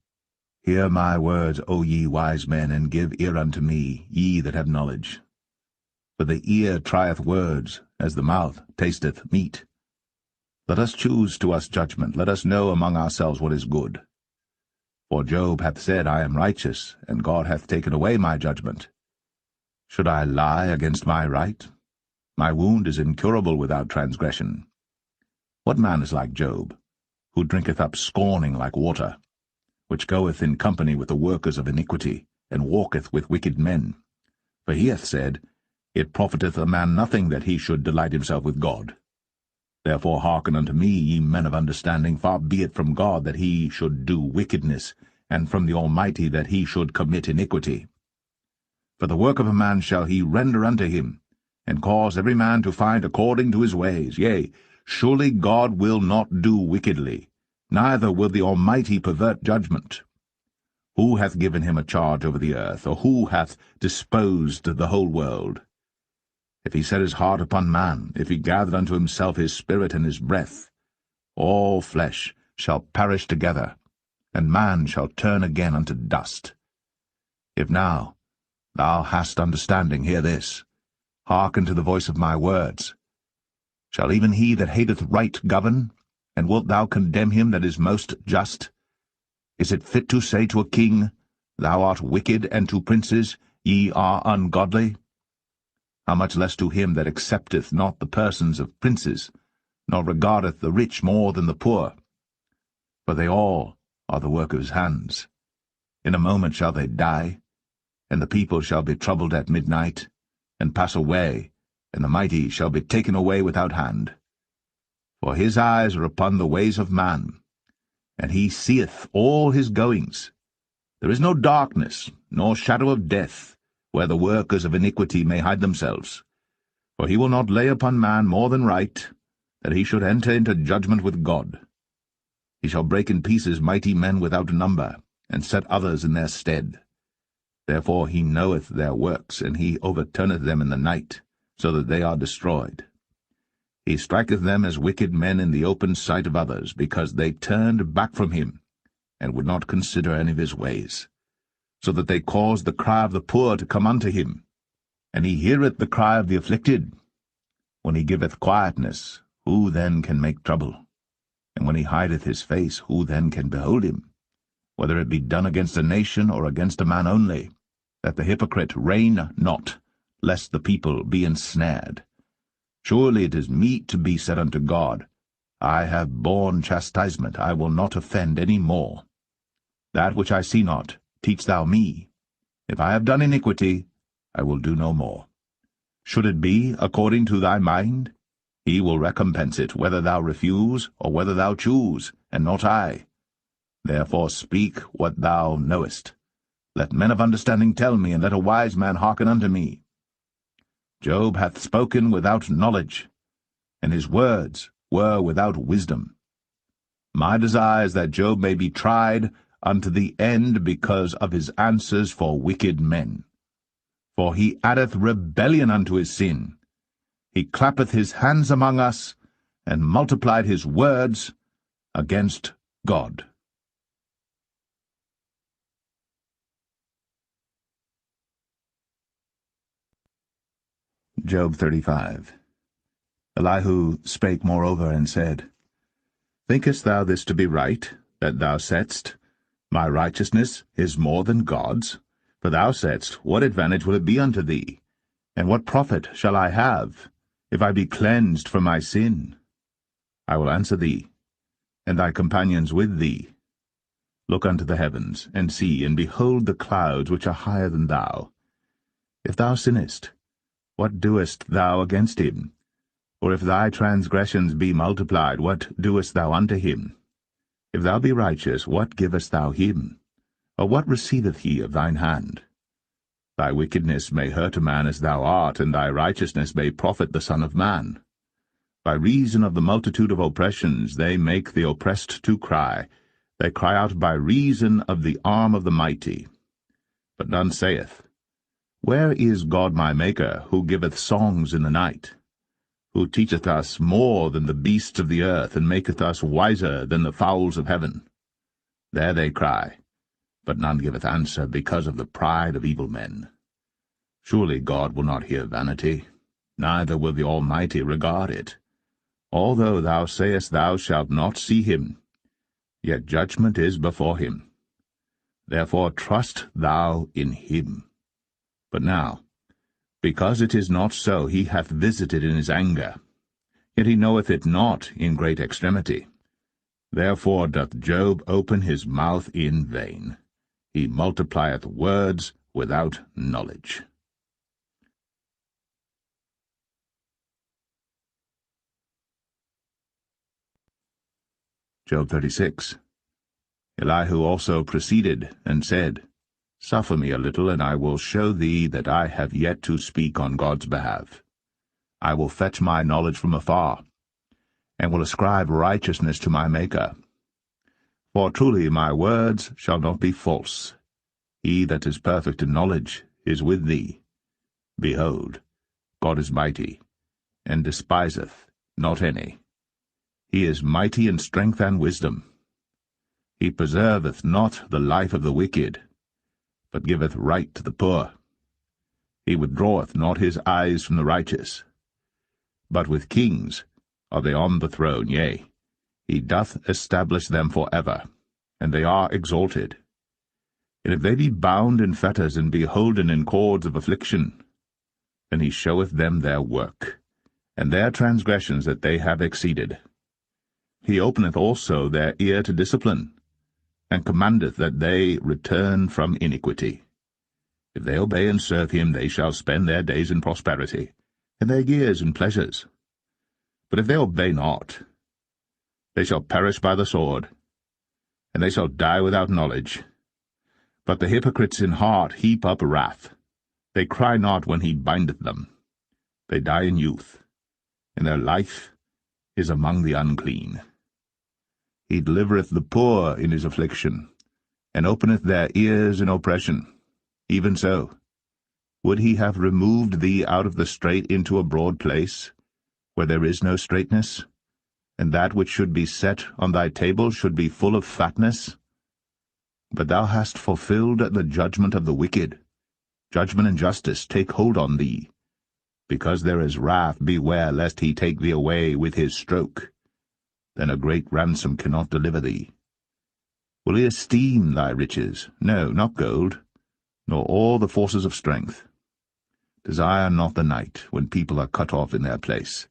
Hear my words, O ye wise men, and give ear unto me, ye that have knowledge. For the ear trieth words, as the mouth tasteth meat. Let us choose to us judgment, let us know among ourselves what is good. For Job hath said, I am righteous, and God hath taken away my judgment. Should I lie against my right? My wound is incurable without transgression. What man is like Job, who drinketh up scorning like water, which goeth in company with the workers of iniquity, and walketh with wicked men? For he hath said, It profiteth a man nothing that he should delight himself with God. Therefore hearken unto me, ye men of understanding. Far be it from God that he should do wickedness, and from the Almighty that he should commit iniquity. For the work of a man shall he render unto him, and cause every man to find according to his ways. Yea, surely God will not do wickedly, neither will the Almighty pervert judgment. Who hath given him a charge over the earth, or who hath disposed the whole world? If he set his heart upon man, if he gathered unto himself his spirit and his breath, all flesh shall perish together, and man shall turn again unto dust. If now thou hast understanding, hear this. Hearken to the voice of my words. Shall even he that hateth right govern? And wilt thou condemn him that is most just? Is it fit to say to a king, Thou art wicked, and to princes, Ye are ungodly? How much less to him that accepteth not the persons of princes, nor regardeth the rich more than the poor? For they all are the work of his hands. In a moment shall they die, and the people shall be troubled at midnight, and pass away, and the mighty shall be taken away without hand. For his eyes are upon the ways of man, and he seeth all his goings. There is no darkness, nor shadow of death, where the workers of iniquity may hide themselves. For he will not lay upon man more than right, that he should enter into judgment with God. He shall break in pieces mighty men without number, and set others in their stead. Therefore he knoweth their works, and he overturneth them in the night, so that they are destroyed. He striketh them as wicked men in the open sight of others, because they turned back from him, and would not consider any of his ways, so that they caused the cry of the poor to come unto him, and he heareth the cry of the afflicted. When he giveth quietness, who then can make trouble? And when he hideth his face, who then can behold him? Whether it be done against a nation or against a man only, that the hypocrite reign not, lest the people be ensnared. Surely it is meet to be said unto God, I have borne chastisement, I will not offend any more. That which I see not, teach thou me. If I have done iniquity, I will do no more. Should it be according to thy mind, he will recompense it, whether thou refuse, or whether thou choose, and not I. Therefore speak what thou knowest. Let men of understanding tell me, and let a wise man hearken unto me. Job hath spoken without knowledge, and his words were without wisdom. My desire is that Job may be tried unto the end because of his answers for wicked men. For he addeth rebellion unto his sin. He clappeth his hands among us, and multiplied his words against God. Job 35. Elihu spake moreover and said, Thinkest thou this to be right, that thou saidst, My righteousness is more than God's? For thou saidst, What advantage will it be unto thee? And what profit shall I have, if I be cleansed from my sin? I will answer thee, and thy companions with thee. Look unto the heavens, and see, and behold the clouds which are higher than thou. If thou sinnest, what doest thou against him? Or if thy transgressions be multiplied, what doest thou unto him? If thou be righteous, what givest thou him? Or what receiveth he of thine hand? Thy wickedness may hurt a man as thou art, and thy righteousness may profit the Son of Man. By reason of the multitude of oppressions they make the oppressed to cry. They cry out by reason of the arm of the mighty. But none saith, Where is God my Maker, who giveth songs in the night? Who teacheth us more than the beasts of the earth, and maketh us wiser than the fowls of heaven? There they cry, but none giveth answer, because of the pride of evil men. Surely God will not hear vanity, neither will the Almighty regard it. Although thou sayest thou shalt not see him, yet judgment is before him. Therefore trust thou in him. But now, because it is not so, he hath visited in his anger, yet he knoweth it not in great extremity. Therefore doth Job open his mouth in vain. He multiplieth words without knowledge. Job 36. Elihu also proceeded and said, Suffer me a little, and I will show thee that I have yet to speak on God's behalf. I will fetch my knowledge from afar, and will ascribe righteousness to my Maker. For truly my words shall not be false. He that is perfect in knowledge is with thee. Behold, God is mighty, and despiseth not any. He is mighty in strength and wisdom. He preserveth not the life of the wicked, but giveth right to the poor. He withdraweth not his eyes from the righteous. But with kings are they on the throne, yea, he doth establish them for ever, and they are exalted. And if they be bound in fetters and be holden in cords of affliction, then he showeth them their work, and their transgressions that they have exceeded. He openeth also their ear to discipline, and commandeth that they return from iniquity. If they obey and serve him, they shall spend their days in prosperity, and their years in pleasures. But if they obey not, they shall perish by the sword, and they shall die without knowledge. But the hypocrites in heart heap up wrath. They cry not when he bindeth them. They die in youth, and their life is among the unclean. He delivereth the poor in his affliction, and openeth their ears in oppression. Even so, would he have removed thee out of the strait into a broad place, where there is no straightness, and that which should be set on thy table should be full of fatness? But thou hast fulfilled the judgment of the wicked. Judgment and justice take hold on thee. Because there is wrath, beware lest he take thee away with his stroke. Then a great ransom cannot deliver thee. Will he esteem thy riches? No, not gold, nor all the forces of strength. Desire not the night, when people are cut off in their place.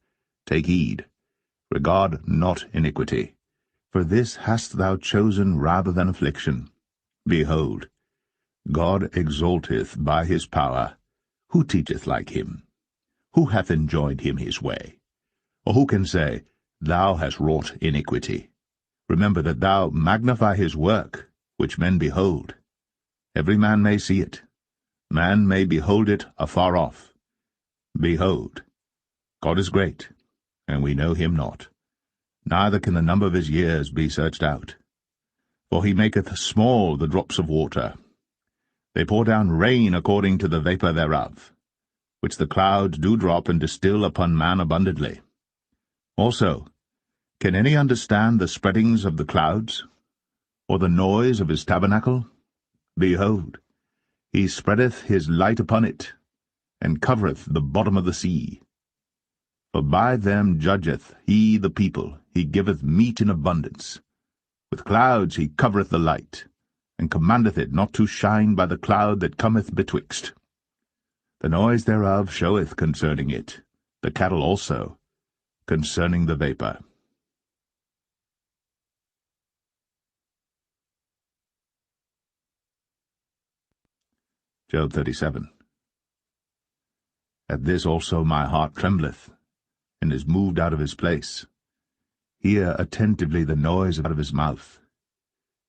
Take heed, regard not iniquity, for this hast thou chosen rather than affliction. Behold, God exalteth by his power. Who teacheth like him? Who hath enjoined him his way? Or who can say, Thou hast wrought iniquity? Remember that thou magnify his work, which men behold. Every man may see it. Man may behold it afar off. Behold, God is great, and we know him not. Neither can the number of his years be searched out. For he maketh small the drops of water. They pour down rain according to the vapour thereof, which the clouds do drop and distill upon man abundantly. Also, can any understand the spreadings of the clouds, or the noise of his tabernacle? Behold, he spreadeth his light upon it, and covereth the bottom of the sea. For by them judgeth he the people, he giveth meat in abundance. With clouds he covereth the light, and commandeth it not to shine by the cloud that cometh betwixt. The noise thereof showeth concerning it, the cattle also, concerning the vapour. Job 37. At this also my heart trembleth, and is moved out of his place. Hear attentively the noise out of his mouth.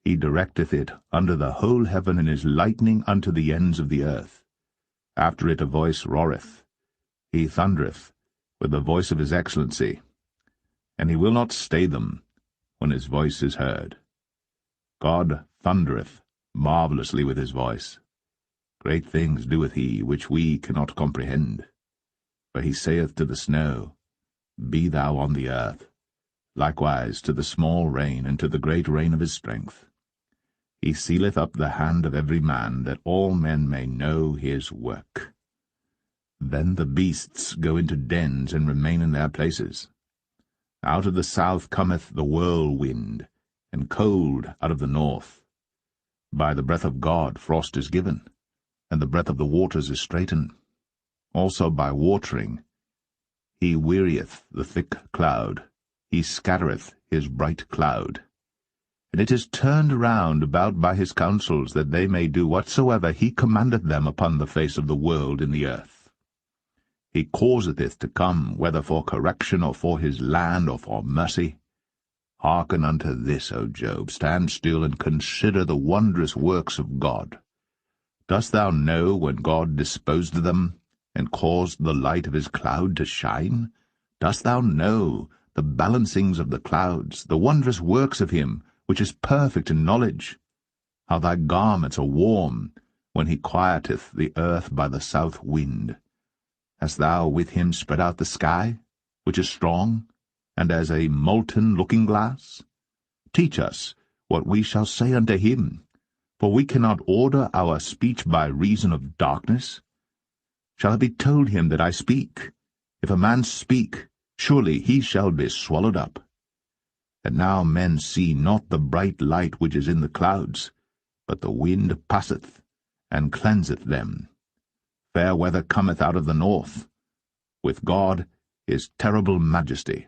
He directeth it under the whole heaven, and is lightning unto the ends of the earth. After it a voice roareth. He thundereth with the voice of his excellency, and he will not stay them when his voice is heard. God thundereth marvellously with his voice. Great things doeth he, which we cannot comprehend. For he saith to the snow, Be thou on the earth, likewise to the small rain, and to the great rain of his strength. He sealeth up the hand of every man, that all men may know his work. Then the beasts go into dens, and remain in their places. Out of the south cometh the whirlwind, and cold out of the north. By the breath of God frost is given, and the breath of the waters is straitened. Also by watering he wearieth the thick cloud, he scattereth his bright cloud. And it is turned round about by his counsels, that they may do whatsoever he commandeth them upon the face of the world in the earth. He causeth it to come, whether for correction, or for his land, or for mercy. Hearken unto this, O Job. Stand still and consider the wondrous works of God. Dost thou know when God disposed them, and caused the light of his cloud to shine? Dost thou know the balancings of the clouds, the wondrous works of him, which is perfect in knowledge? How thy garments are warm, when he quieteth the earth by the south wind. Hast thou with him spread out the sky, which is strong, and as a molten looking-glass? Teach us what we shall say unto him, for we cannot order our speech by reason of darkness. Shall it be told him that I speak? If a man speak, surely he shall be swallowed up. And now men see not the bright light which is in the clouds, but the wind passeth, and cleanseth them. Fair weather cometh out of the north. With God is terrible majesty.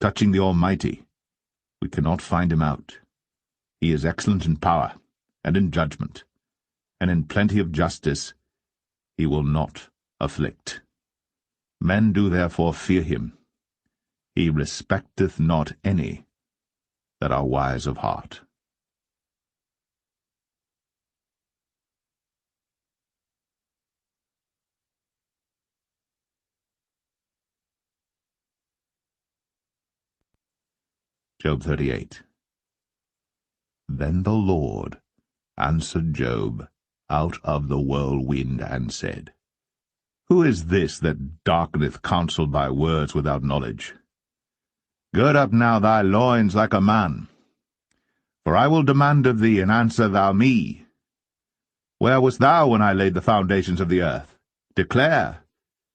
Touching the Almighty, we cannot find him out. He is excellent in power, and in judgment, and in plenty of justice he will not afflict. Men do therefore fear him. He respecteth not any that are wise of heart. Job 38. Then the Lord answered Job out of the whirlwind, and said, Who is this that darkeneth counsel by words without knowledge? Gird up now thy loins like a man, for I will demand of thee, and answer thou me. Where wast thou when I laid the foundations of the earth? Declare,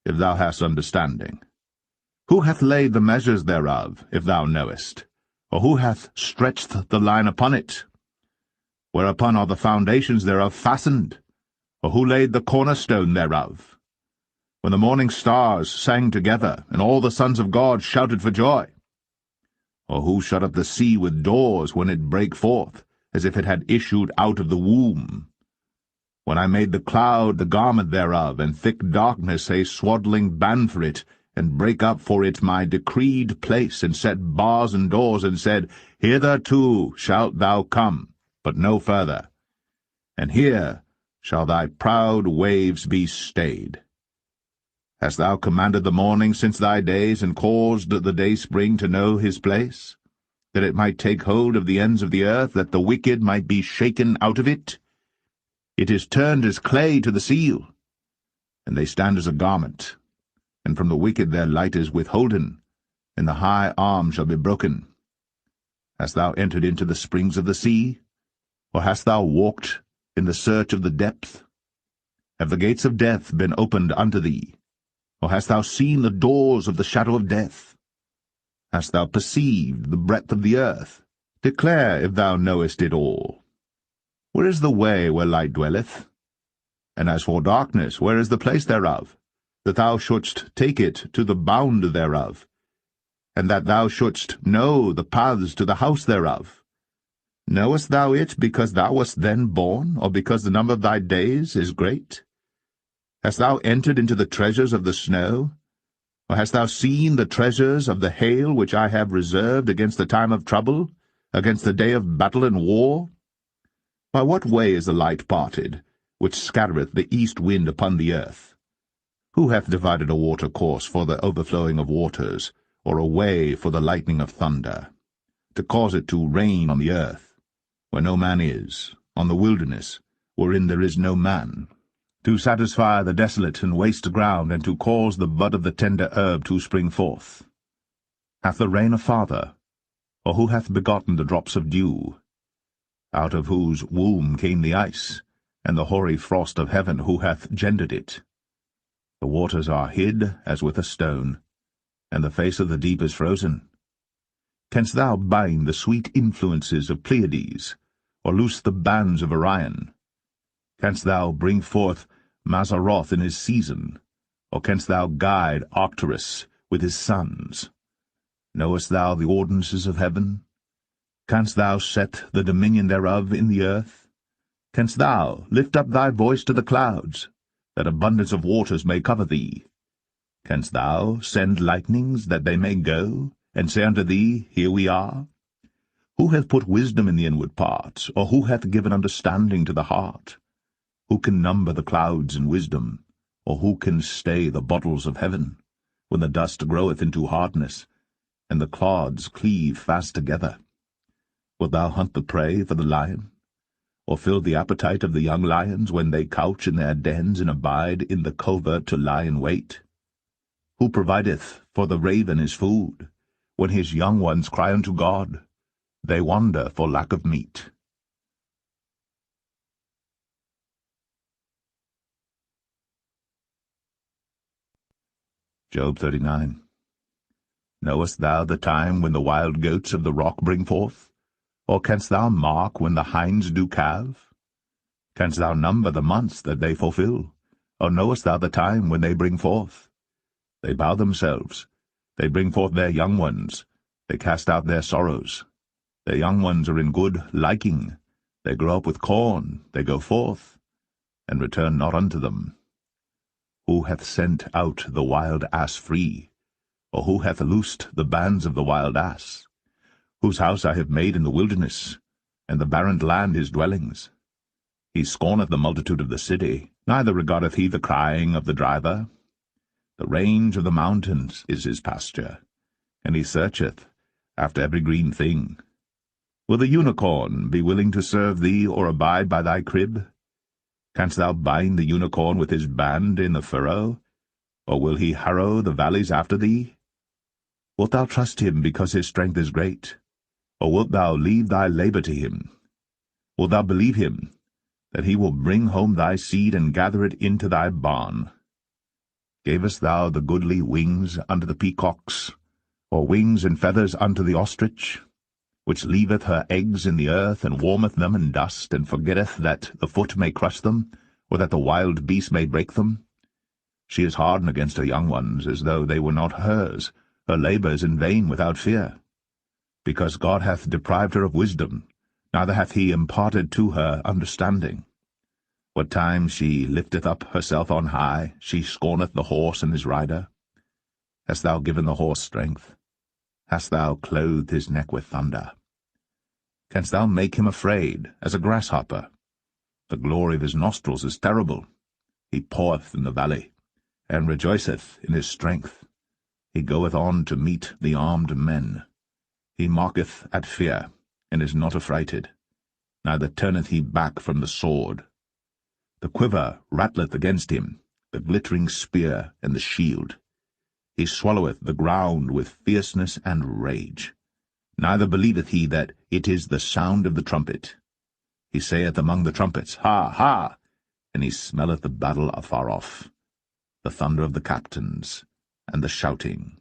if thou hast understanding. Who hath laid the measures thereof, if thou knowest? Or who hath stretched the line upon it? Whereupon are the foundations thereof fastened? Or who laid the cornerstone thereof? When the morning stars sang together, and all the sons of God shouted for joy? Or who shut up the sea with doors when it brake forth, as if it had issued out of the womb? When I made the cloud the garment thereof, and thick darkness a swaddling band for it, and brake up for it my decreed place, and set bars and doors, and said, Hitherto shalt thou come, but no further, and here shall thy proud waves be stayed. Hast thou commanded the morning since thy days, and caused the dayspring to know his place, that it might take hold of the ends of the earth, that the wicked might be shaken out of it? It is turned as clay to the seal, and they stand as a garment. And from the wicked their light is withholden, and the high arm shall be broken. Hast thou entered into the springs of the sea? Or hast thou walked in the search of the depth? Have the gates of death been opened unto thee? Or hast thou seen the doors of the shadow of death? Hast thou perceived the breadth of the earth? Declare, if thou knowest it all. Where is the way where light dwelleth? And as for darkness, where is the place thereof? That thou shouldst take it to the bound thereof, and that thou shouldst know the paths to the house thereof. Knowest thou it because thou wast then born, or because the number of thy days is great? Hast thou entered into the treasures of the snow? Or hast thou seen the treasures of the hail which I have reserved against the time of trouble, against the day of battle and war? By what way is the light parted, which scattereth the east wind upon the earth? Who hath divided a water course for the overflowing of waters, or a way for the lightning of thunder, to cause it to rain on the earth, where no man is, on the wilderness, wherein there is no man, to satisfy the desolate and waste ground, and to cause the bud of the tender herb to spring forth? Hath the rain a father? Or who hath begotten the drops of dew? Out of whose womb came the ice, and the hoary frost of heaven, who hath gendered it? The waters are hid as with a stone, and the face of the deep is frozen. Canst thou bind the sweet influences of Pleiades, or loose the bands of Orion? Canst thou bring forth Mazzaroth in his season, or canst thou guide Arcturus with his sons? Knowest thou the ordinances of heaven? Canst thou set the dominion thereof in the earth? Canst thou lift up thy voice to the clouds, that abundance of waters may cover thee? Canst thou send lightnings, that they may go, and say unto thee, Here we are? Who hath put wisdom in the inward parts, or who hath given understanding to the heart? Who can number the clouds in wisdom, or who can stay the bottles of heaven, when the dust groweth into hardness, and the clods cleave fast together? Wilt thou hunt the prey for the lion, or fill the appetite of the young lions when they couch in their dens and abide in the covert to lie in wait? Who provideth for the raven his food, when his young ones cry unto God? They wander for lack of meat. Job 39. Knowest thou the time when the wild goats of the rock bring forth? Or canst thou mark when the hinds do calve? Canst thou number the months that they fulfill? Or knowest thou the time when they bring forth? They bow themselves, they bring forth their young ones, they cast out their sorrows. Their young ones are in good liking, they grow up with corn, they go forth, and return not unto them. Who hath sent out the wild ass free? Or who hath loosed the bands of the wild ass? Whose house I have made in the wilderness, and the barren land his dwellings. He scorneth the multitude of the city, neither regardeth he the crying of the driver. The range of the mountains is his pasture, and he searcheth after every green thing. Will the unicorn be willing to serve thee, or abide by thy crib? Canst thou bind the unicorn with his band in the furrow? Or will he harrow the valleys after thee? Wilt thou trust him because his strength is great? Or wilt thou leave thy labor to him? Wilt thou believe him, that he will bring home thy seed and gather it into thy barn? Gavest thou the goodly wings unto the peacocks, or wings and feathers unto the ostrich, which leaveth her eggs in the earth, and warmeth them in dust, and forgetteth that the foot may crush them, or that the wild beast may break them? She is hardened against her young ones, as though they were not hers. Her labour is in vain without fear. Because God hath deprived her of wisdom, neither hath he imparted to her understanding. What time she lifteth up herself on high, she scorneth the horse and his rider. Hast thou given the horse strength? Hast thou clothed his neck with thunder? Canst thou make him afraid as a grasshopper? The glory of his nostrils is terrible. He paweth in the valley, and rejoiceth in his strength. He goeth on to meet the armed men. He mocketh at fear, and is not affrighted, neither turneth he back from the sword. The quiver rattleth against him, the glittering spear and the shield. He swalloweth the ground with fierceness and rage. Neither believeth he that it is the sound of the trumpet. He saith among the trumpets, Ha, ha! And he smelleth the battle afar off, the thunder of the captains, and the shouting.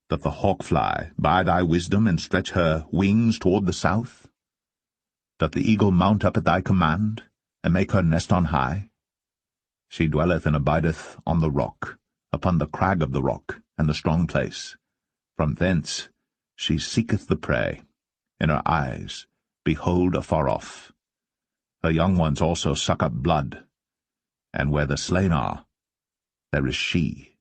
Doth the hawk fly by thy wisdom, and stretch her wings toward the south? Doth the eagle mount up at thy command, and make her nest on high? She dwelleth and abideth on the rock, upon the crag of the rock, and the strong place. From thence she seeketh the prey, and her eyes behold afar off. Her young ones also suck up blood, and where the slain are, there is she.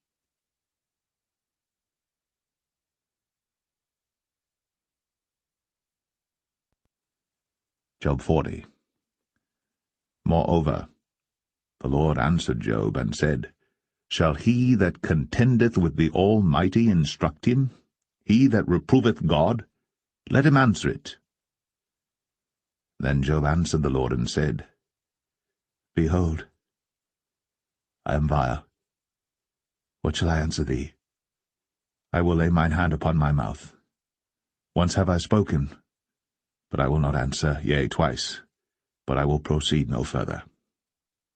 Job 40. Moreover, the Lord answered Job, and said, Shall he that contendeth with the Almighty instruct him? He that reproveth God? Let him answer it. Then Job answered the Lord, and said, Behold, I am vile. What shall I answer thee? I will lay mine hand upon my mouth. Once have I spoken, but I will not answer, yea, twice, but I will proceed no further.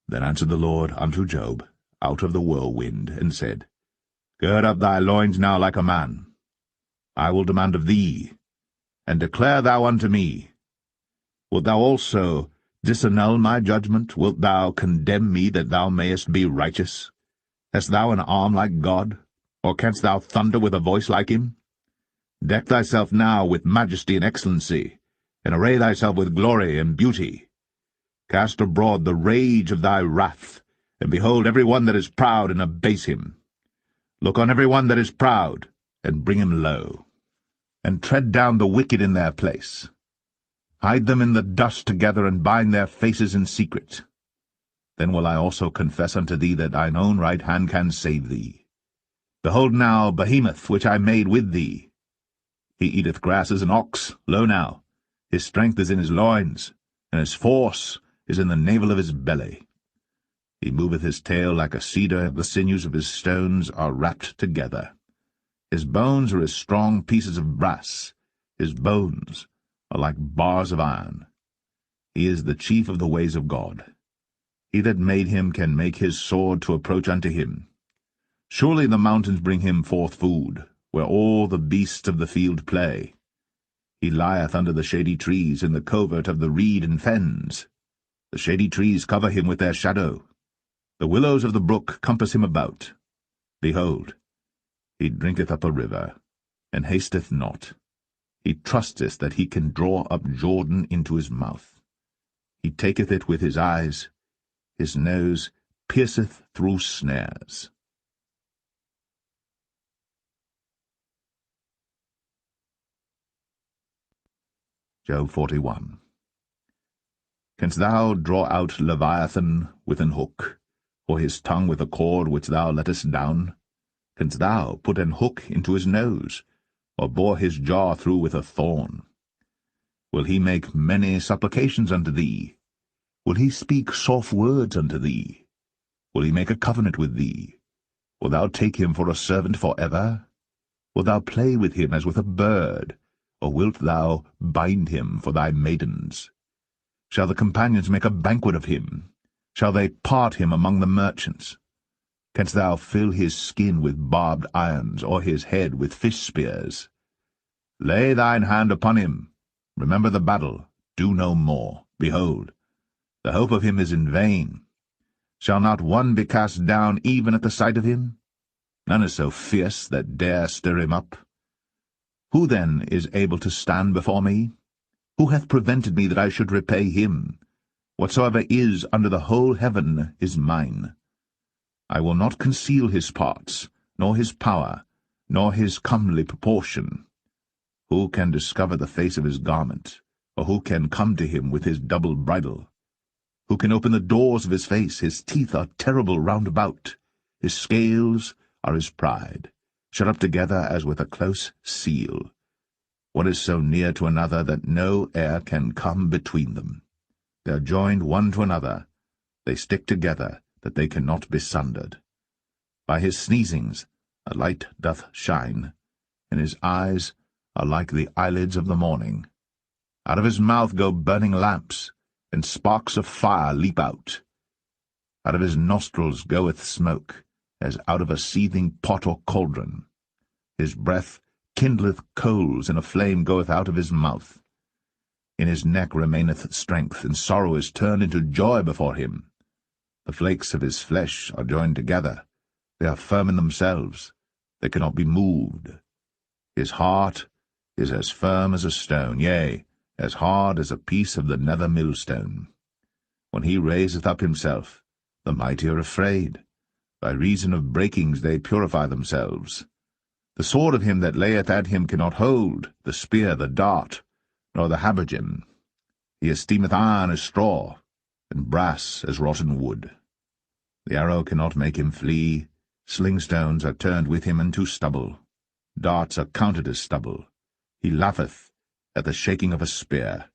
Then answered the Lord unto Job out of the whirlwind, and said, Gird up thy loins now like a man. I will demand of thee, and declare thou unto me. Wilt thou also disannul my judgment? Wilt thou condemn me that thou mayest be righteous? Hast thou an arm like God? Or canst thou thunder with a voice like him? Deck thyself now with majesty and excellency, and array thyself with glory and beauty. Cast abroad the rage of thy wrath, and behold every one that is proud, and abase him. Look on every one that is proud, and bring him low. and tread down the wicked in their place. Hide them in the dust together, and bind their faces in secret. Then will I also confess unto thee that thine own right hand can save thee. Behold now Behemoth, which I made with thee. He eateth grass as an ox, lo now, his strength is in his loins, and his force is in the navel of his belly. He moveth his tail like a cedar, the sinews of his stones are wrapped together. His bones are as strong pieces of brass, his bones are like bars of iron. He is the chief of the ways of God. He that made him can make his sword to approach unto him. Surely the mountains bring him forth food, where all the beasts of the field play. He lieth under the shady trees in the covert of the reed and fens. The shady trees cover him with their shadow. The willows of the brook compass him about. Behold, he drinketh up a river, and hasteth not. He trusteth that he can draw up Jordan into his mouth. He taketh it with his eyes. His nose pierceth through snares. Job 41. Canst thou draw out Leviathan with an hook, or his tongue with a cord which thou lettest down? Canst thou put an hook into his nose, or bore his jaw through with a thorn? Will he make many supplications unto thee? Will he speak soft words unto thee? Will he make a covenant with thee? Wilt thou take him for a servant for ever? Wilt thou play with him as with a bird, or wilt thou bind him for thy maidens? Shall the companions make a banquet of him? Shall they part him among the merchants? Canst thou fill his skin with barbed irons, or his head with fish spears? Lay thine hand upon him. Remember the battle. Do no more. Behold, the hope of him is in vain. Shall not one be cast down even at the sight of him? None is so fierce that dare stir him up. Who then is able to stand before me? Who hath prevented me that I should repay him? Whatsoever is under the whole heaven is mine. I will not conceal his parts, nor his power, nor his comely proportion. Who can discover the face of his garment, or who can come to him with his double bridle? Who can open the doors of his face? His teeth are terrible round about. His scales are his pride, shut up together as with a close seal. One is so near to another that no air can come between them. They are joined one to another. They stick together, that they cannot be sundered. By his sneezings a light doth shine, and his eyes are like the eyelids of the morning. Out of his mouth go burning lamps, and sparks of fire leap out. Out of his nostrils goeth smoke, as out of a seething pot or cauldron. His breath kindleth coals, and a flame goeth out of his mouth. In his neck remaineth strength, and sorrow is turned into joy before him. The flakes of his flesh are joined together. They are firm in themselves. They cannot be moved. His heart is as firm as a stone, yea, as hard as a piece of the nether millstone. When he raiseth up himself, the mighty are afraid. By reason of breakings they purify themselves. The sword of him that layeth at him cannot hold, the spear, the dart, nor the habergeon. He esteemeth iron as straw, and brass as rotten wood. The arrow cannot make him flee. Slingstones are turned with him into stubble. Darts are counted as stubble. He laugheth at the shaking of a spear.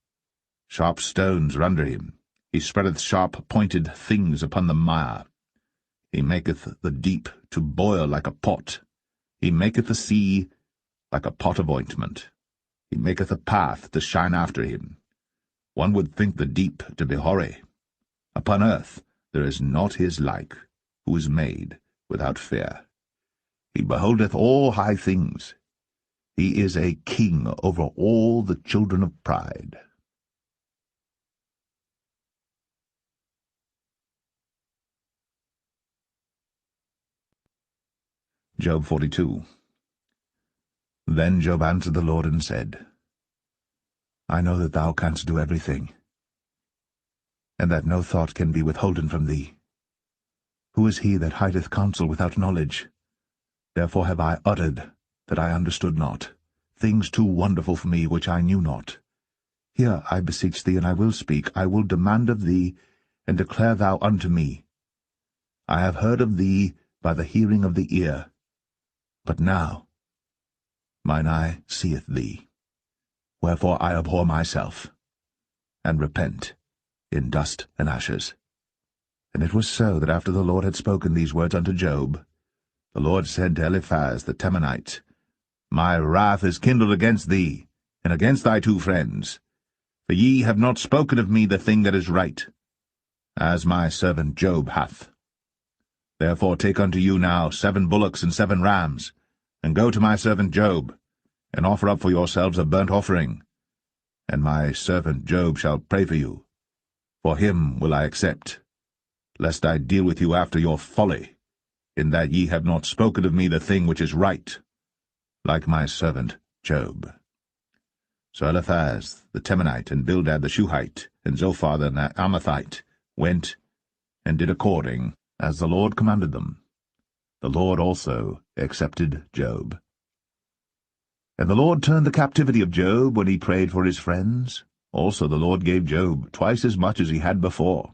Sharp stones are under him. He spreadeth sharp-pointed things upon the mire. He maketh the deep to boil like a pot. He maketh the sea like a pot of ointment. He maketh a path to shine after him. One would think the deep to be hoary. Upon earth there is not his like, who is made without fear. He beholdeth all high things. He is a king over all the children of pride. Job 42. Then Job answered the Lord and said, I know that thou canst do everything, and that no thought can be withholden from thee. Who is he that hideth counsel without knowledge? Therefore have I uttered that I understood not, things too wonderful for me which I knew not. Hear, I beseech thee, and I will speak. I will demand of thee, and declare thou unto me. I have heard of thee by the hearing of the ear, but now mine eye seeth thee. Wherefore I abhor myself, and repent in dust and ashes. And it was so that after the Lord had spoken these words unto Job, the Lord said to Eliphaz the Temanite, My wrath is kindled against thee, and against thy two friends, for ye have not spoken of me the thing that is right, as my servant Job hath. Therefore take unto you now 7 bullocks and 7 rams, and go to my servant Job, and offer up for yourselves a burnt offering, and my servant Job shall pray for you. For him will I accept, lest I deal with you after your folly, in that ye have not spoken of me the thing which is right, like my servant Job. So Eliphaz the Temanite, and Bildad the Shuhite, and Zophar the Amathite went and did according as the Lord commanded them. The Lord also accepted Job. And the Lord turned the captivity of Job when he prayed for his friends. Also the Lord gave Job twice as much as he had before.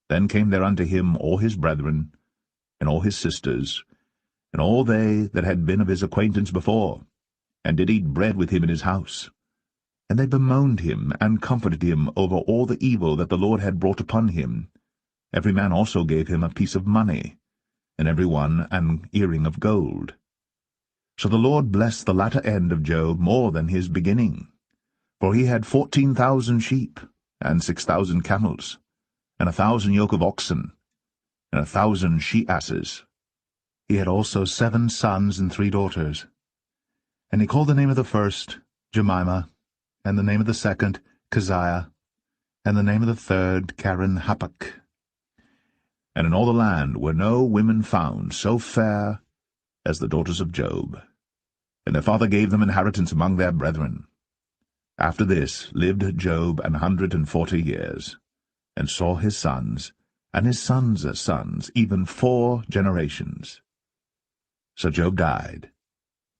Then came there unto him all his brethren, and all his sisters, and all they that had been of his acquaintance before, and did eat bread with him in his house. And they bemoaned him, and comforted him over all the evil that the Lord had brought upon him. Every man also gave him a piece of money, and every one an earring of gold. So the Lord blessed the latter end of Job more than his beginning. For he had 14,000 sheep, and 6,000 camels, and 1,000 yoke of oxen, and 1,000 she-asses. He had also 7 sons and 3 daughters. And he called the name of the first Jemimah, and the name of the second Keziah, and the name of the third Karen-Happuch. And in all the land were no women found so fair as the daughters of Job. And their father gave them inheritance among their brethren. After this lived Job 140 years, and saw his sons, and his sons' sons, even 4 generations. So Job died,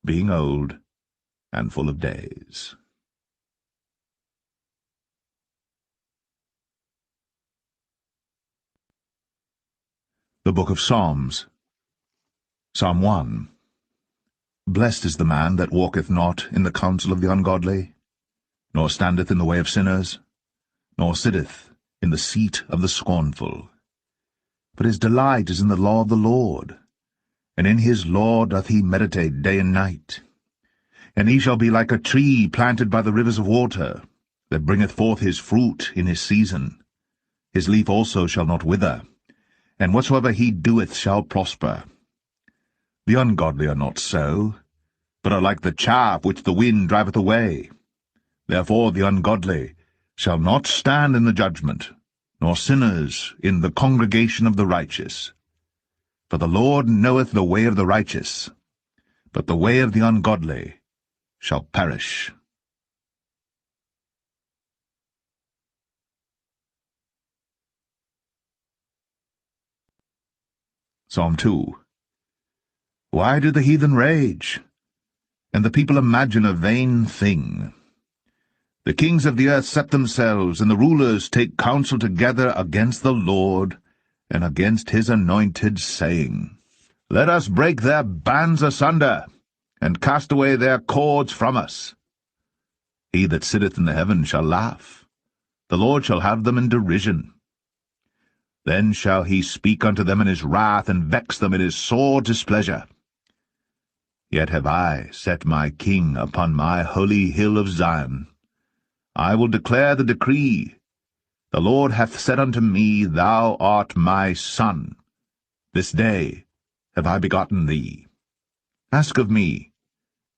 being old and full of days. The Book of Psalms. Psalm 1. Blessed is the man that walketh not in the counsel of the ungodly, nor standeth in the way of sinners, nor sitteth in the seat of the scornful. But his delight is in the law of the Lord, and in his law doth he meditate day and night. And he shall be like a tree planted by the rivers of water, that bringeth forth his fruit in his season. His leaf also shall not wither, and whatsoever he doeth shall prosper. The ungodly are not so, but are like the chaff which the wind driveth away. Therefore the ungodly shall not stand in the judgment, nor sinners in the congregation of the righteous. For the Lord knoweth the way of the righteous, but the way of the ungodly shall perish. Psalm 2. Why do the heathen rage, and the people imagine a vain thing? The kings of the earth set themselves, and the rulers take counsel together against the Lord, and against his anointed, saying, Let us break their bands asunder, and cast away their cords from us. He that sitteth in the heaven shall laugh. The Lord shall have them in derision. Then shall he speak unto them in his wrath, and vex them in his sore displeasure. Yet have I set my king upon my holy hill of Zion. I will declare the decree. The Lord hath said unto me, Thou art my son. This day have I begotten thee. Ask of me,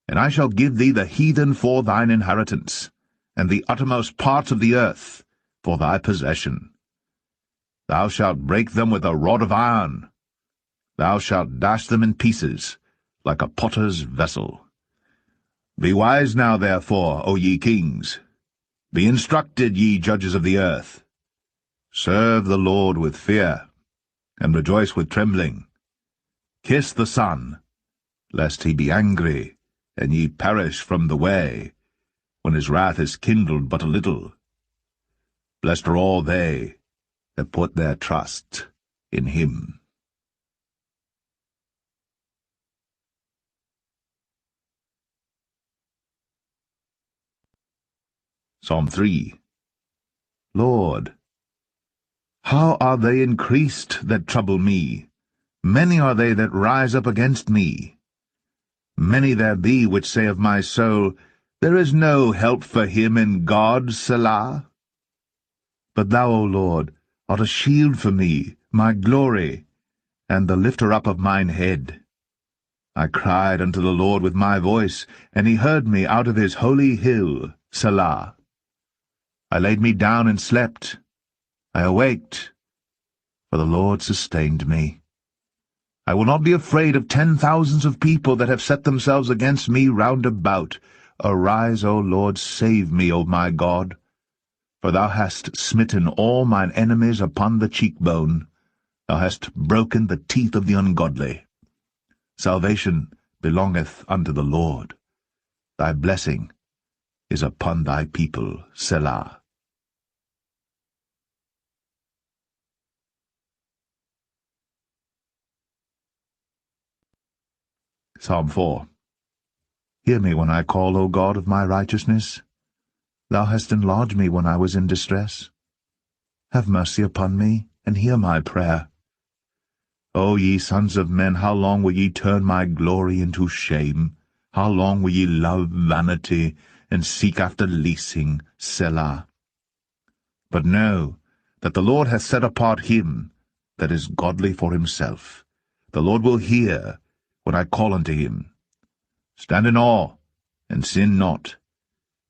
and I shall give thee the heathen for thine inheritance, and the uttermost parts of the earth for thy possession. Thou shalt break them with a rod of iron. Thou shalt dash them in pieces, like a potter's vessel. Be wise now, therefore, O ye kings. Be instructed, ye judges of the earth. Serve the Lord with fear, and rejoice with trembling. Kiss the Son, lest he be angry, and ye perish from the way, when his wrath is kindled but a little. Blessed are all they that put their trust in him. Psalm 3. Lord, how are they increased that trouble me? Many are they that rise up against me. Many there be which say of my soul, There is no help for him in God, Selah. But thou, O Lord, art a shield for me, my glory, and the lifter up of mine head. I cried unto the Lord with my voice, and he heard me out of his holy hill, Selah. I laid me down and slept. I awaked, for the Lord sustained me. I will not be afraid of 10,000s of people that have set themselves against me round about. Arise, O Lord, save me, O my God. For thou hast smitten all mine enemies upon the cheekbone. Thou hast broken the teeth of the ungodly. Salvation belongeth unto the Lord. Thy blessing is upon thy people, Selah. Psalm 4. Hear me when I call, O God of my righteousness. Thou hast enlarged me when I was in distress. Have mercy upon me, and hear my prayer. O ye sons of men, how long will ye turn my glory into shame? How long will ye love vanity, and seek after leasing, Selah? But know that the Lord hath set apart him that is godly for himself. The Lord will hear when I call unto him. Stand in awe, and sin not.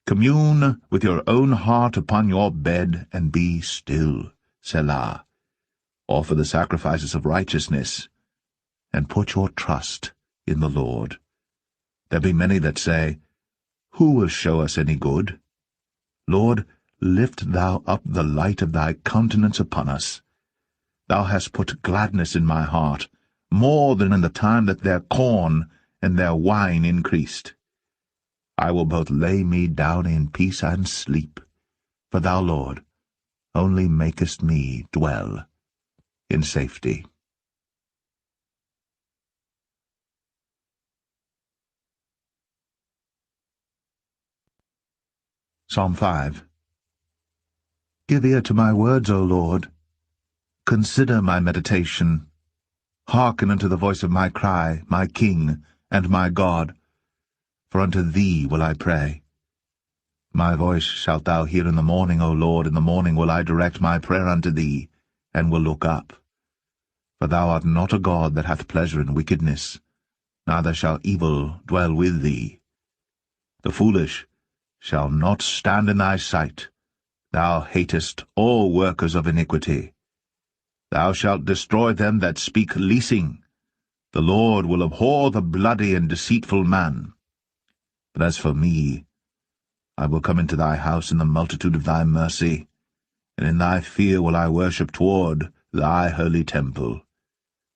Commune with your own heart upon your bed, and be still, Selah. Offer the sacrifices of righteousness, and put your trust in the Lord. There be many that say, Who will show us any good? Lord, lift thou up the light of thy countenance upon us. Thou hast put gladness in my heart, more than in the time that their corn and their wine increased. I will both lay me down in peace and sleep, for thou, Lord, only makest me dwell in safety. Psalm 5. Give ear to my words, O Lord. Consider my meditation. Hearken unto the voice of my cry, my King and my God. For unto thee will I pray. My voice shalt thou hear in the morning, O Lord. In the morning will I direct my prayer unto thee, and will look up. For thou art not a God that hath pleasure in wickedness, neither shall evil dwell with thee. The foolish shall not stand in thy sight. Thou hatest all workers of iniquity. Thou shalt destroy them that speak leasing. The Lord will abhor the bloody and deceitful man. But as for me, I will come into thy house in the multitude of thy mercy, and in thy fear will I worship toward thy holy temple.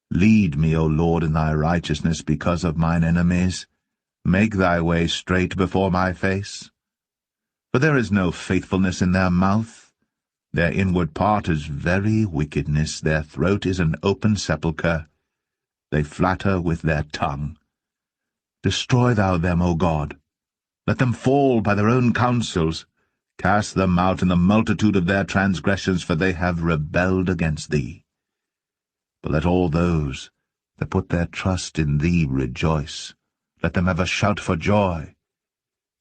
Lead me, O Lord, in thy righteousness because of mine enemies. Make thy way straight before my face. For there is no faithfulness in their mouth. Their inward part is very wickedness. Their throat is an open sepulchre. They flatter with their tongue. Destroy thou them, O God. Let them fall by their own counsels. Cast them out in the multitude of their transgressions, for they have rebelled against thee. But let all those that put their trust in thee rejoice. Let them have a shout for joy,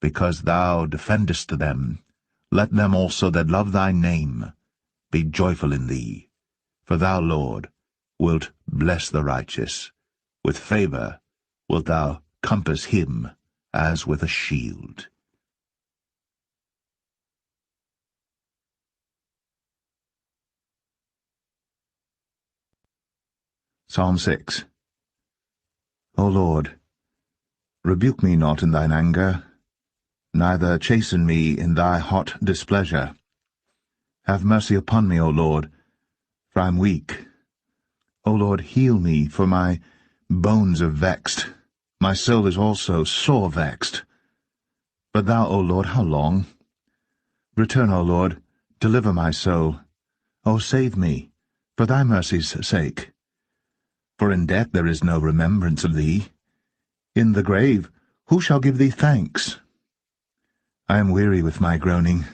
because thou defendest them. Let them also that love thy name be joyful in thee. For thou, Lord, wilt bless the righteous. With favour wilt thou compass him as with a shield. Psalm 6. O Lord, rebuke me not in thine anger, neither chasten me in thy hot displeasure. Have mercy upon me, O Lord, for I am weak. O Lord, heal me, for my bones are vexed. My soul is also sore vexed. But thou, O Lord, how long? Return, O Lord, deliver my soul. O save me, for thy mercy's sake. For in death there is no remembrance of thee. In the grave who shall give thee thanks? I am weary with my groaning.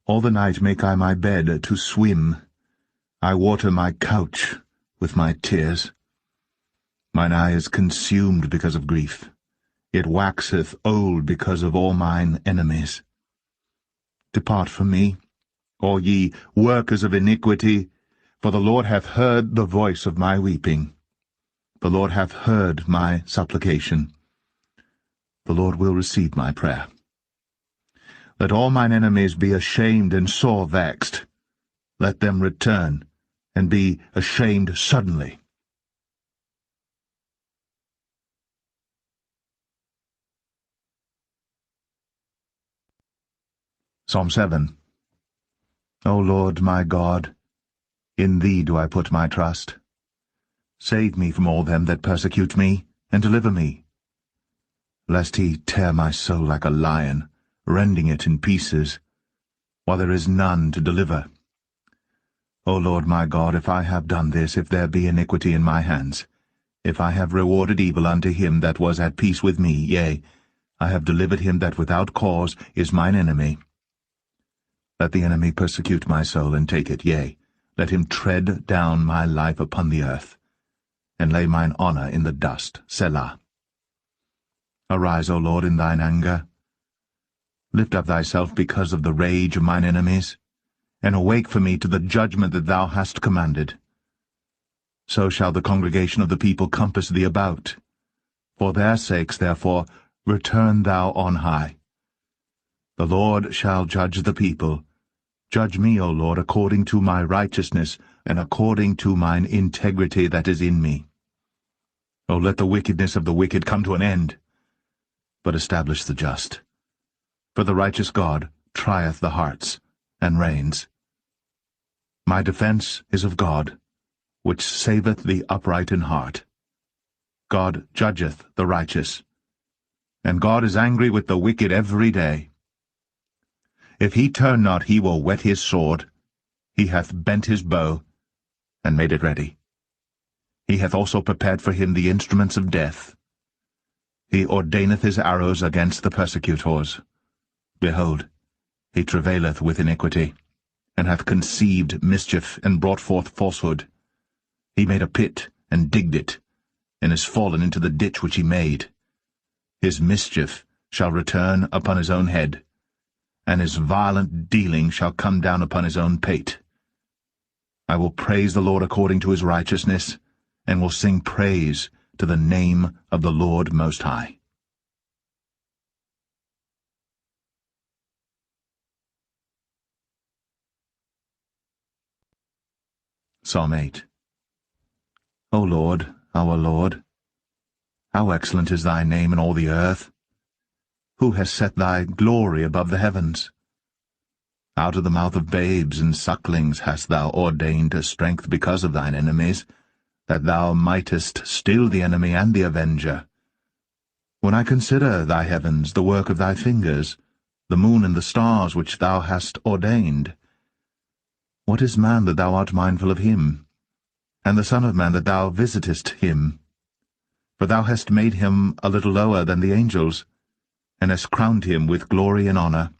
All the night make I my bed to swim. I water my couch with my tears. Mine eye is consumed because of grief. It waxeth old because of all mine enemies. Depart from me, all ye workers of iniquity, for the Lord hath heard the voice of my weeping. The Lord hath heard my supplication. The Lord will receive my prayer. Let all mine enemies be ashamed and sore vexed. Let them return, and be ashamed suddenly. Psalm 7. O Lord my God, in thee do I put my trust. Save me from all them that persecute me, and deliver me. Lest he tear my soul like a lion, rending it in pieces, while there is none to deliver. O Lord my God, if I have done this, if there be iniquity in my hands, if I have rewarded evil unto him that was at peace with me, yea, I have delivered him that without cause is mine enemy. Let the enemy persecute my soul, and take it, yea, let him tread down my life upon the earth, and lay mine honour in the dust. Selah. Arise, O Lord, in thine anger. Lift up thyself because of the rage of mine enemies, and awake for me to the judgment that thou hast commanded. So shall the congregation of the people compass thee about. For their sakes, therefore, return thou on high. The Lord shall judge the people. Judge me, O Lord, according to my righteousness, and according to mine integrity that is in me. O let the wickedness of the wicked come to an end, but establish the just. For the righteous God trieth the hearts, and reigns. My defence is of God, which saveth the upright in heart. God judgeth the righteous, and God is angry with the wicked every day. If he turn not, he will whet his sword. He hath bent his bow, and made it ready. He hath also prepared for him the instruments of death. He ordaineth his arrows against the persecutors. Behold, he travaileth with iniquity, and hath conceived mischief, and brought forth falsehood. He made a pit, and digged it, and is fallen into the ditch which he made. His mischief shall return upon his own head, and his violent dealing shall come down upon his own pate. I will praise the Lord according to his righteousness, and will sing praise to the name of the Lord Most High. Psalm 8. O Lord, our Lord, how excellent is thy name in all the earth! Who has set thy glory above the heavens? Out of the mouth of babes and sucklings hast thou ordained strength because of thine enemies, that thou mightest still the enemy and the avenger. When I consider thy heavens, the work of thy fingers, the moon and the stars which thou hast ordained, what is man that thou art mindful of him, and the Son of Man that thou visitest him? For thou hast made him a little lower than the angels, and hast crowned him with glory and honour.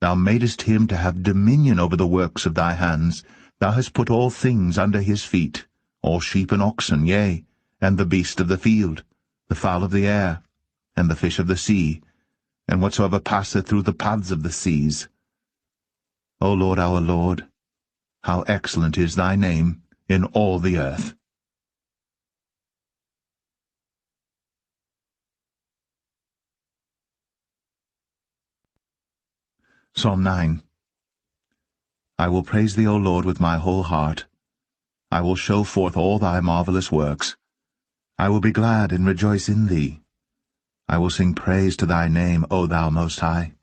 Thou madest him to have dominion over the works of thy hands. Thou hast put all things under his feet, all sheep and oxen, yea, and the beast of the field, the fowl of the air, and the fish of the sea, and whatsoever passeth through the paths of the seas. O Lord, our Lord, how excellent is thy name in all the earth! Psalm 9. I will praise thee, O Lord, with my whole heart. I will show forth all thy marvelous works. I will be glad and rejoice in thee. I will sing praise to thy name, O thou Most High.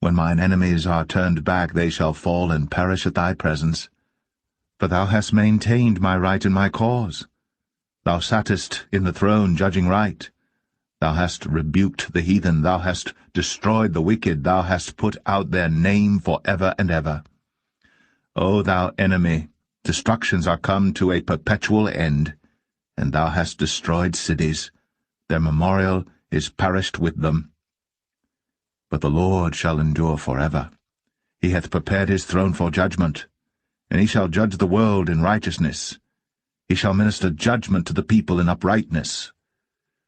When mine enemies are turned back, they shall fall and perish at thy presence. For thou hast maintained my right and my cause. Thou sattest in the throne judging right. Thou hast rebuked the heathen, thou hast destroyed the wicked, thou hast put out their name for ever and ever. O thou enemy, destructions are come to a perpetual end, and thou hast destroyed cities, their memorial is perished with them. But the Lord shall endure forever. He hath prepared his throne for judgment, and he shall judge the world in righteousness. He shall minister judgment to the people in uprightness.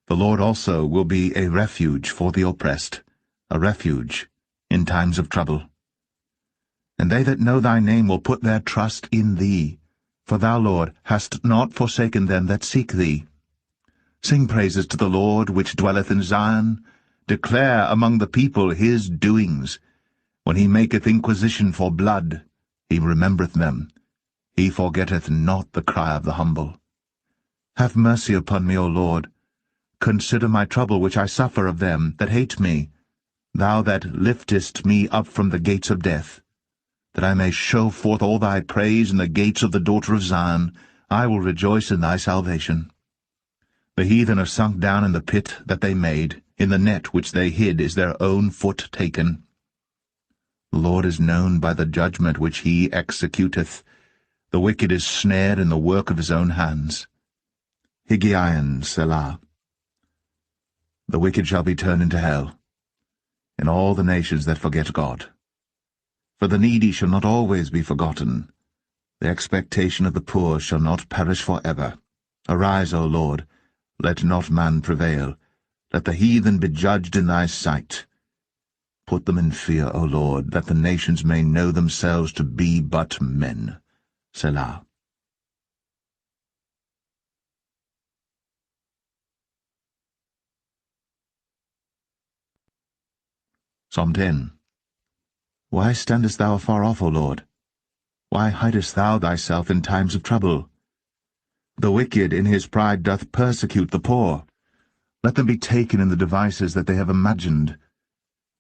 The Lord also will be a refuge for the oppressed, a refuge in times of trouble. And they that know thy name will put their trust in thee, for thou, Lord, hast not forsaken them that seek thee. Sing praises to the Lord which dwelleth in Zion. Declare among the people his doings. When he maketh inquisition for blood, he remembereth them. He forgetteth not the cry of the humble. Have mercy upon me, O Lord. Consider my trouble which I suffer of them that hate me, thou that liftest me up from the gates of death. That I may show forth all thy praise in the gates of the daughter of Zion, I will rejoice in thy salvation. The heathen are sunk down in the pit that they made, in the net which they hid is their own foot taken. The Lord is known by the judgment which he executeth. The wicked is snared in the work of his own hands. Higgaion, Selah. The wicked shall be turned into hell, in all the nations that forget God. For the needy shall not always be forgotten. The expectation of the poor shall not perish for ever. Arise, O Lord, let not man prevail. Let the heathen be judged in thy sight. Put them in fear, O Lord, that the nations may know themselves to be but men. Selah. Psalm 10. Why standest thou afar off, O Lord? Why hidest thou thyself in times of trouble? The wicked in his pride doth persecute the poor. Let them be taken in the devices that they have imagined.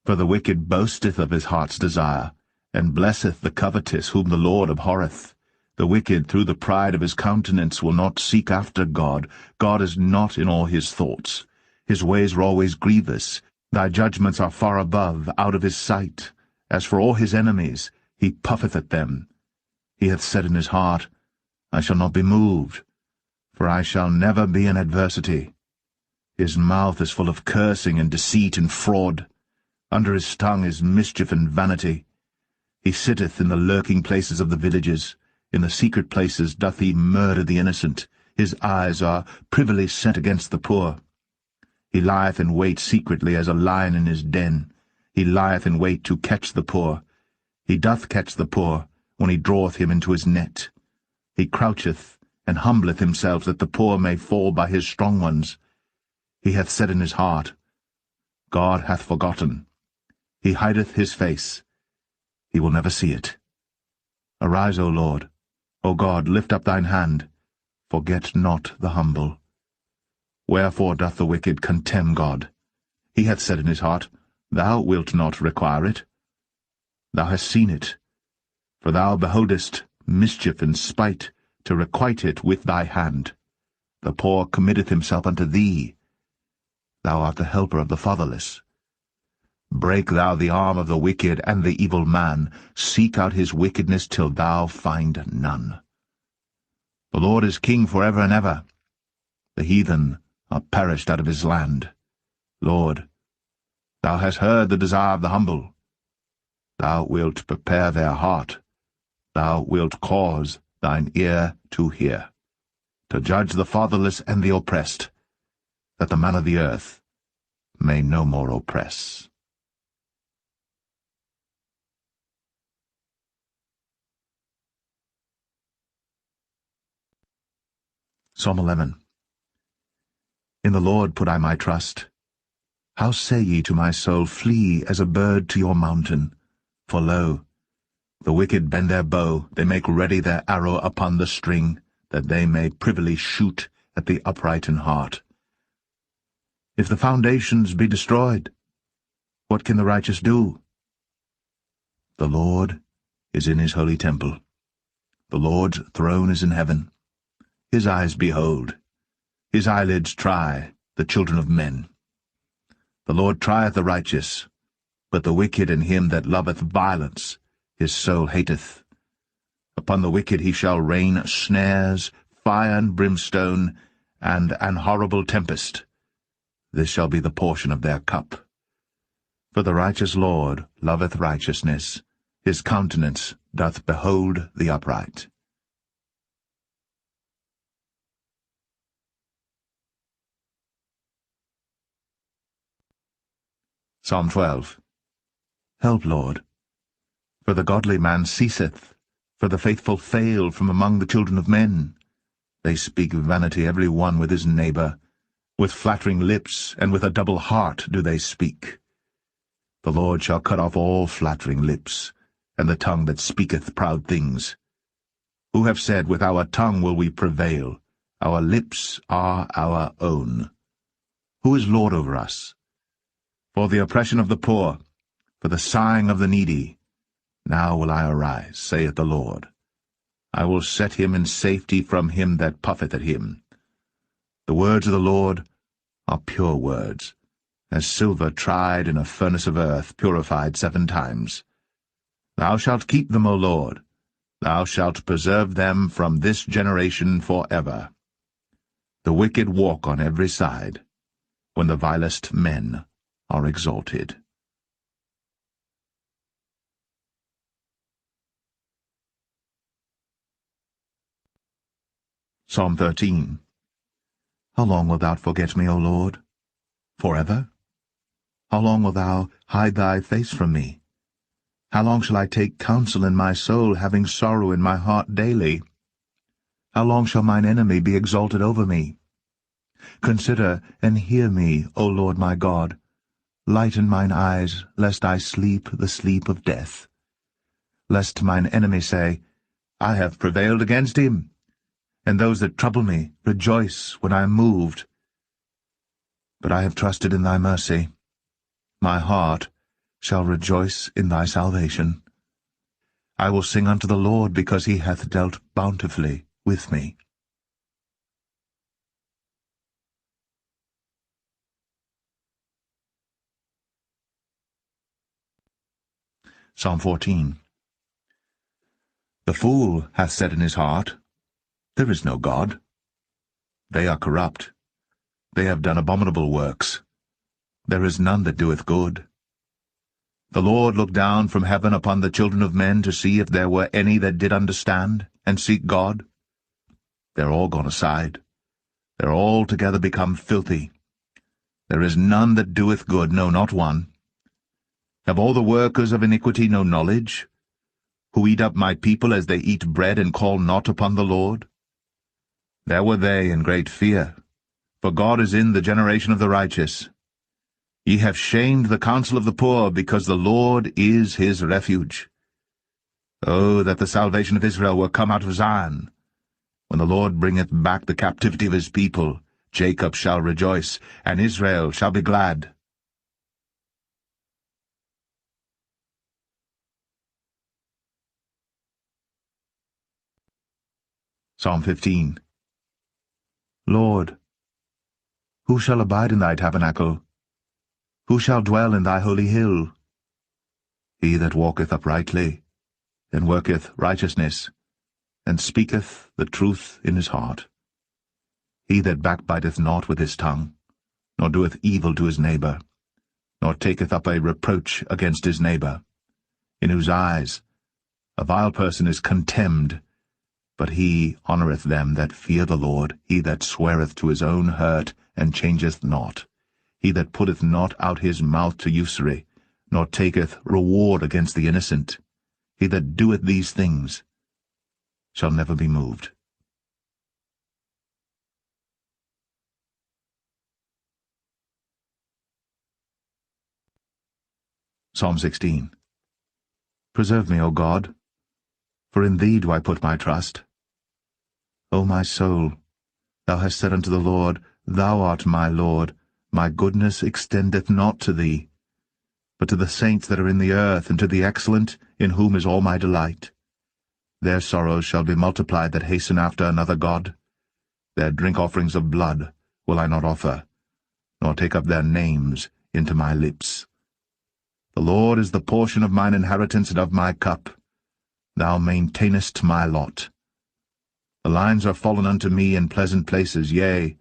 For the wicked boasteth of his heart's desire, and blesseth the covetous whom the Lord abhorreth. The wicked through the pride of his countenance will not seek after God. God is not in all his thoughts. His ways are always grievous. Thy judgments are far above, out of his sight. As for all his enemies, he puffeth at them. He hath said in his heart, I shall not be moved, for I shall never be in adversity. His mouth is full of cursing and deceit and fraud. Under his tongue is mischief and vanity. He sitteth in the lurking places of the villages. In the secret places doth he murder the innocent. His eyes are privily set against the poor. He lieth in wait secretly as a lion in his den. He lieth in wait to catch the poor. He doth catch the poor when he draweth him into his net. He croucheth and humbleth himself that the poor may fall by his strong ones. He hath said in his heart, God hath forgotten. He hideth his face. He will never see it. Arise, O Lord. O God, lift up thine hand. Forget not the humble. Wherefore doth the wicked contemn God? He hath said in his heart, Thou wilt not require it. Thou hast seen it, for thou beholdest mischief and spite, to requite it with thy hand. The poor committeth himself unto thee. Thou art the helper of the fatherless. Break thou the arm of the wicked and the evil man. Seek out his wickedness till thou find none. The Lord is king for ever and ever. The heathen are perished out of his land. Lord, thou hast heard the desire of the humble. Thou wilt prepare their heart. Thou wilt cause thine ear to hear, to judge the fatherless and the oppressed, that the man of the earth may no more oppress. Psalm 11. In the Lord put I my trust. How say ye to my soul, Flee as a bird to your mountain? For lo, the wicked bend their bow, they make ready their arrow upon the string, that they may privily shoot at the upright in heart. If the foundations be destroyed, what can the righteous do? The Lord is in his holy temple. The Lord's throne is in heaven. His eyes behold, His eyelids try the children of men. The Lord trieth the righteous, but the wicked and him that loveth violence his soul hateth. Upon the wicked he shall rain snares, fire and brimstone, and an horrible tempest. This shall be the portion of their cup. For the righteous Lord loveth righteousness, his countenance doth behold the upright. Psalm 12. Help, Lord, for the godly man ceaseth, for the faithful fail from among the children of men. They speak vanity every one with his neighbor. With flattering lips and with a double heart do they speak. The Lord shall cut off all flattering lips, and the tongue that speaketh proud things. Who have said, with our tongue will we prevail, our lips are our own. Who is Lord over us? For the oppression of the poor, for the sighing of the needy. Now will I arise, saith the Lord. I will set him in safety from him that puffeth at him. The words of the Lord are pure words, as silver tried in a furnace of earth, purified 7 times. Thou shalt keep them, O Lord. Thou shalt preserve them from this generation forever. The wicked walk on every side, when the vilest men are exalted. Psalm 13. How long wilt thou forget me, O Lord? Forever? How long wilt thou hide thy face from me? How long shall I take counsel in my soul, having sorrow in my heart daily? How long shall mine enemy be exalted over me? Consider and hear me, O Lord my God. Lighten mine eyes, lest I sleep the sleep of death. Lest mine enemy say, I have prevailed against him. And those that trouble me rejoice when I am moved. But I have trusted in thy mercy. My heart shall rejoice in thy salvation. I will sing unto the Lord, because he hath dealt bountifully with me. Psalm 14. The fool hath said in his heart, There is no God. They are corrupt. They have done abominable works. There is none that doeth good. The Lord looked down from heaven upon the children of men to see if there were any that did understand and seek God. They are all gone aside. They are all together become filthy. There is none that doeth good, no, not one. Have all the workers of iniquity no knowledge, who eat up my people as they eat bread and call not upon the Lord? There were they in great fear, for God is in the generation of the righteous. Ye have shamed the counsel of the poor, because the Lord is his refuge. Oh, that the salvation of Israel were come out of Zion! When the Lord bringeth back the captivity of his people, Jacob shall rejoice, and Israel shall be glad. Psalm 15. Lord, who shall abide in thy tabernacle? Who shall dwell in thy holy hill? He that walketh uprightly, and worketh righteousness, and speaketh the truth in his heart. He that backbiteth not with his tongue, nor doeth evil to his neighbor, nor taketh up a reproach against his neighbor, in whose eyes a vile person is contemned, but he honoureth them that fear the Lord, he that sweareth to his own hurt, and changeth not, he that putteth not out his mouth to usury, nor taketh reward against the innocent. He that doeth these things shall never be moved. Psalm 16. Preserve me, O God, for in thee do I put my trust. O my soul, thou hast said unto the Lord, Thou art my Lord, my goodness extendeth not to thee, but to the saints that are in the earth, and to the excellent, in whom is all my delight. Their sorrows shall be multiplied that hasten after another god. Their drink offerings of blood will I not offer, nor take up their names into my lips. The Lord is the portion of mine inheritance and of my cup. Thou maintainest my lot. The lines are fallen unto me in pleasant places, yea,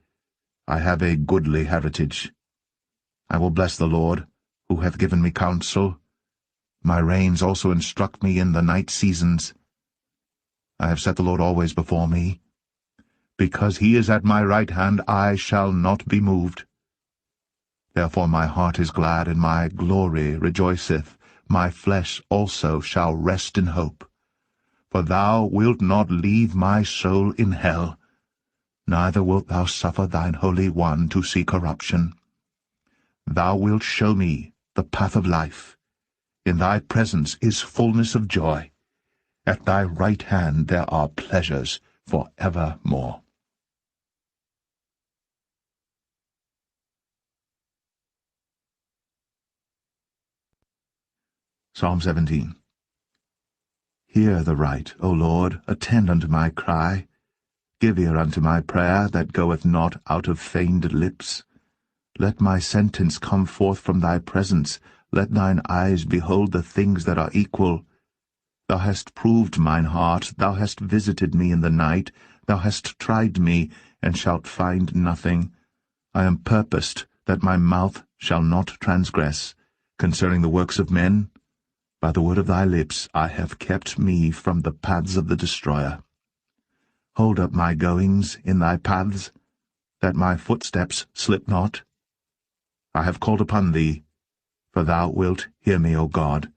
I have a goodly heritage. I will bless the Lord, who hath given me counsel. My reins also instruct me in the night seasons. I have set the Lord always before me. Because he is at my right hand, I shall not be moved. Therefore my heart is glad, and my glory rejoiceth. My flesh also shall rest in hope. For thou wilt not leave my soul in hell, neither wilt thou suffer thine Holy One to see corruption. Thou wilt show me the path of life. In thy presence is fullness of joy. At thy right hand there are pleasures for evermore. Psalm 17. Hear the right, O Lord, attend unto my cry. Give ear unto my prayer that goeth not out of feigned lips. Let my sentence come forth from thy presence. Let thine eyes behold the things that are equal. Thou hast proved mine heart, thou hast visited me in the night, thou hast tried me, and shalt find nothing. I am purposed that my mouth shall not transgress. Concerning the works of men, by the word of thy lips I have kept me from the paths of the destroyer. Hold up my goings in thy paths, that my footsteps slip not. I have called upon thee, for thou wilt hear me, O God.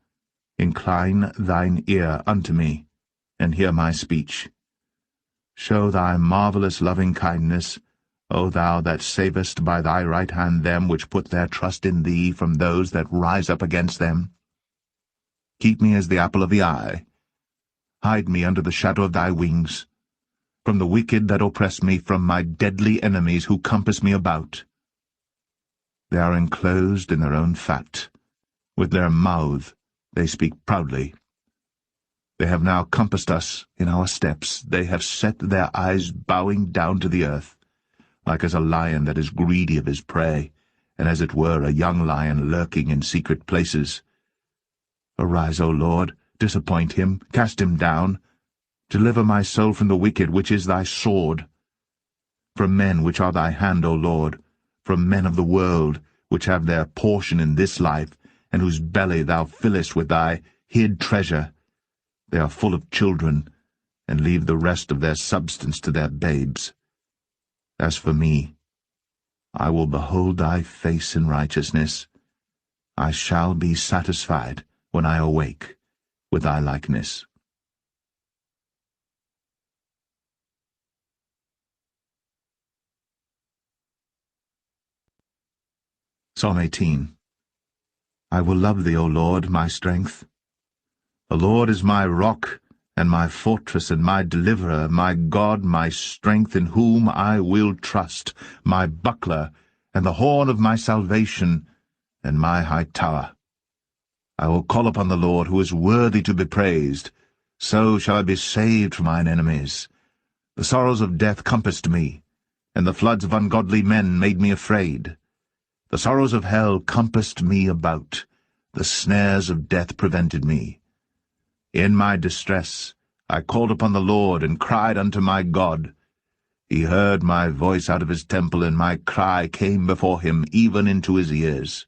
Incline thine ear unto me, and hear my speech. Show thy marvelous loving-kindness, O thou that savest by thy right hand them which put their trust in thee from those that rise up against them. Keep me as the apple of the eye. Hide me under the shadow of thy wings, from the wicked that oppress me, from my deadly enemies who compass me about. They are enclosed in their own fat. With their mouth they speak proudly. They have now compassed us in our steps. They have set their eyes bowing down to the earth, like as a lion that is greedy of his prey, and as it were a young lion lurking in secret places. Arise, O Lord, disappoint him, cast him down. Deliver my soul from the wicked, which is thy sword. From men which are thy hand, O Lord, from men of the world, which have their portion in this life, and whose belly thou fillest with thy hid treasure. They are full of children, and leave the rest of their substance to their babes. As for me, I will behold thy face in righteousness. I shall be satisfied when I awake with thy likeness. Psalm 18. I will love thee, O Lord, my strength. The Lord is my rock, and my fortress, and my deliverer, my God, my strength, in whom I will trust, my buckler, and the horn of my salvation, and my high tower. I will call upon the Lord, who is worthy to be praised. So shall I be saved from mine enemies. The sorrows of death compassed me, and the floods of ungodly men made me afraid. The sorrows of hell compassed me about. The snares of death prevented me. In my distress I called upon the Lord, and cried unto my God. He heard my voice out of his temple, and my cry came before him, even into his ears.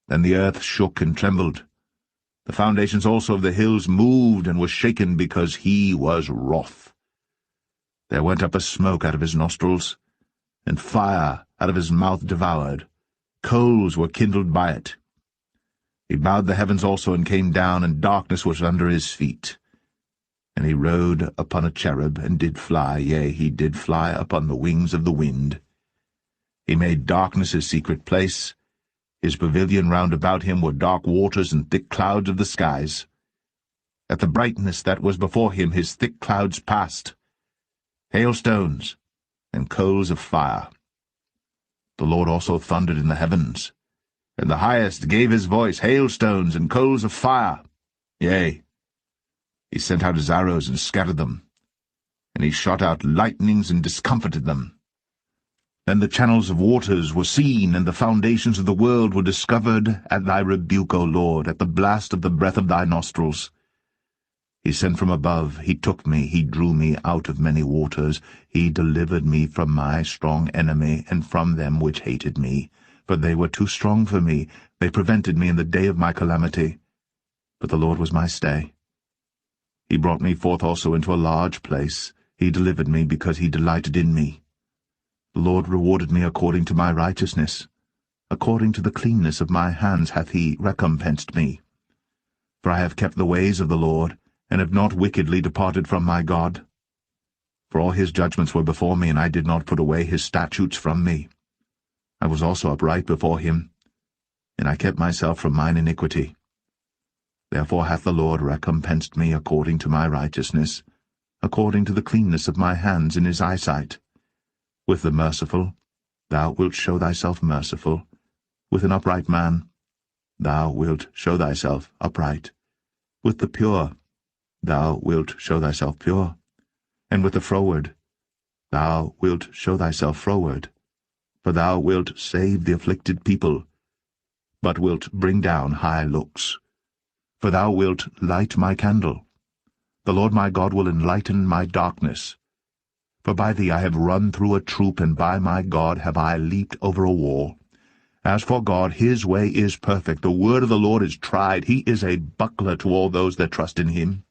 Then the earth shook and trembled. The foundations also of the hills moved and were shaken, because he was wroth. There went up a smoke out of his nostrils, and fire out of his mouth devoured. Coals were kindled by it. He bowed the heavens also, and came down, and darkness was under his feet. And he rode upon a cherub, and did fly, yea, he did fly upon the wings of the wind. He made darkness his secret place. His pavilion round about him were dark waters and thick clouds of the skies. At the brightness that was before him his thick clouds passed, hailstones and coals of fire. The Lord also thundered in the heavens, and the highest gave his voice, hailstones and coals of fire. Yea, he sent out his arrows and scattered them, and he shot out lightnings and discomfited them. And the channels of waters were seen, and the foundations of the world were discovered at thy rebuke, O Lord, at the blast of the breath of thy nostrils. He sent from above, he took me, he drew me out of many waters. He delivered me from my strong enemy, and from them which hated me. For they were too strong for me, they prevented me in the day of my calamity. But the Lord was my stay. He brought me forth also into a large place. He delivered me, because he delighted in me. The Lord rewarded me according to my righteousness. According to the cleanness of my hands hath he recompensed me. For I have kept the ways of the Lord, and have not wickedly departed from my God. For all his judgments were before me, and I did not put away his statutes from me. I was also upright before him, and I kept myself from mine iniquity. Therefore hath the Lord recompensed me according to my righteousness, according to the cleanness of my hands in his eyesight. With the merciful, thou wilt show thyself merciful. With an upright man, thou wilt show thyself upright. With the pure, thou wilt show thyself pure. And with the froward, thou wilt show thyself froward. For thou wilt save the afflicted people, but wilt bring down high looks. For thou wilt light my candle. The Lord my God will enlighten my darkness. For by thee I have run through a troop, and by my God have I leaped over a wall. As for God, his way is perfect. The word of the Lord is tried. He is a buckler to all those that trust in him.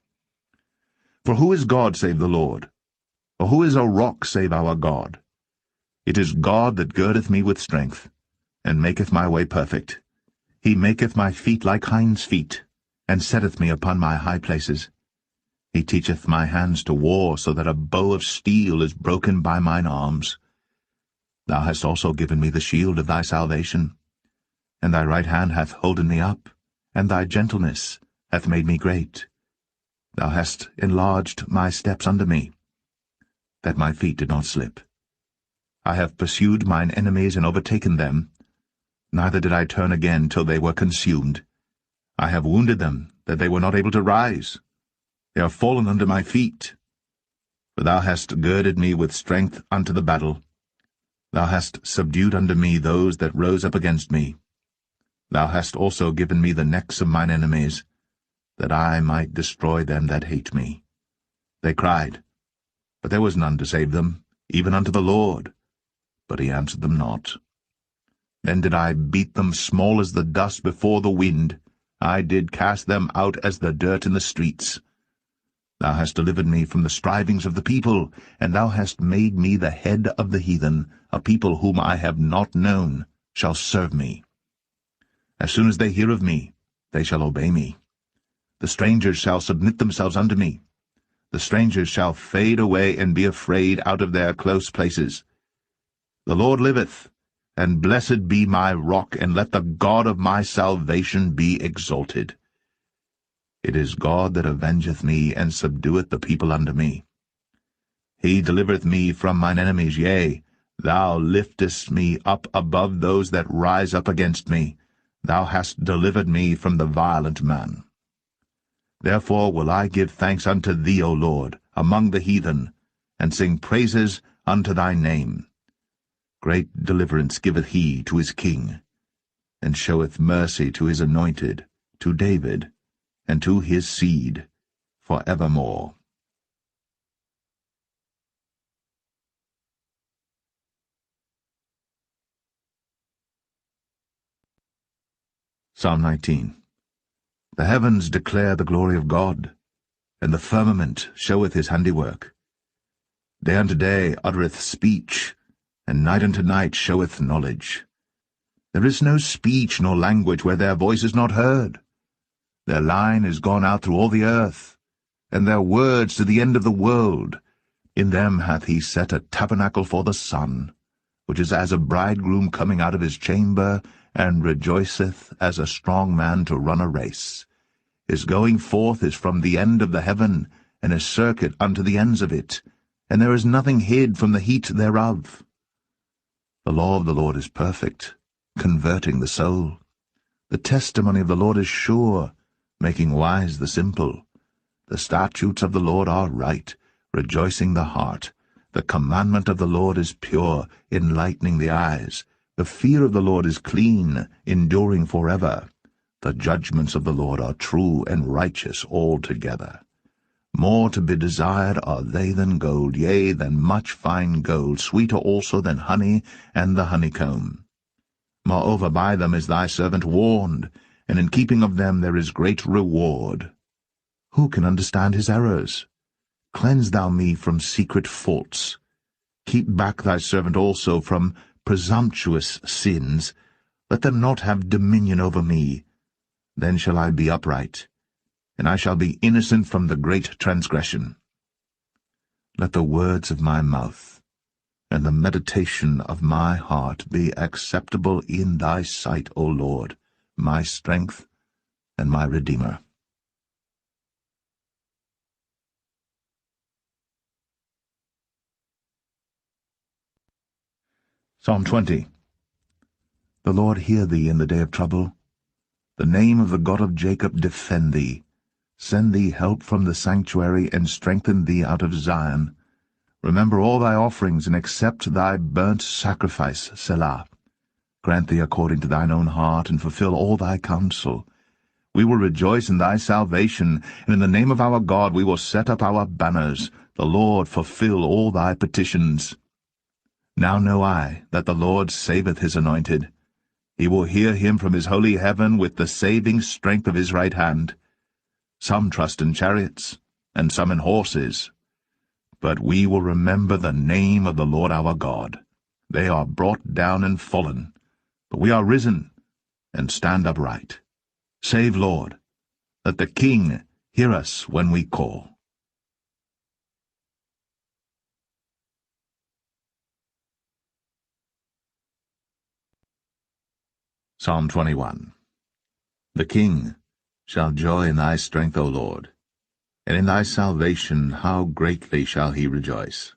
For who is God save the Lord? Or who is a rock save our God? It is God that girdeth me with strength, and maketh my way perfect. He maketh my feet like hinds' feet, and setteth me upon my high places. He teacheth my hands to war, so that a bow of steel is broken by mine arms. Thou hast also given me the shield of thy salvation, and thy right hand hath holden me up, and thy gentleness hath made me great. Thou hast enlarged my steps under me, that my feet did not slip. I have pursued mine enemies and overtaken them, neither did I turn again till they were consumed. I have wounded them, that they were not able to rise. They are fallen under my feet. For thou hast girded me with strength unto the battle. Thou hast subdued unto me those that rose up against me. Thou hast also given me the necks of mine enemies, that I might destroy them that hate me. They cried, but there was none to save them, even unto the Lord, but he answered them not. Then did I beat them small as the dust before the wind. I did cast them out as the dirt in the streets. Thou hast delivered me from the strivings of the people, and thou hast made me the head of the heathen. A people whom I have not known shall serve me. As soon as they hear of me, they shall obey me. The strangers shall submit themselves unto me. The strangers shall fade away and be afraid out of their close places. The Lord liveth, and blessed be my rock, and let the God of my salvation be exalted. It is God that avengeth me, and subdueth the people unto me. He delivereth me from mine enemies, yea, thou liftest me up above those that rise up against me. Thou hast delivered me from the violent man. Therefore will I give thanks unto thee, O Lord, among the heathen, and sing praises unto thy name. Great deliverance giveth he to his king, and showeth mercy to his anointed, to David, and to his seed for evermore. Psalm 19. The heavens declare the glory of God, and the firmament showeth his handiwork. Day unto day uttereth speech, and night unto night showeth knowledge. There is no speech nor language where their voice is not heard. Their line is gone out through all the earth, and their words to the end of the world. In them hath he set a tabernacle for the sun, which is as a bridegroom coming out of his chamber, and rejoiceth as a strong man to run a race. His going forth is from the end of the heaven, and his circuit unto the ends of it, and there is nothing hid from the heat thereof. The law of the Lord is perfect, converting the soul. The testimony of the Lord is sure, making wise the simple. The statutes of the Lord are right, rejoicing the heart. The commandment of the Lord is pure, enlightening the eyes. The fear of the Lord is clean, enduring forever. The judgments of the Lord are true and righteous altogether. More to be desired are they than gold, yea, than much fine gold, sweeter also than honey and the honeycomb. Moreover, by them is thy servant warned, and in keeping of them there is great reward. Who can understand his errors? Cleanse thou me from secret faults. Keep back thy servant also from presumptuous sins. Let them not have dominion over me. Then shall I be upright, and I shall be innocent from the great transgression. Let the words of my mouth and the meditation of my heart be acceptable in thy sight, O Lord, my strength and my Redeemer. Psalm 20. The Lord hear thee in the day of trouble. The name of the God of Jacob defend thee. Send thee help from the sanctuary, and strengthen thee out of Zion. Remember all thy offerings, and accept thy burnt sacrifice, Selah. Grant thee according to thine own heart, and fulfill all thy counsel. We will rejoice in thy salvation, and in the name of our God we will set up our banners. The Lord fulfill all thy petitions. Now know I that the Lord saveth his anointed. He will hear him from his holy heaven with the saving strength of his right hand. Some trust in chariots, and some in horses. But we will remember the name of the Lord our God. They are brought down and fallen, but we are risen, and stand upright. Save, Lord. Let the King hear us when we call. Psalm 21. The King shall joy in thy strength, O Lord, and in thy salvation how greatly shall he rejoice.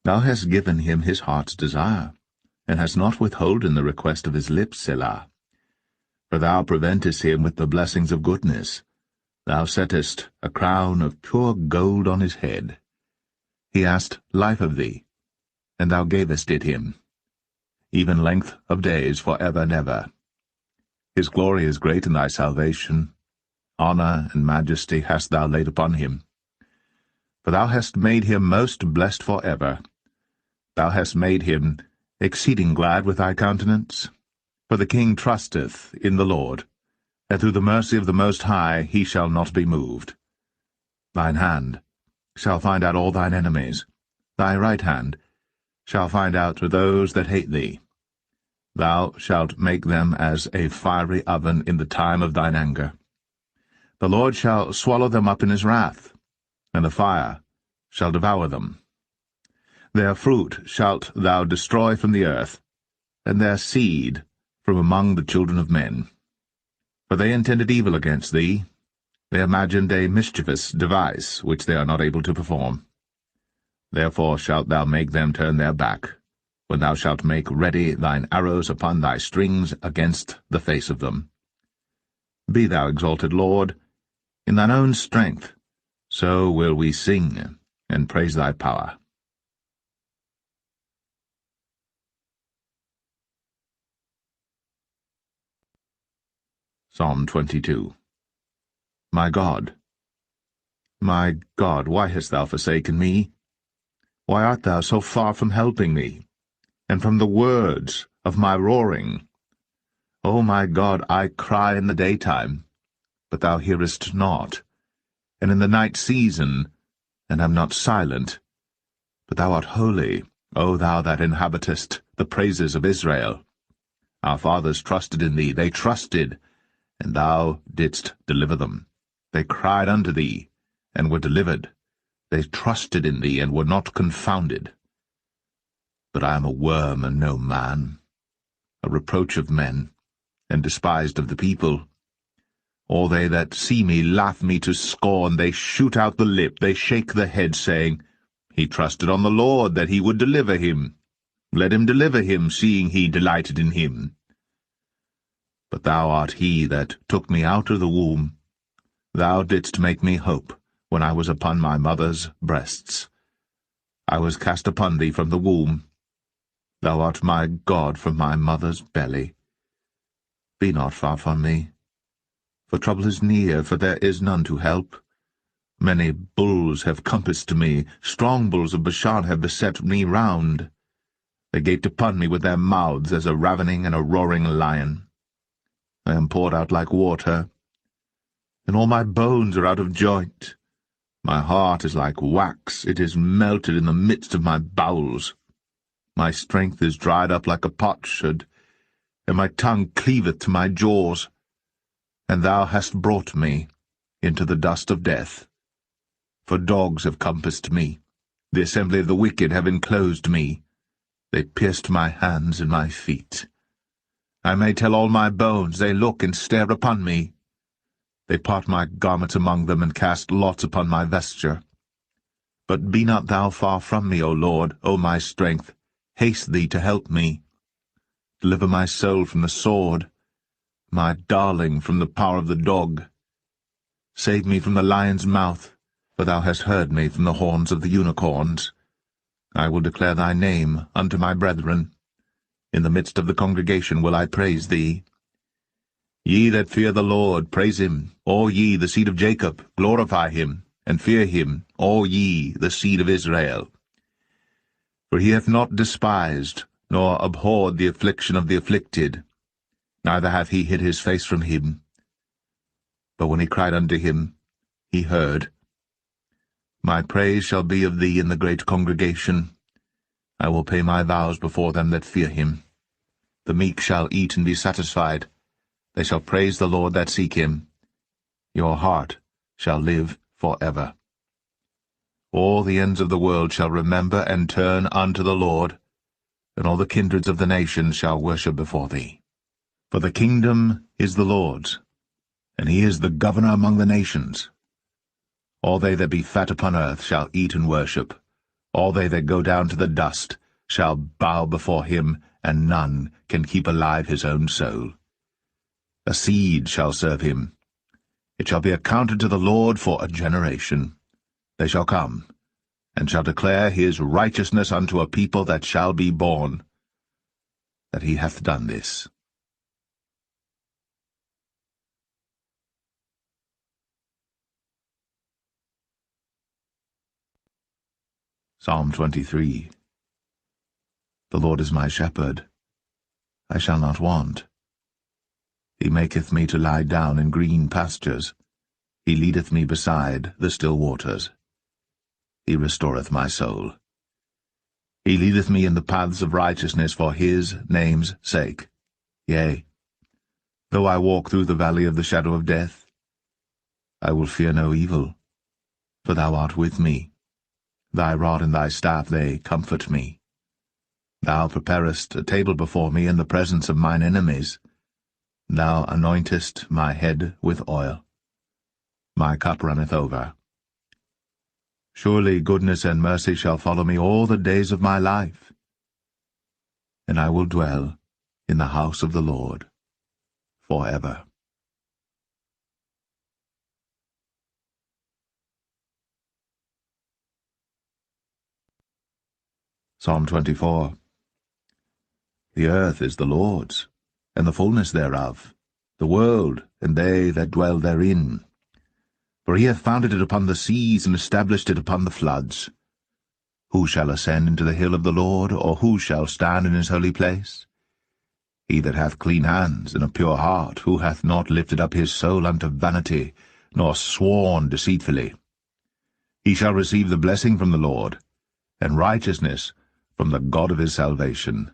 Thou hast given him his heart's desire, and hast not withholden the request of his lips, Selah. For thou preventest him with the blessings of goodness. Thou settest a crown of pure gold on his head. He asked life of thee, and thou gavest it him, even length of days for ever and ever. His glory is great in thy salvation. Honor and majesty hast thou laid upon him. For thou hast made him most blessed for ever. Thou hast made him exceeding glad with thy countenance. For the king trusteth in the Lord, and through the mercy of the Most High he shall not be moved. Thine hand shall find out all thine enemies. Thy right hand shall find out those that hate thee. Thou shalt make them as a fiery oven in the time of thine anger. The Lord shall swallow them up in his wrath, and the fire shall devour them. Their fruit shalt thou destroy from the earth, and their seed from among the children of men. For they intended evil against thee. They imagined a mischievous device which they are not able to perform. Therefore shalt thou make them turn their back, when thou shalt make ready thine arrows upon thy strings against the face of them. Be thou exalted, Lord, in thine own strength, so will we sing and praise thy power. Psalm 22. My God, why hast thou forsaken me? Why art thou so far from helping me, and from the words of my roaring? O my God, I cry in the daytime, but thou hearest not, and in the night season, and am not silent. But thou art holy, O thou that inhabitest the praises of Israel. Our fathers trusted in thee, they trusted, and thou didst deliver them. They cried unto thee, and were delivered. They trusted in thee, and were not confounded. But I am a worm and no man, a reproach of men, and despised of the people. All they that see me laugh me to scorn. They shoot out the lip, they shake the head, saying, He trusted on the Lord, that he would deliver him. Let him deliver him, seeing he delighted in him. But thou art he that took me out of the womb. Thou didst make me hope when I was upon my mother's breasts. I was cast upon thee from the womb. Thou art my God from my mother's belly. Be not far from me, for trouble is near, for there is none to help. Many bulls have compassed me, strong bulls of Bashan have beset me round. They gaped upon me with their mouths as a ravening and a roaring lion. I am poured out like water, and all my bones are out of joint. My heart is like wax, it is melted in the midst of my bowels. My strength is dried up like a potsherd, and my tongue cleaveth to my jaws. And thou hast brought me into the dust of death. For dogs have compassed me, the assembly of the wicked have enclosed me. They pierced my hands and my feet. I may tell all my bones, they look and stare upon me. They part my garments among them, and cast lots upon my vesture. But be not thou far from me, O Lord, O my strength. Haste thee to help me. Deliver my soul from the sword, my darling from the power of the dog. Save me from the lion's mouth, for thou hast heard me from the horns of the unicorns. I will declare thy name unto my brethren. In the midst of the congregation will I praise thee. Ye that fear the Lord, praise him. All ye, the seed of Jacob, glorify him, and fear him, all ye, the seed of Israel. For he hath not despised, nor abhorred the affliction of the afflicted, neither hath he hid his face from him. But when he cried unto him, he heard. My praise shall be of thee in the great congregation. I will pay my vows before them that fear him. The meek shall eat and be satisfied. They shall praise the Lord that seek him. Your heart shall live for ever. All the ends of the world shall remember and turn unto the Lord, and all the kindreds of the nations shall worship before thee. For the kingdom is the Lord's, and he is the governor among the nations. All they that be fat upon earth shall eat and worship. All they that go down to the dust shall bow before him, and none can keep alive his own soul. A seed shall serve him. It shall be accounted to the Lord for a generation. They shall come, and shall declare his righteousness unto a people that shall be born, that he hath done this. Psalm 23. The Lord is my shepherd, I shall not want. He maketh me to lie down in green pastures. He leadeth me beside the still waters. He restoreth my soul. He leadeth me in the paths of righteousness for his name's sake. Yea, though I walk through the valley of the shadow of death, I will fear no evil, for thou art with me. Thy rod and thy staff, they comfort me. Thou preparest a table before me in the presence of mine enemies. Thou anointest my head with oil. My cup runneth over. Surely goodness and mercy shall follow me all the days of my life, and I will dwell in the house of the Lord forever. Psalm 24. The earth is the Lord's, and the fullness thereof, the world, and they that dwell therein. For he hath founded it upon the seas, and established it upon the floods. Who shall ascend into the hill of the Lord, or who shall stand in his holy place? He that hath clean hands and a pure heart, who hath not lifted up his soul unto vanity, nor sworn deceitfully. He shall receive the blessing from the Lord, and righteousness from the God of his salvation.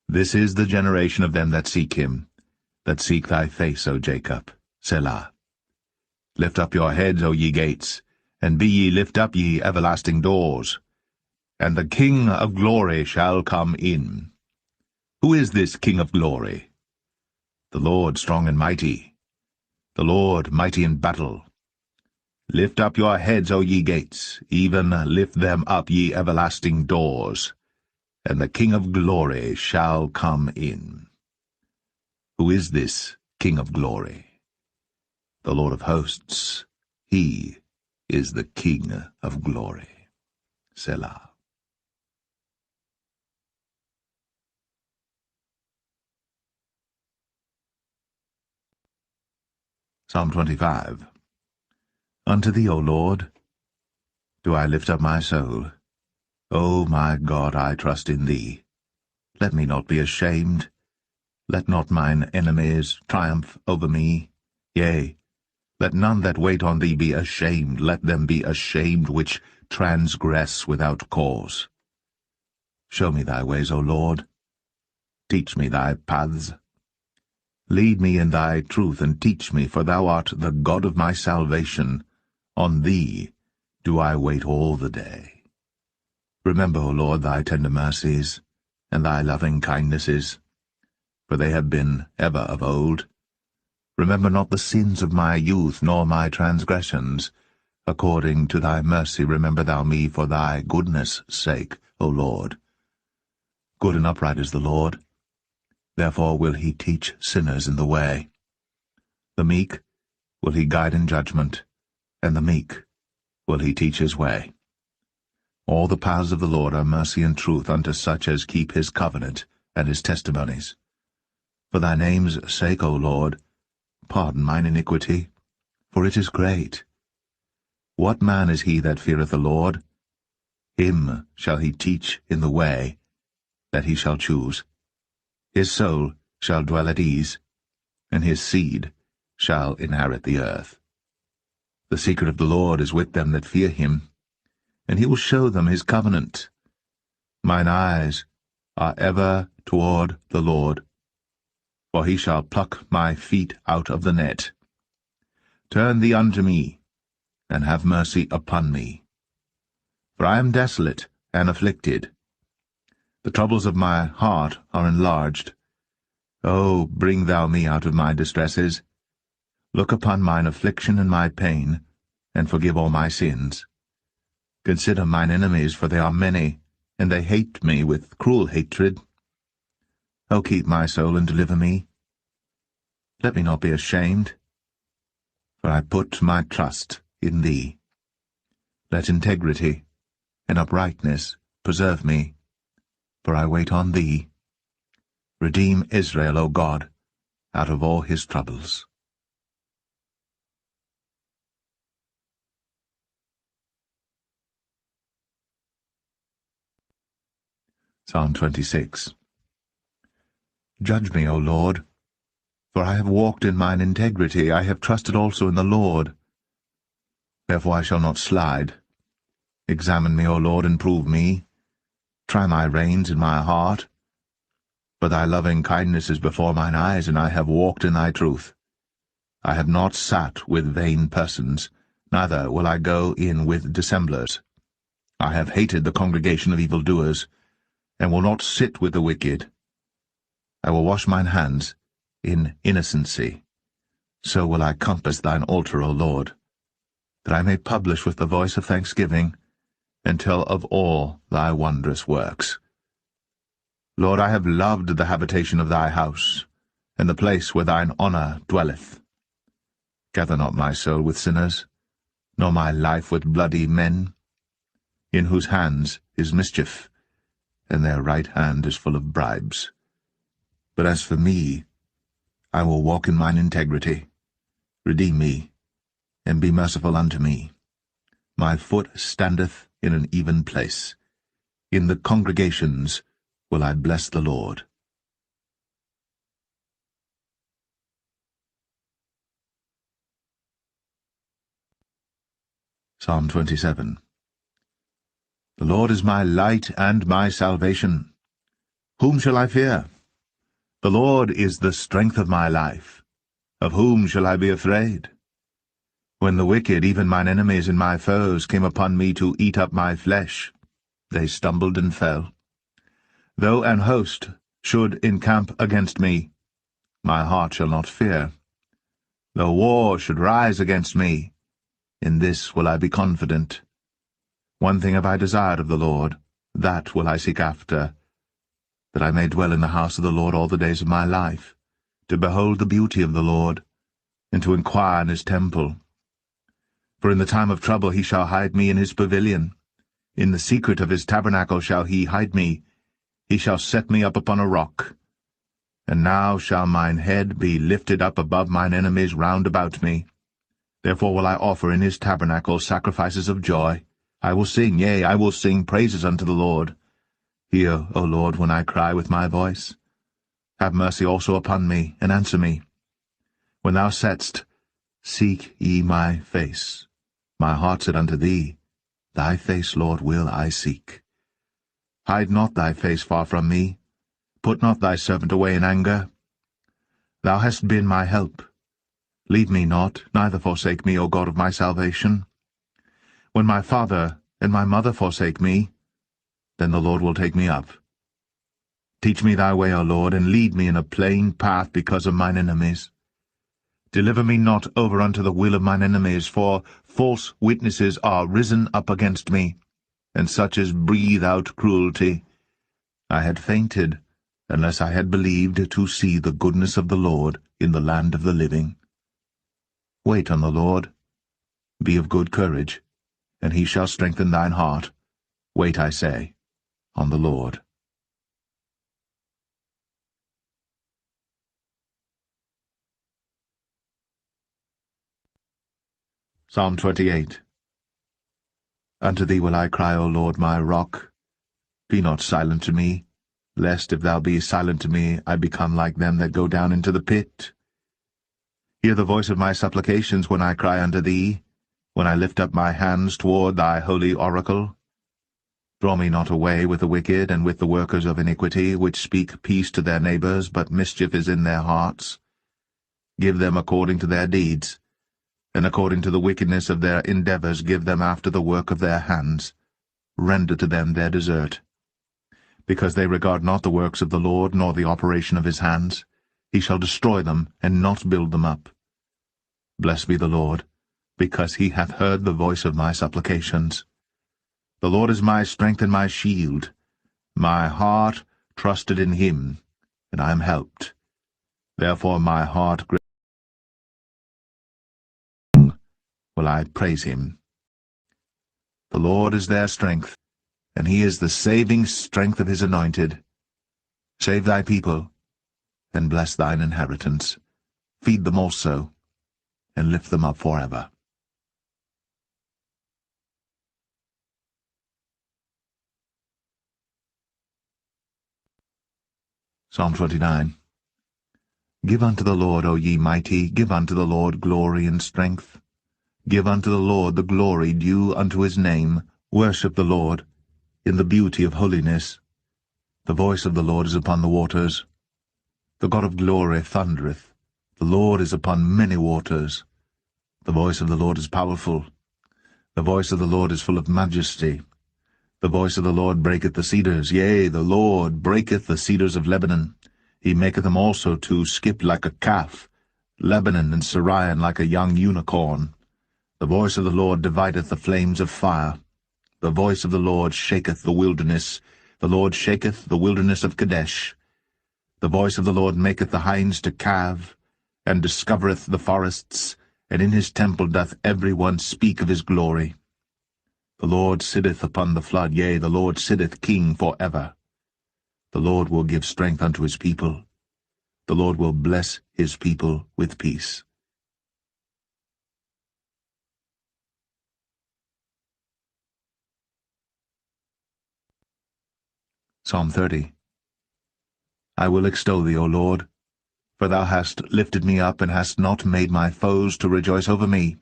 This is the generation of them that seek him, that seek thy face, O Jacob. Selah. Lift up your heads, O ye gates, and be ye lift up, ye everlasting doors, and the King of glory shall come in. Who is this King of glory? The Lord strong and mighty, the Lord mighty in battle. Lift up your heads, O ye gates, even lift them up, ye everlasting doors, and the King of glory shall come in. Who is this King of glory? The Lord of hosts, he is the King of glory. Selah. Psalm 25. Unto thee, O Lord, do I lift up my soul. O my God, I trust in thee. Let me not be ashamed. Let not mine enemies triumph over me. Yea, let none that wait on thee be ashamed. Let them be ashamed which transgress without cause. Show me thy ways, O Lord. Teach me thy paths. Lead me in thy truth, and teach me, for thou art the God of my salvation. On thee do I wait all the day. Remember, O Lord, thy tender mercies, and thy loving kindnesses, for they have been ever of old. Remember not the sins of my youth, nor my transgressions. According to thy mercy remember thou me for thy goodness' sake, O Lord. Good and upright is the Lord. Therefore will he teach sinners in the way. The meek will he guide in judgment, and the meek will he teach his way. All the paths of the Lord are mercy and truth unto such as keep his covenant and his testimonies. For thy name's sake, O Lord, pardon mine iniquity, for it is great. What man is he that feareth the Lord? Him shall he teach in the way that he shall choose. His soul shall dwell at ease, and his seed shall inherit the earth. The secret of the Lord is with them that fear him, and he will show them his covenant. Mine eyes are ever toward the Lord, for he shall pluck my feet out of the net. Turn thee unto me, and have mercy upon me. For I am desolate and afflicted. The troubles of my heart are enlarged. O bring thou me out of my distresses. Look upon mine affliction and my pain, and forgive all my sins. Consider mine enemies, for they are many, and they hate me with cruel hatred. O keep my soul and deliver me. Let me not be ashamed, for I put my trust in thee. Let integrity and uprightness preserve me, for I wait on thee. Redeem Israel, O God, out of all his troubles. Psalm 26. Judge me, O Lord, for I have walked in mine integrity. I have trusted also in the Lord. Therefore I shall not slide. Examine me, O Lord, and prove me. Try my reins in my heart. For thy loving kindness is before mine eyes, and I have walked in thy truth. I have not sat with vain persons, neither will I go in with dissemblers. I have hated the congregation of evildoers, and will not sit with the wicked. I will wash mine hands in innocency. So will I compass thine altar, O Lord, that I may publish with the voice of thanksgiving, and tell of all thy wondrous works. Lord, I have loved the habitation of thy house, and the place where thine honour dwelleth. Gather not my soul with sinners, nor my life with bloody men, in whose hands is mischief, and their right hand is full of bribes. But as for me, I will walk in mine integrity. Redeem me, and be merciful unto me. My foot standeth in an even place. In the congregations will I bless the Lord. Psalm 27. The Lord is my light and my salvation. Whom shall I fear? The Lord is the strength of my life. Of whom shall I be afraid? When the wicked, even mine enemies and my foes, came upon me to eat up my flesh, they stumbled and fell. Though an host should encamp against me, my heart shall not fear. Though war should rise against me, in this will I be confident. One thing have I desired of the Lord, that will I seek after, that I may dwell in the house of the Lord all the days of my life, to behold the beauty of the Lord, and to inquire in his temple. For in the time of trouble he shall hide me in his pavilion. In the secret of his tabernacle shall he hide me. He shall set me up upon a rock. And now shall mine head be lifted up above mine enemies round about me. Therefore will I offer in his tabernacle sacrifices of joy. I will sing, yea, I will sing praises unto the Lord. Hear, O Lord, when I cry with my voice. Have mercy also upon me, and answer me. When thou saidst, Seek ye my face, my heart said unto thee, Thy face, Lord, will I seek. Hide not thy face far from me. Put not thy servant away in anger. Thou hast been my help. Leave me not, neither forsake me, O God of my salvation. When my father and my mother forsake me, then the Lord will take me up. Teach me thy way, O Lord, and lead me in a plain path because of mine enemies. Deliver me not over unto the will of mine enemies, for false witnesses are risen up against me, and such as breathe out cruelty. I had fainted, unless I had believed to see the goodness of the Lord in the land of the living. Wait on the Lord. Be of good courage, and he shall strengthen thine heart. Wait, I say, on the Lord. Psalm 28. Unto thee will I cry, O Lord, my rock. Be not silent to me, lest if thou be silent to me, I become like them that go down into the pit. Hear the voice of my supplications when I cry unto thee, when I lift up my hands toward thy holy oracle. Draw me not away with the wicked and with the workers of iniquity, which speak peace to their neighbors, but mischief is in their hearts. Give them according to their deeds, and according to the wickedness of their endeavors give them after the work of their hands. Render to them their desert. Because they regard not the works of the Lord, nor the operation of his hands, he shall destroy them, and not build them up. Blessed be the Lord, because he hath heard the voice of my supplications. The Lord is my strength and my shield. My heart trusted in him, and I am helped. Therefore my heart will I praise him. The Lord is their strength, and he is the saving strength of his anointed. Save thy people, and bless thine inheritance. Feed them also, and lift them up forever. Psalm 29. Give unto the Lord, O ye mighty, give unto the Lord glory and strength. Give unto the Lord the glory due unto his name. Worship the Lord in the beauty of holiness. The voice of the Lord is upon the waters. The God of glory thundereth. The Lord is upon many waters. The voice of the Lord is powerful. The voice of the Lord is full of majesty. The voice of the Lord breaketh the cedars. Yea, the Lord breaketh the cedars of Lebanon. He maketh them also to skip like a calf, Lebanon and Sirion like a young unicorn. The voice of the Lord divideth the flames of fire. The voice of the Lord shaketh the wilderness. The Lord shaketh the wilderness of Kadesh. The voice of the Lord maketh the hinds to calve, and discovereth the forests, and in his temple doth every one speak of his glory. The Lord sitteth upon the flood, yea, the Lord sitteth king for ever. The Lord will give strength unto his people. The Lord will bless his people with peace. Psalm 30. I will extol thee, O Lord, for thou hast lifted me up, and hast not made my foes to rejoice over me.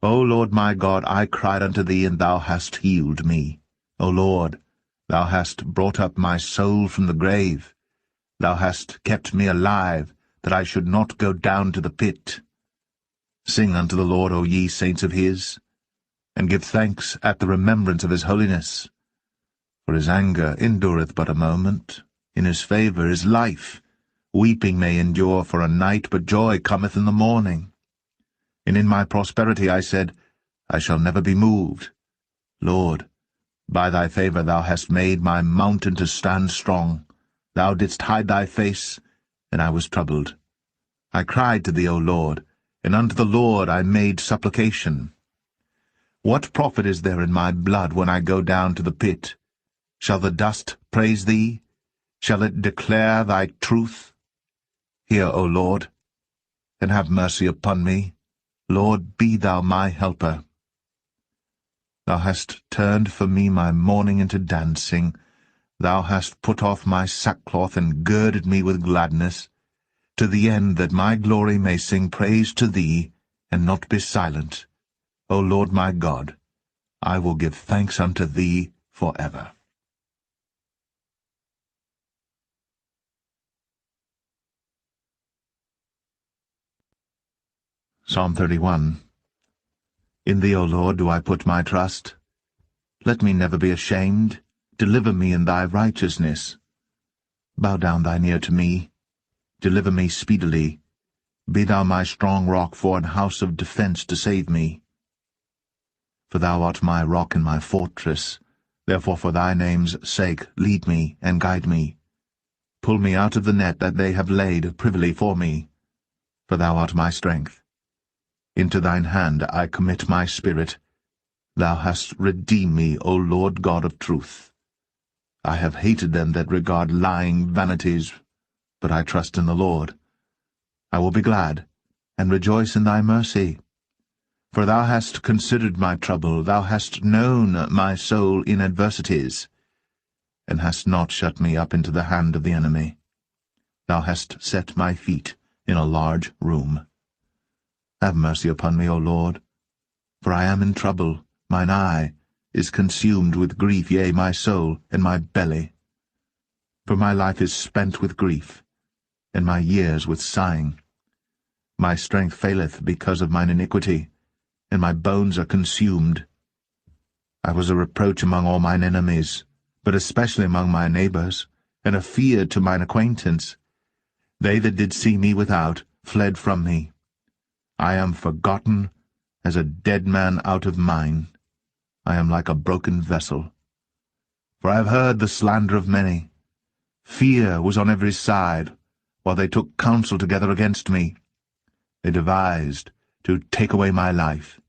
O Lord my God, I cried unto thee, and thou hast healed me. O Lord, thou hast brought up my soul from the grave. Thou hast kept me alive, that I should not go down to the pit. Sing unto the Lord, O ye saints of his, and give thanks at the remembrance of his holiness. For his anger endureth but a moment, in his favour is life. Weeping may endure for a night, but joy cometh in the morning. And in my prosperity I said, I shall never be moved. Lord, by thy favour thou hast made my mountain to stand strong. Thou didst hide thy face, and I was troubled. I cried to thee, O Lord, and unto the Lord I made supplication. What profit is there in my blood when I go down to the pit? Shall the dust praise thee? Shall it declare thy truth? Hear, O Lord, and have mercy upon me. Lord, be thou my helper. Thou hast turned for me my mourning into dancing. Thou hast put off my sackcloth and girded me with gladness, to the end that my glory may sing praise to thee, and not be silent. O Lord my God, I will give thanks unto thee forever. Psalm 31. In thee, O Lord, do I put my trust. Let me never be ashamed. Deliver me in thy righteousness. Bow down thine ear to me. Deliver me speedily. Be thou my strong rock for an house of defence to save me. For thou art my rock and my fortress. Therefore for thy name's sake lead me and guide me. Pull me out of the net that they have laid privily for me. For thou art my strength. Into thine hand I commit my spirit. Thou hast redeemed me, O Lord God of truth. I have hated them that regard lying vanities, but I trust in the Lord. I will be glad, and rejoice in thy mercy. For thou hast considered my trouble, thou hast known my soul in adversities, and hast not shut me up into the hand of the enemy. Thou hast set my feet in a large room. Have mercy upon me, O Lord, for I am in trouble. Mine eye is consumed with grief, yea, my soul and my belly. For my life is spent with grief, and my years with sighing. My strength faileth because of mine iniquity, and my bones are consumed. I was a reproach among all mine enemies, but especially among my neighbours, and a fear to mine acquaintance. They that did see me without fled from me. I am forgotten as a dead man out of mind. I am like a broken vessel. For I have heard the slander of many. Fear was on every side, while they took counsel together against me. They devised to take away my life.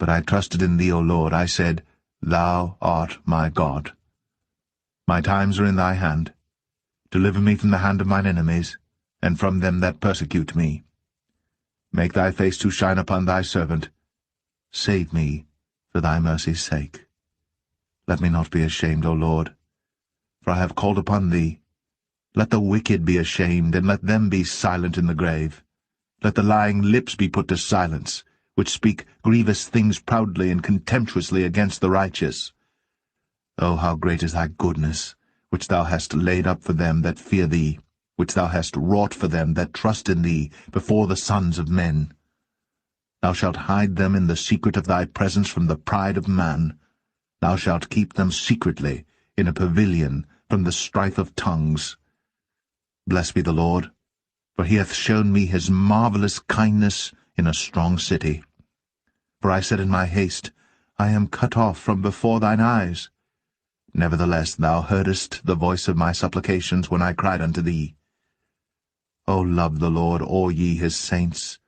But I trusted in thee, O Lord. I said, Thou art my God. My times are in thy hand. Deliver me from the hand of mine enemies, and from them that persecute me. Make thy face to shine upon thy servant. Save me for thy mercy's sake. Let me not be ashamed, O Lord, for I have called upon thee. Let the wicked be ashamed, and let them be silent in the grave. Let the lying lips be put to silence, which speak grievous things proudly and contemptuously against the righteous. O how great is thy goodness, which thou hast laid up for them that fear thee, which thou hast wrought for them that trust in thee before the sons of men. Thou shalt hide them in the secret of thy presence from the pride of man. Thou shalt keep them secretly in a pavilion from the strife of tongues. Blessed be the Lord, for he hath shown me his marvelous kindness in a strong city. For I said in my haste, I am cut off from before thine eyes. Nevertheless thou heardest the voice of my supplications when I cried unto thee. O love the Lord, all ye his saints,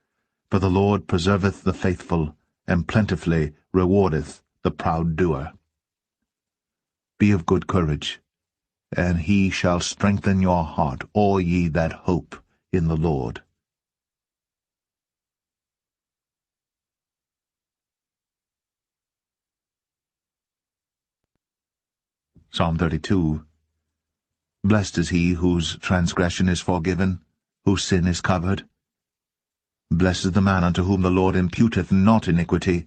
for the Lord preserveth the faithful, and plentifully rewardeth the proud doer. Be of good courage, and he shall strengthen your heart, all ye that hope in the Lord. Psalm 32. Blessed is he whose transgression is forgiven, whose sin is covered. Blessed is the man unto whom the Lord imputeth not iniquity,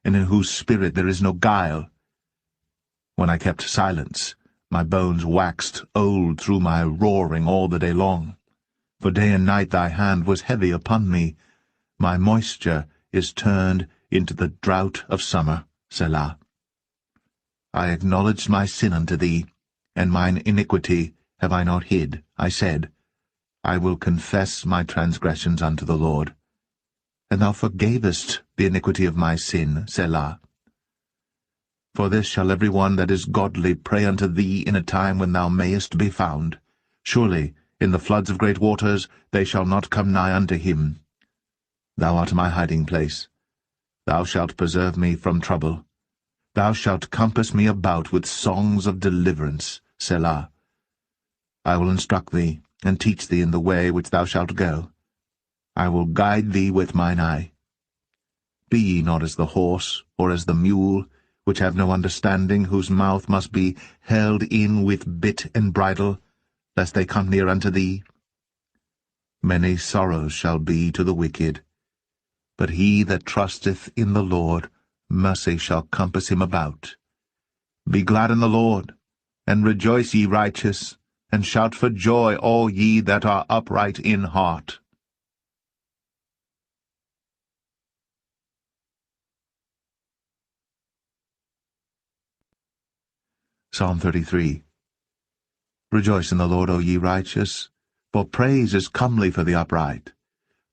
and in whose spirit there is no guile. When I kept silence, my bones waxed old through my roaring all the day long. For day and night thy hand was heavy upon me. My moisture is turned into the drought of summer. Selah. I acknowledged my sin unto thee, and mine iniquity have I not hid. I said, I will confess my transgressions unto the Lord. And thou forgavest the iniquity of my sin. Selah. For this shall every one that is godly pray unto thee in a time when thou mayest be found. Surely in the floods of great waters they shall not come nigh unto him. Thou art my hiding place. Thou shalt preserve me from trouble. Thou shalt compass me about with songs of deliverance. Selah. I will instruct thee, and teach thee in the way which thou shalt go. I will guide thee with mine eye. Be ye not as the horse, or as the mule, which have no understanding, whose mouth must be held in with bit and bridle, lest they come near unto thee. Many sorrows shall be to the wicked, but he that trusteth in the Lord, mercy shall compass him about. Be glad in the Lord, and rejoice, ye righteous, and shout for joy, all ye that are upright in heart. Psalm 33. Rejoice in the Lord, O ye righteous, for praise is comely for the upright.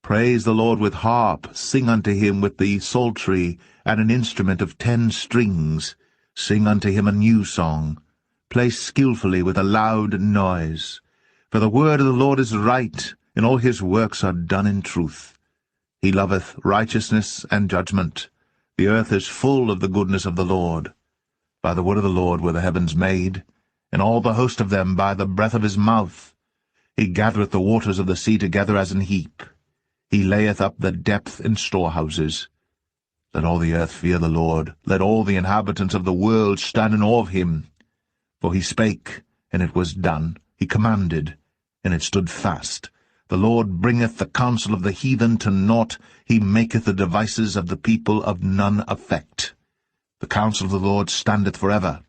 Praise the Lord with harp, sing unto him with the psaltery, and an instrument of 10 strings. Sing unto him a new song. Play skillfully with a loud noise. For the word of the Lord is right, and all his works are done in truth. He loveth righteousness and judgment. The earth is full of the goodness of the Lord. By the word of the Lord were the heavens made, and all the host of them by the breath of his mouth. He gathereth the waters of the sea together as an heap. He layeth up the depth in storehouses. Let all the earth fear the Lord. Let all the inhabitants of the world stand in awe of him. For he spake, and it was done. He commanded, and it stood fast. The Lord bringeth the counsel of the heathen to naught. He maketh the devices of the people of none effect. The counsel of the Lord standeth forever,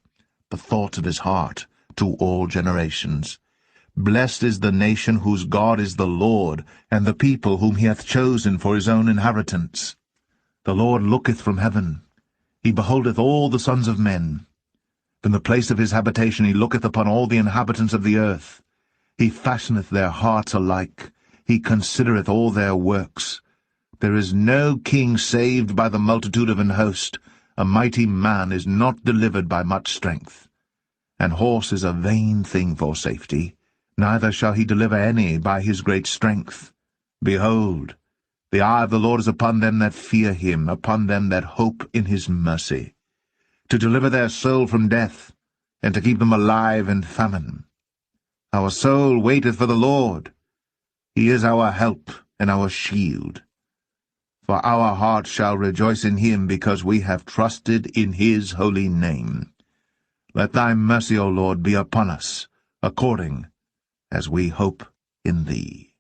the thoughts of his heart to all generations. Blessed is the nation whose God is the Lord, and the people whom he hath chosen for his own inheritance. The Lord looketh from heaven. He beholdeth all the sons of men. From the place of his habitation he looketh upon all the inhabitants of the earth. He fashioneth their hearts alike. He considereth all their works. There is no king saved by the multitude of an host. A mighty man is not delivered by much strength. An horse is a vain thing for safety, neither shall he deliver any by his great strength. Behold, the eye of the Lord is upon them that fear him, upon them that hope in his mercy, to deliver their soul from death, and to keep them alive in famine. Our soul waiteth for the Lord. He is our help and our shield. For our heart shall rejoice in him, because we have trusted in his holy name. Let thy mercy, O Lord, be upon us, according as we hope in thee.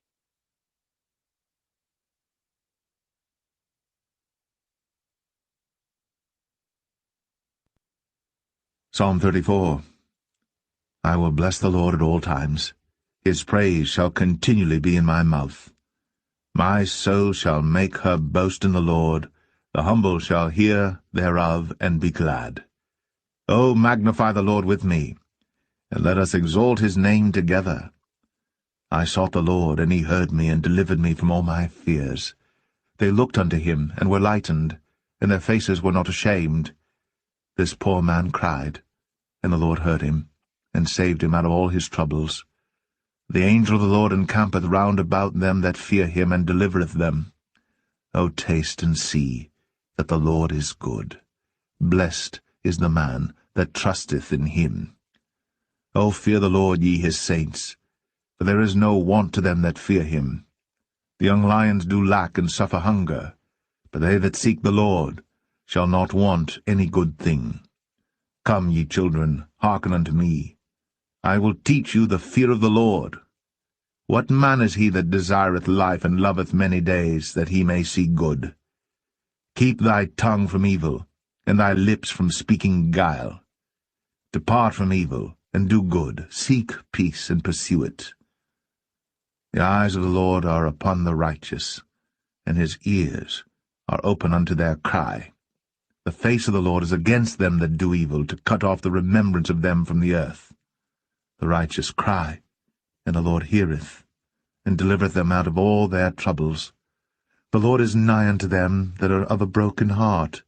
Psalm 34. I will bless the Lord at all times. His praise shall continually be in my mouth. My soul shall make her boast in the Lord. The humble shall hear thereof and be glad. O magnify the Lord with me, and let us exalt his name together. I sought the Lord, and he heard me, and delivered me from all my fears. They looked unto him, and were lightened, and their faces were not ashamed. This poor man cried, and the Lord heard him, and saved him out of all his troubles. The angel of the Lord encampeth round about them that fear him, and delivereth them. O taste and see that the Lord is good. Blessed is the man that trusteth in him. O fear the Lord, ye his saints, for there is no want to them that fear him. The young lions do lack and suffer hunger, but they that seek the Lord shall not want any good thing. Come, ye children, hearken unto me. I will teach you the fear of the Lord. What man is he that desireth life, and loveth many days, that he may see good? Keep thy tongue from evil, and thy lips from speaking guile. Depart from evil, and do good. Seek peace, and pursue it. The eyes of the Lord are upon the righteous, and his ears are open unto their cry. The face of the Lord is against them that do evil, to cut off the remembrance of them from the earth. The righteous cry, and the Lord heareth, and delivereth them out of all their troubles. The Lord is nigh unto them that are of a broken heart,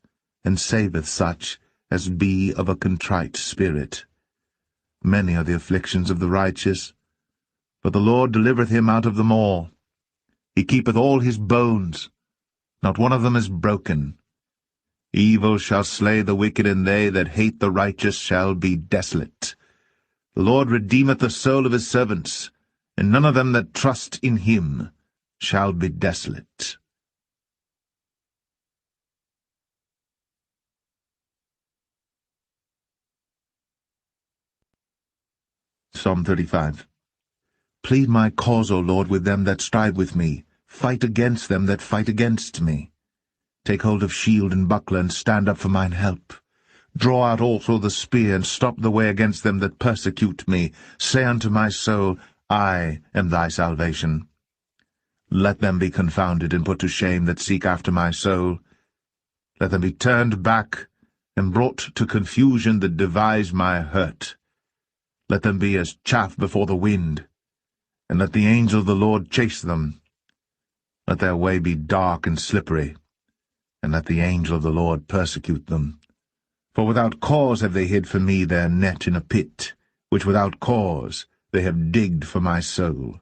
and saveth such as be of a contrite spirit. Many are the afflictions of the righteous, but the Lord delivereth him out of them all. He keepeth all his bones, not one of them is broken. Evil shall slay the wicked, and they that hate the righteous shall be desolate. The Lord redeemeth the soul of his servants, and none of them that trust in him shall be desolate. Psalm 35. Plead my cause, O Lord, with them that strive with me. Fight against them that fight against me. Take hold of shield and buckler, and stand up for mine help. Draw out also the spear, and stop the way against them that persecute me. Say unto my soul, I am thy salvation. Let them be confounded and put to shame that seek after my soul. Let them be turned back and brought to confusion that devise my hurt. Let them be as chaff before the wind, and let the angel of the Lord chase them. Let their way be dark and slippery, and let the angel of the Lord persecute them. For without cause have they hid for me their net in a pit, which without cause they have digged for my soul.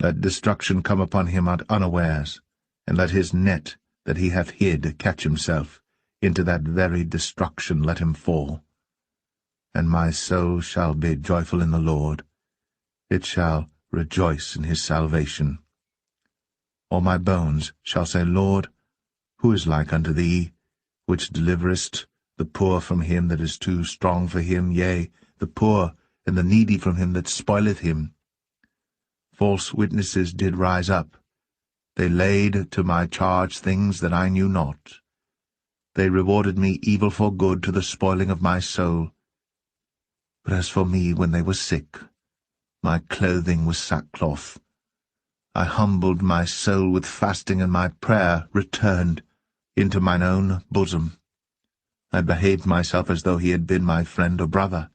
Let destruction come upon him at unawares, and let his net that he hath hid catch himself. Into that very destruction let him fall. And my soul shall be joyful in the Lord. It shall rejoice in his salvation. All my bones shall say, Lord, who is like unto thee, which deliverest the poor from him that is too strong for him, yea, the poor and the needy from him that spoileth him? False witnesses did rise up. They laid to my charge things that I knew not. They rewarded me evil for good to the spoiling of my soul. But as for me, when they were sick, my clothing was sackcloth. I humbled my soul with fasting, and my prayer returned into mine own bosom. I behaved myself as though he had been my friend or brother.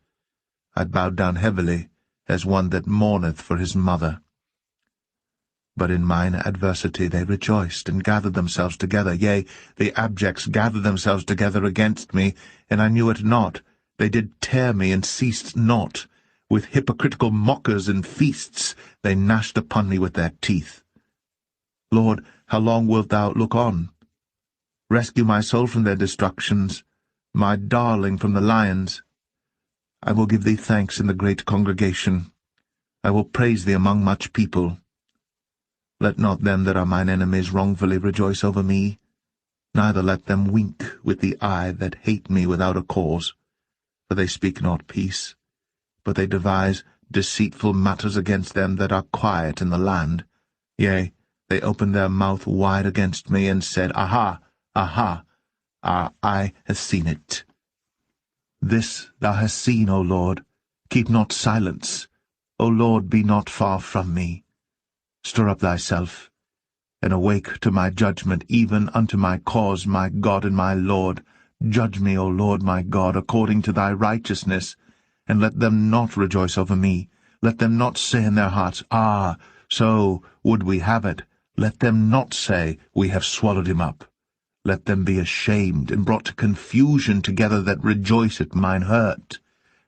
I bowed down heavily, as one that mourneth for his mother. But in mine adversity they rejoiced, and gathered themselves together. Yea, the abjects gathered themselves together against me, and I knew it not. They did tear me, and ceased not. With hypocritical mockers and feasts they gnashed upon me with their teeth. Lord, how long wilt thou look on? Rescue my soul from their destructions, my darling from the lions. I will give thee thanks in the great congregation. I will praise thee among much people. Let not them that are mine enemies wrongfully rejoice over me, neither let them wink with the eye that hate me without a cause. For they speak not peace, but they devise deceitful matters against them that are quiet in the land. Yea, they opened their mouth wide against me, and said, Aha, aha, our eye hath seen it. This thou hast seen, O Lord. Keep not silence. O Lord, be not far from me. Stir up thyself, and awake to my judgment, even unto my cause, my God and my Lord. Judge me, O Lord my God, according to thy righteousness, and let them not rejoice over me. Let them not say in their hearts, Ah, so would we have it. Let them not say, We have swallowed him up. Let them be ashamed and brought to confusion together that rejoice at mine hurt.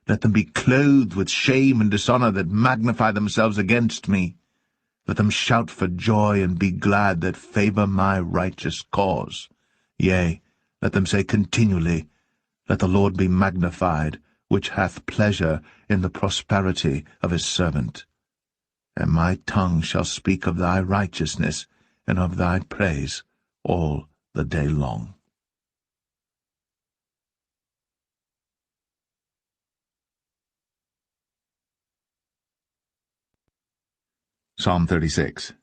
Let them be clothed with shame and dishonour that magnify themselves against me. Let them shout for joy and be glad that favour my righteous cause. Yea, let them say continually, Let the Lord be magnified, which hath pleasure in the prosperity of his servant. And my tongue shall speak of thy righteousness and of thy praise all the day long. Psalm 36.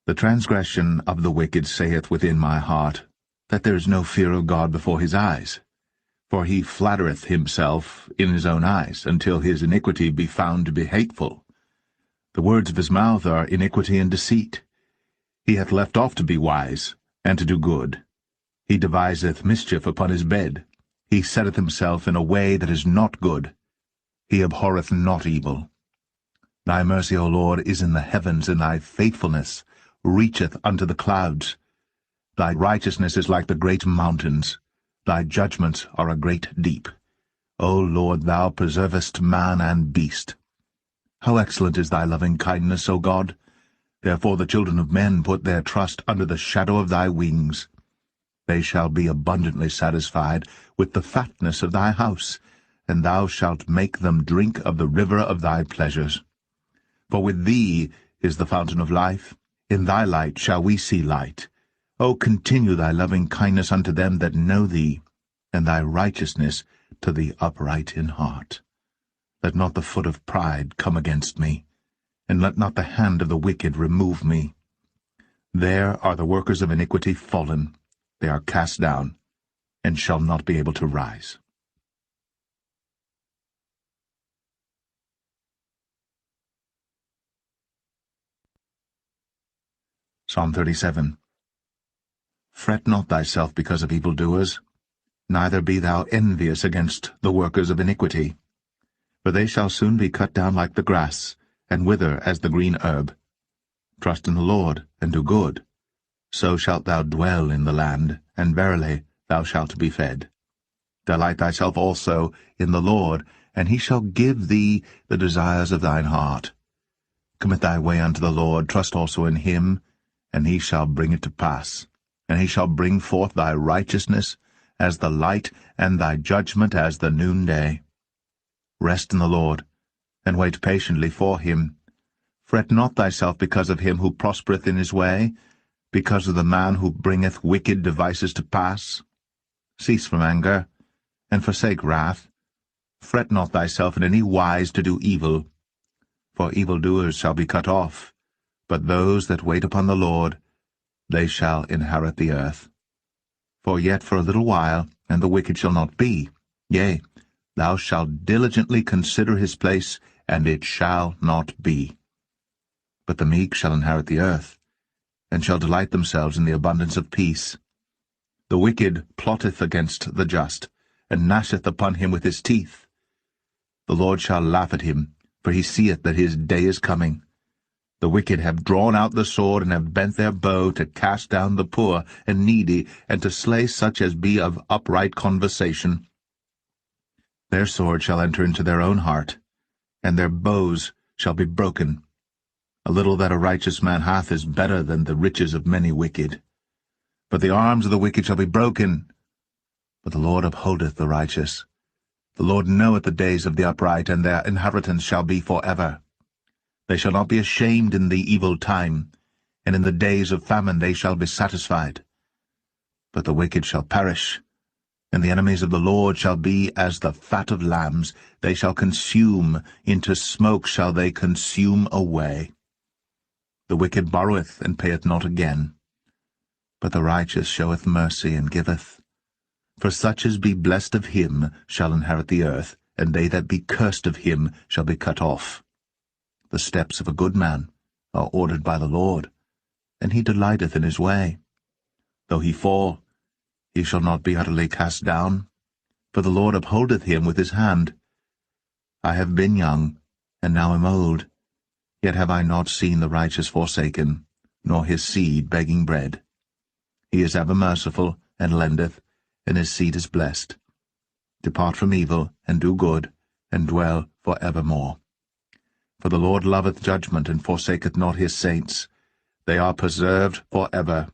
The transgression of the wicked saith within my heart, that there is no fear of God before his eyes. For he flattereth himself in his own eyes, until his iniquity be found to be hateful. The words of his mouth are iniquity and deceit. He hath left off to be wise, and to do good. He deviseth mischief upon his bed. He setteth himself in a way that is not good. He abhorreth not evil. Thy mercy, O Lord, is in the heavens, and thy faithfulness reacheth unto the clouds. Thy righteousness is like the great mountains. Thy judgments are a great deep. O Lord, thou preservest man and beast. How excellent is thy loving kindness, O God! Therefore the children of men put their trust under the shadow of thy wings. They shall be abundantly satisfied with the fatness of thy house, and thou shalt make them drink of the river of thy pleasures. For with thee is the fountain of life. In thy light shall we see light. O continue thy loving kindness unto them that know thee, and thy righteousness to the upright in heart. Let not the foot of pride come against me, and let not the hand of the wicked remove me. There are the workers of iniquity fallen. They are cast down, and shall not be able to rise. Psalm 37. Fret not thyself because of evildoers, neither be thou envious against the workers of iniquity. For they shall soon be cut down like the grass, and wither as the green herb. Trust in the Lord, and do good. So shalt thou dwell in the land, and verily thou shalt be fed. Delight thyself also in the Lord, and he shall give thee the desires of thine heart. Commit thy way unto the Lord, trust also in him, and he shall bring it to pass. And he shall bring forth thy righteousness as the light, and thy judgment as the noonday. Rest in the Lord, and wait patiently for him. Fret not thyself because of him who prospereth in his way, because of the man who bringeth wicked devices to pass. Cease from anger, and forsake wrath. Fret not thyself in any wise to do evil, for evildoers shall be cut off, but those that wait upon the Lord, they shall inherit the earth. For yet for a little while, and the wicked shall not be. Yea, thou shalt diligently consider his place, and it shall not be. But the meek shall inherit the earth, and shall delight themselves in the abundance of peace. The wicked plotteth against the just, and gnasheth upon him with his teeth. The Lord shall laugh at him, for he seeth that his day is coming. The wicked have drawn out the sword, and have bent their bow to cast down the poor and needy, and to slay such as be of upright conversation. Their sword shall enter into their own heart, and their bows shall be broken. A little that a righteous man hath is better than the riches of many wicked. But the arms of the wicked shall be broken, but the Lord upholdeth the righteous. The Lord knoweth the days of the upright, and their inheritance shall be for ever. They shall not be ashamed in the evil time, and in the days of famine they shall be satisfied. But the wicked shall perish, and the enemies of the Lord shall be as the fat of lambs. They shall consume, into smoke shall they consume away. The wicked borroweth, and payeth not again. But the righteous showeth mercy, and giveth. For such as be blessed of him shall inherit the earth, and they that be cursed of him shall be cut off. The steps of a good man are ordered by the Lord, and he delighteth in his way. Though he fall, he shall not be utterly cast down, for the Lord upholdeth him with his hand. I have been young, and now am old, yet have I not seen the righteous forsaken, nor his seed begging bread. He is ever merciful, and lendeth, and his seed is blessed. Depart from evil, and do good, and dwell for evermore. For the Lord loveth judgment, and forsaketh not his saints. They are preserved for ever.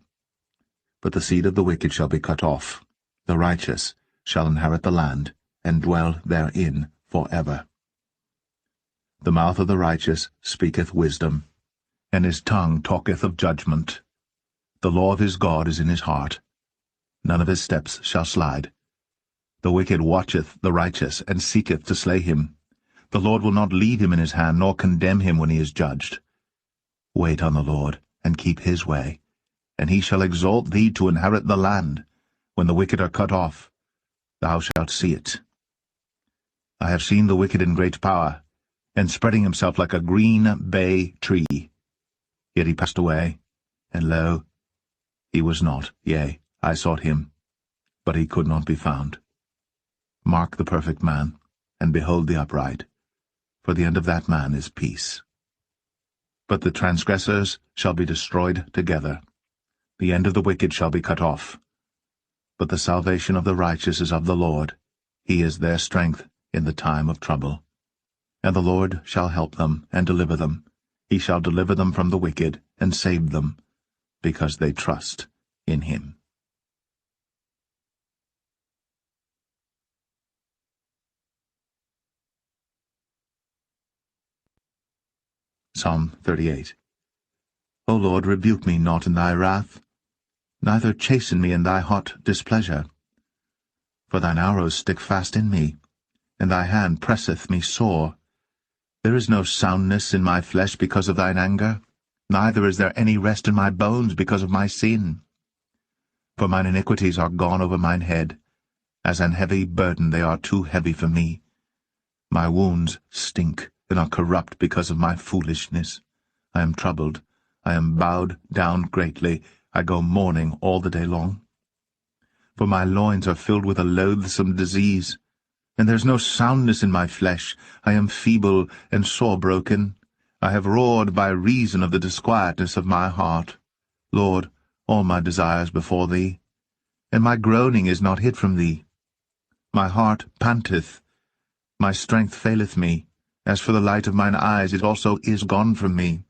But the seed of the wicked shall be cut off. The righteous shall inherit the land, and dwell therein for ever. The mouth of the righteous speaketh wisdom, and his tongue talketh of judgment. The law of his God is in his heart. None of his steps shall slide. The wicked watcheth the righteous, and seeketh to slay him. The Lord will not leave him in his hand, nor condemn him when he is judged. Wait on the Lord, and keep his way, and he shall exalt thee to inherit the land. When the wicked are cut off, thou shalt see it. I have seen the wicked in great power, and spreading himself like a green bay tree. Yet he passed away, and lo, he was not. Yea, I sought him, but he could not be found. Mark the perfect man, and behold the upright, for the end of that man is peace. But the transgressors shall be destroyed together. The end of the wicked shall be cut off. But the salvation of the righteous is of the Lord. He is their strength in the time of trouble. And the Lord shall help them, and deliver them. He shall deliver them from the wicked, and save them, because they trust in him. Psalm 38. O Lord, rebuke me not in thy wrath, neither chasten me in thy hot displeasure. For thine arrows stick fast in me, and thy hand presseth me sore. There is no soundness in my flesh because of thine anger, neither is there any rest in my bones because of my sin. For mine iniquities are gone over mine head, as an heavy burden they are too heavy for me. My wounds stink and are corrupt because of my foolishness. I am troubled, I am bowed down greatly, I go mourning all the day long. For my loins are filled with a loathsome disease, and there is no soundness in my flesh. I am feeble and sore broken. I have roared by reason of the disquietness of my heart. Lord, all my desires before thee, and my groaning is not hid from thee. My heart panteth, my strength faileth me. As for the light of mine eyes, it also is gone from me.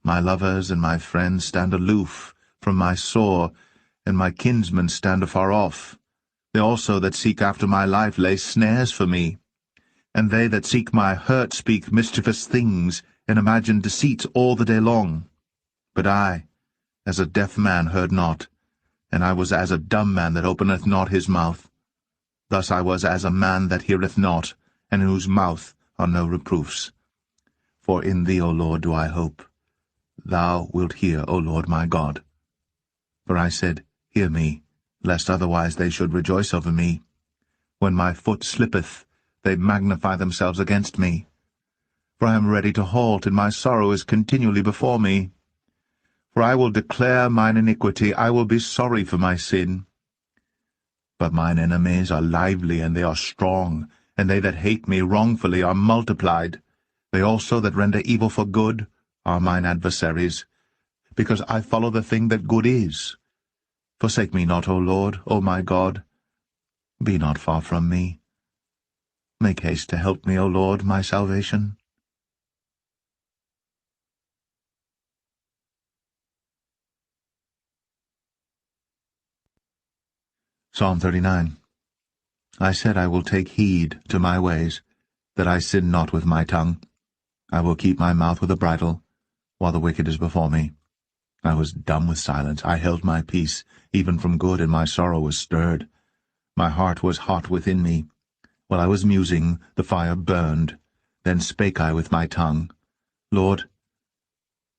My lovers and my friends stand aloof from my sore, and my kinsmen stand afar off. They also that seek after my life lay snares for me. And they that seek my hurt speak mischievous things, and imagine deceit all the day long. But I, as a deaf man, heard not, and I was as a dumb man that openeth not his mouth. Thus I was as a man that heareth not, and in whose mouth are no reproofs. For in thee, O Lord, do I hope. Thou wilt hear, O Lord my God. For I said, Hear me, lest otherwise they should rejoice over me. When my foot slippeth, they magnify themselves against me. For I am ready to halt, and my sorrow is continually before me. For I will declare mine iniquity, I will be sorry for my sin. But mine enemies are lively, and they are strong, and they that hate me wrongfully are multiplied. They also that render evil for good are mine adversaries, because I follow the thing that good is. Forsake me not, O Lord, O my God. Be not far from me. Make haste to help me, O Lord, my salvation. Psalm 39. I said, I will take heed to my ways, that I sin not with my tongue. I will keep my mouth with a bridle, while the wicked is before me. I was dumb with silence. I held my peace, even from good, and my sorrow was stirred. My heart was hot within me. While I was musing, the fire burned. Then spake I with my tongue, Lord,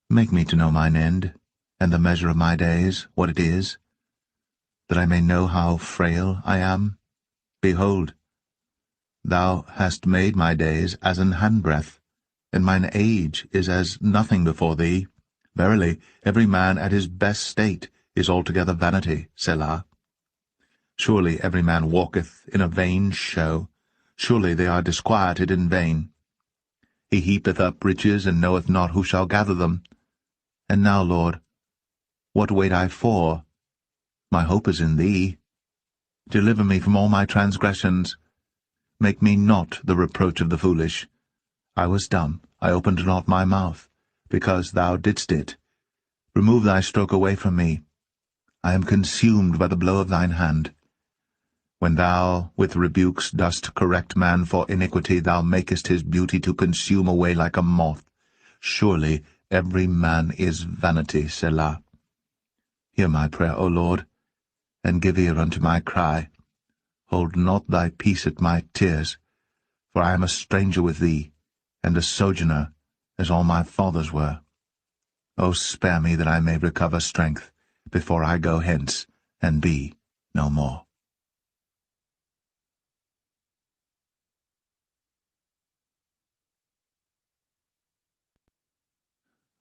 make me to know mine end, and the measure of my days, what it is, that I may know how frail I am. Behold, thou hast made my days as an handbreadth, and mine age is as nothing before thee. Verily, every man at his best state is altogether vanity, Selah. Surely every man walketh in a vain show. Surely they are disquieted in vain. He heapeth up riches, and knoweth not who shall gather them. And now, Lord, what wait I for? My hope is in thee. Deliver me from all my transgressions. Make me not the reproach of the foolish. I was dumb, I opened not my mouth, because thou didst it. Remove thy stroke away from me. I am consumed by the blow of thine hand. When thou with rebukes dost correct man for iniquity, thou makest his beauty to consume away like a moth. Surely every man is vanity, Selah. Hear my prayer, O Lord, and give ear unto my cry. Hold not thy peace at my tears, for I am a stranger with thee, and a sojourner, as all my fathers were. O spare me that I may recover strength, before I go hence, and be no more.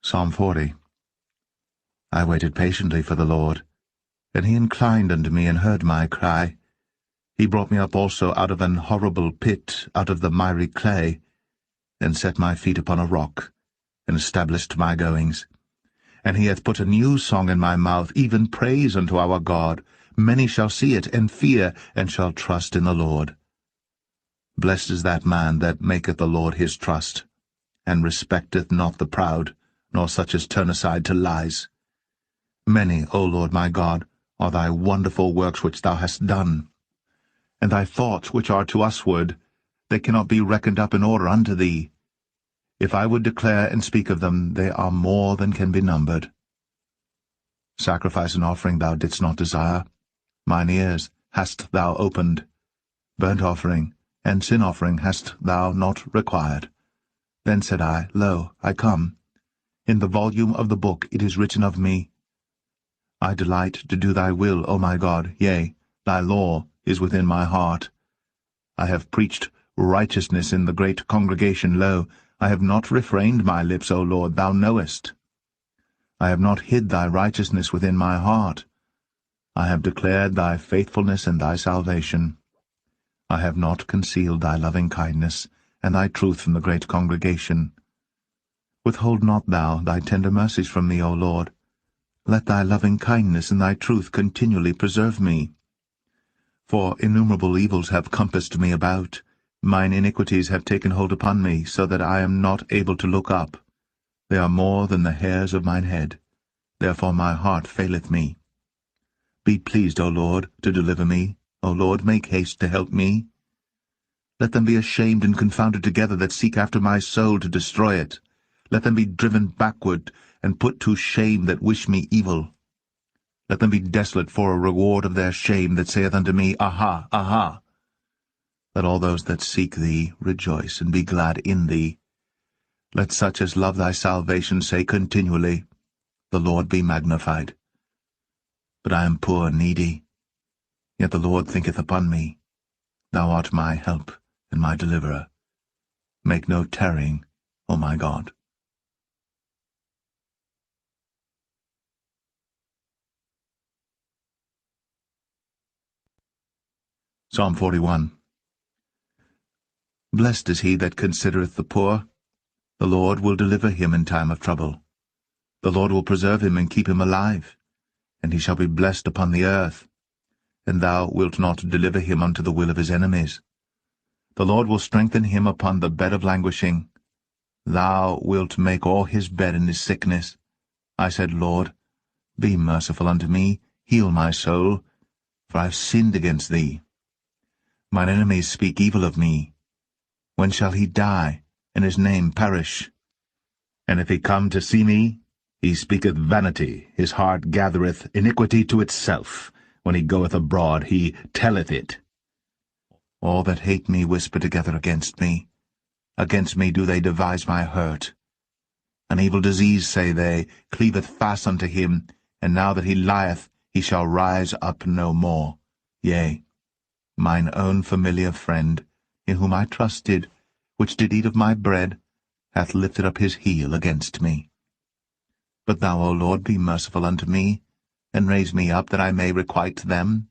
Psalm 40. I waited patiently for the Lord, and he inclined unto me and heard my cry. He brought me up also out of an horrible pit, out of the miry clay, and set my feet upon a rock, and established my goings. And he hath put a new song in my mouth, even praise unto our God. Many shall see it, and fear, and shall trust in the Lord. Blessed is that man that maketh the Lord his trust, and respecteth not the proud, nor such as turn aside to lies. Many, O Lord my God, are thy wonderful works which thou hast done, and thy thoughts which are to usward, they cannot be reckoned up in order unto thee. If I would declare and speak of them, they are more than can be numbered. Sacrifice and offering thou didst not desire. Mine ears hast thou opened. Burnt offering and sin offering hast thou not required. Then said I, Lo, I come. In the volume of the book it is written of me, I delight to do thy will, O my God, yea, thy law is within my heart. I have preached righteousness in the great congregation. Lo, I have not refrained my lips, O Lord, thou knowest. I have not hid thy righteousness within my heart. I have declared thy faithfulness and thy salvation. I have not concealed thy loving kindness and thy truth from the great congregation. Withhold not thou thy tender mercies from me, O Lord. Let thy loving kindness and thy truth continually preserve me. For innumerable evils have compassed me about. Mine iniquities have taken hold upon me, so that I am not able to look up. They are more than the hairs of mine head. Therefore my heart faileth me. Be pleased, O Lord, to deliver me. O Lord, make haste to help me. Let them be ashamed and confounded together that seek after my soul to destroy it. Let them be driven backward and put to shame that wish me evil. Let them be desolate for a reward of their shame that saith unto me, Aha, aha. Let all those that seek thee rejoice and be glad in thee. Let such as love thy salvation say continually, The Lord be magnified. But I am poor and needy, yet the Lord thinketh upon me. Thou art my help and my deliverer. Make no tarrying, O my God. Psalm 41. Blessed is he that considereth the poor. The Lord will deliver him in time of trouble. The Lord will preserve him and keep him alive, and he shall be blessed upon the earth. And thou wilt not deliver him unto the will of his enemies. The Lord will strengthen him upon the bed of languishing. Thou wilt make all his bed in his sickness. I said, Lord, be merciful unto me, heal my soul, for I have sinned against thee. Mine enemies speak evil of me. When shall he die, and his name perish? And if he come to see me, he speaketh vanity, his heart gathereth iniquity to itself. When he goeth abroad, he telleth it. All that hate me whisper together against me. Against me do they devise my hurt. An evil disease, say they, cleaveth fast unto him, and now that he lieth, he shall rise up no more. Yea, mine own familiar friend, in whom I trusted, which did eat of my bread, hath lifted up his heel against me. But thou, O Lord, be merciful unto me, and raise me up, that I may requite them.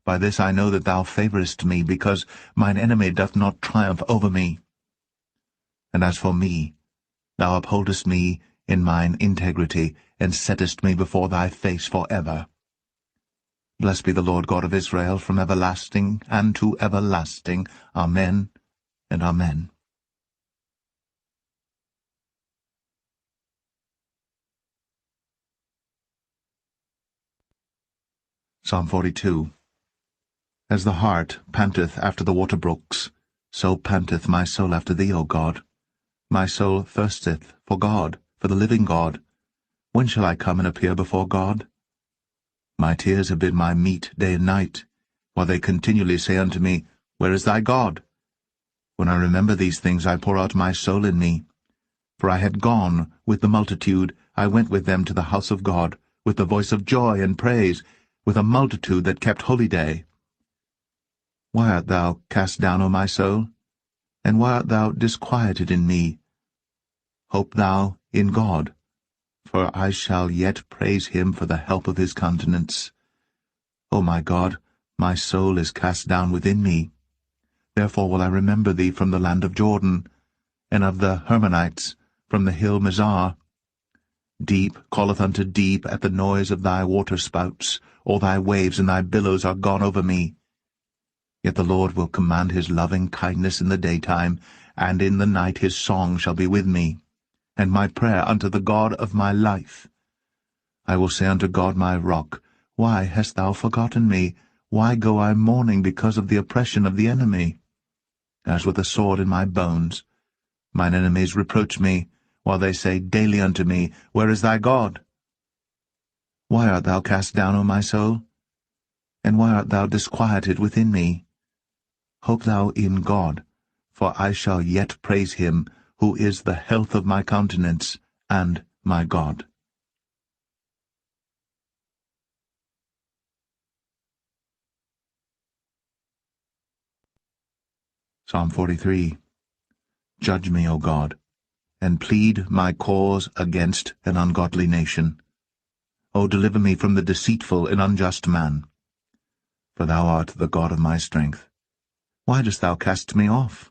By this I know that thou favourest me, because mine enemy doth not triumph over me. And as for me, thou upholdest me in mine integrity, and settest me before thy face for ever. Blessed be the Lord God of Israel, from everlasting and to everlasting. Amen and amen. Psalm 42. As the hart panteth after the water brooks, so panteth my soul after thee, O God. My soul thirsteth for God, for the living God. When shall I come and appear before God? My tears have been my meat day and night, while they continually say unto me, Where is thy God? When I remember these things, I pour out my soul in me. For I had gone with the multitude, I went with them to the house of God, with the voice of joy and praise, with a multitude that kept holy day. Why art thou cast down, O my soul? And why art thou disquieted in me? Hope thou in God, for I shall yet praise him for the help of his countenance. O my God, my soul is cast down within me. Therefore will I remember thee from the land of Jordan, and of the Hermonites, from the hill Mizar. Deep calleth unto deep at the noise of thy waterspouts. All thy waves and thy billows are gone over me. Yet the Lord will command his loving kindness in the daytime, and in the night his song shall be with me, and my prayer unto the God of my life. I will say unto God my rock, Why hast thou forgotten me? Why go I mourning because of the oppression of the enemy? As with a sword in my bones, Mine enemies reproach me, while they say daily unto me, Where is thy God? Why art thou cast down, O my soul? And why art thou disquieted within me? Hope thou in God, for I shall yet praise him, who is the health of my countenance, and my God. Psalm 43. Judge me, O God, and plead my cause against an ungodly nation. O deliver me from the deceitful and unjust man. For thou art the God of my strength. Why dost thou cast me off?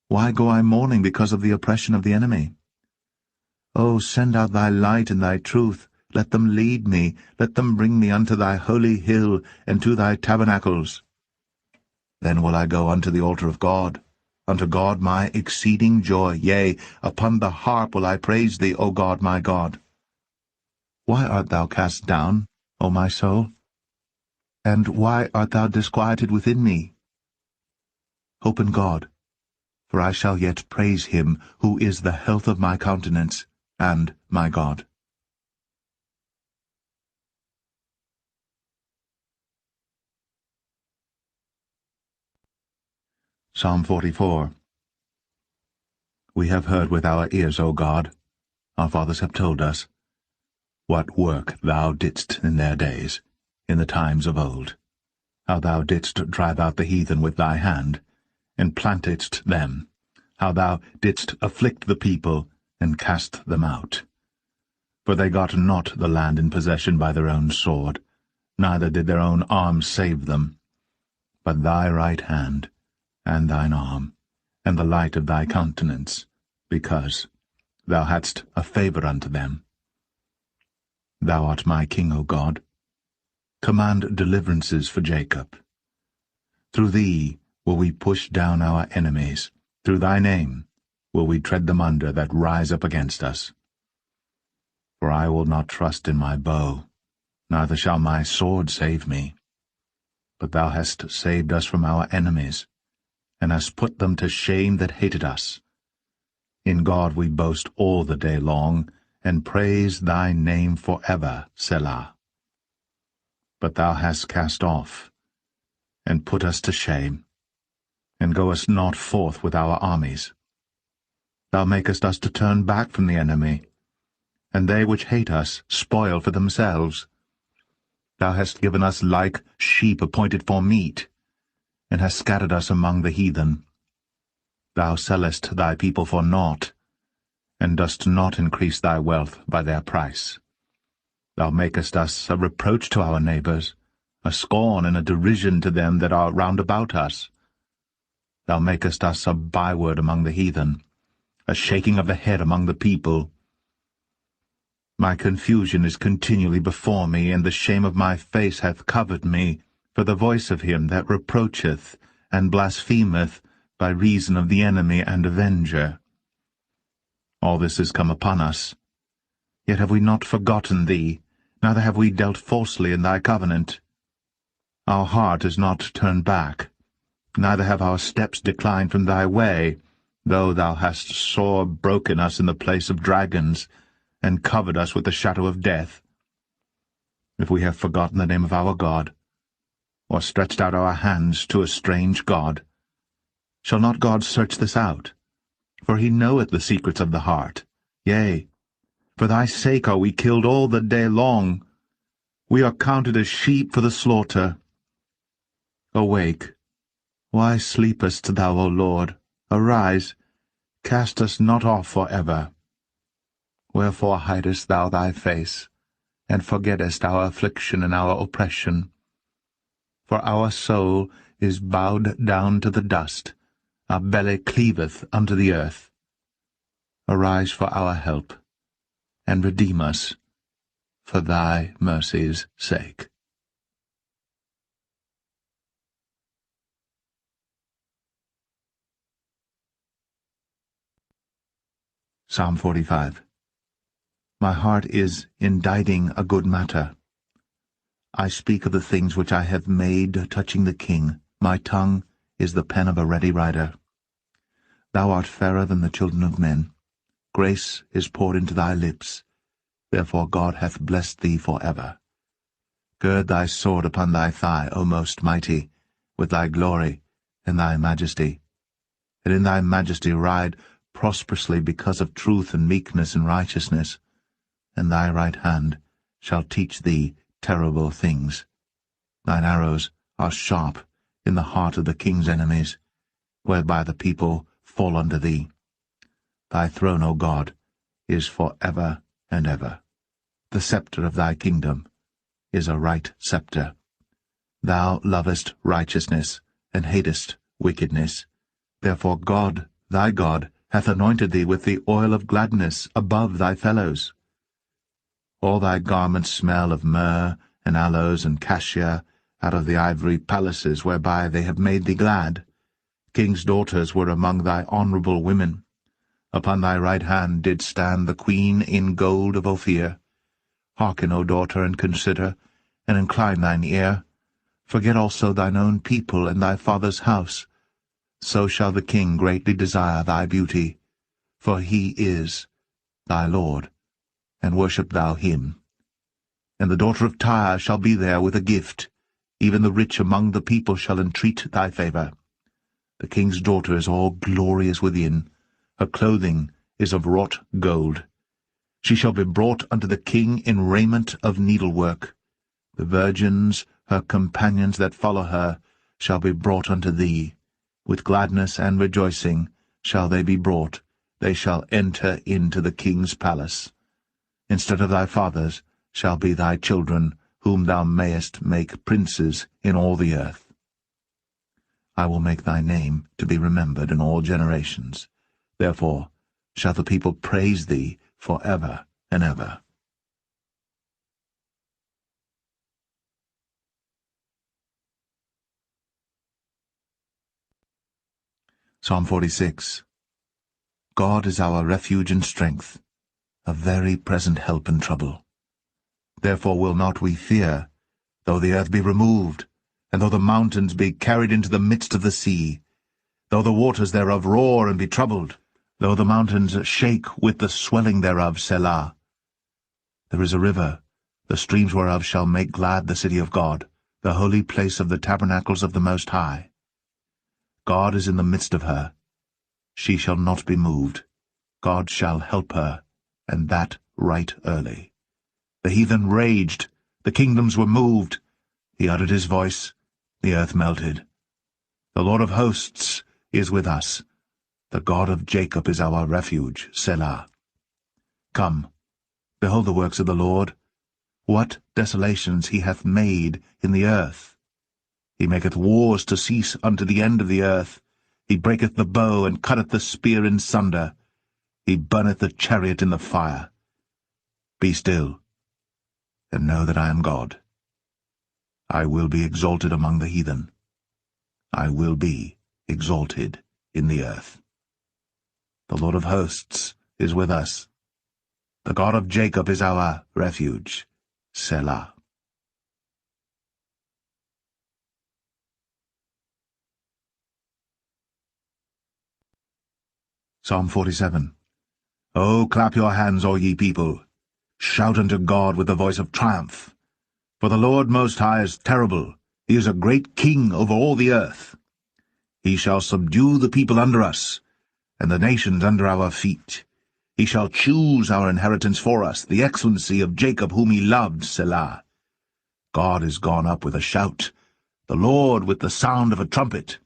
Why go I mourning because of the oppression of the enemy? O send out thy light and thy truth. Let them lead me. Let them bring me unto thy holy hill, and to thy tabernacles. Then will I go unto the altar of God, unto God my exceeding joy. Yea, upon the harp will I praise thee, O God my God. Why art thou cast down, O my soul? And why art thou disquieted within me? Hope in God, for I shall yet praise him, who is the health of my countenance, and my God. Psalm 44. We have heard with our ears, O God, our fathers have told us, what work thou didst in their days, in the times of old, how thou didst drive out the heathen with thy hand, and plantedst them, how thou didst afflict the people, and cast them out. For they got not the land in possession by their own sword, neither did their own arm save them, but thy right hand, and thine arm, and the light of thy countenance, because thou hadst a favour unto them. Thou art my King, O God. Command deliverances for Jacob. Through thee will we push down our enemies. Through thy name will we tread them under that rise up against us. For I will not trust in my bow, neither shall my sword save me. But thou hast saved us from our enemies, and hast put them to shame that hated us. In God we boast all the day long, and praise thy name for ever, Selah. But thou hast cast off, and put us to shame, and goest not forth with our armies. Thou makest us to turn back from the enemy, and they which hate us spoil for themselves. Thou hast given us like sheep appointed for meat, and hast scattered us among the heathen. Thou sellest thy people for naught, and dost not increase thy wealth by their price. Thou makest us a reproach to our neighbours, a scorn and a derision to them that are round about us. Thou makest us a byword among the heathen, a shaking of the head among the people. My confusion is continually before me, and the shame of my face hath covered me, for the voice of him that reproacheth and blasphemeth by reason of the enemy and avenger. All this is come upon us. Yet have we not forgotten thee, neither have we dealt falsely in thy covenant. Our heart is not turned back, neither have our steps declined from thy way, though thou hast sore broken us in the place of dragons, and covered us with the shadow of death. If we have forgotten the name of our God, or stretched out our hands to a strange God, shall not God search this out? For he knoweth the secrets of the heart. Yea, for thy sake are we killed all the day long. We are counted as sheep for the slaughter. Awake, why sleepest thou, O Lord? Arise, cast us not off for ever. Wherefore hidest thou thy face, and forgettest our affliction and our oppression? For our soul is bowed down to the dust, our belly cleaveth unto the earth. Arise for our help, and redeem us for thy mercy's sake. Psalm 45. My heart is inditing a good matter. I speak of the things which I have made touching the king. My tongue is the pen of a ready writer. Thou art fairer than the children of men. Grace is poured into thy lips. Therefore God hath blessed thee for ever. Gird thy sword upon thy thigh, O most mighty, with thy glory and thy majesty. And in thy majesty ride prosperously because of truth and meekness and righteousness. And thy right hand shall teach thee terrible things. Thine arrows are sharp in the heart of the king's enemies, whereby the people fall unto thee. Thy throne, O God, is for ever and ever. The sceptre of thy kingdom is a right sceptre. Thou lovest righteousness, and hatest wickedness. Therefore God, thy God, hath anointed thee with the oil of gladness above thy fellows. All thy garments smell of myrrh, and aloes, and cassia, out of the ivory palaces whereby they have made thee glad. King's daughters were among thy honourable women. Upon thy right hand did stand the queen in gold of Ophir. Hearken, O daughter, and consider, and incline thine ear. Forget also thine own people and thy father's house. So shall the king greatly desire thy beauty, for he is thy Lord, and worship thou him. And the daughter of Tyre shall be there with a gift, even the rich among the people shall entreat thy favour. The king's daughter is all glorious within, her clothing is of wrought gold. She shall be brought unto the king in raiment of needlework. The virgins, her companions that follow her, shall be brought unto thee. With gladness and rejoicing shall they be brought, they shall enter into the king's palace. Instead of thy fathers shall be thy children, whom thou mayest make princes in all the earth. I will make thy name to be remembered in all generations. Therefore shall the people praise thee for ever and ever. Psalm 46. God is our refuge and strength, a very present help in trouble. Therefore will not we fear, though the earth be removed, and though the mountains be carried into the midst of the sea, though the waters thereof roar and be troubled, though the mountains shake with the swelling thereof, Selah. There is a river, the streams whereof shall make glad the city of God, the holy place of the tabernacles of the Most High. God is in the midst of her. She shall not be moved. God shall help her, and that right early. The heathen raged, the kingdoms were moved. He uttered his voice, the earth melted. The Lord of hosts is with us. The God of Jacob is our refuge, Selah. Come, behold the works of the Lord. What desolations he hath made in the earth! He maketh wars to cease unto the end of the earth. He breaketh the bow, and cutteth the spear in sunder. He burneth the chariot in the fire. Be still, and know that I am God. I will be exalted among the heathen. I will be exalted in the earth. The Lord of hosts is with us. The God of Jacob is our refuge. Selah. Psalm 47. O clap your hands, all ye people. Shout unto God with the voice of triumph. For the Lord Most High is terrible. He is a great king over all the earth. He shall subdue the people under us, and the nations under our feet. He shall choose our inheritance for us, the excellency of Jacob whom he loved, Selah. God is gone up with a shout, the Lord with the sound of a trumpet.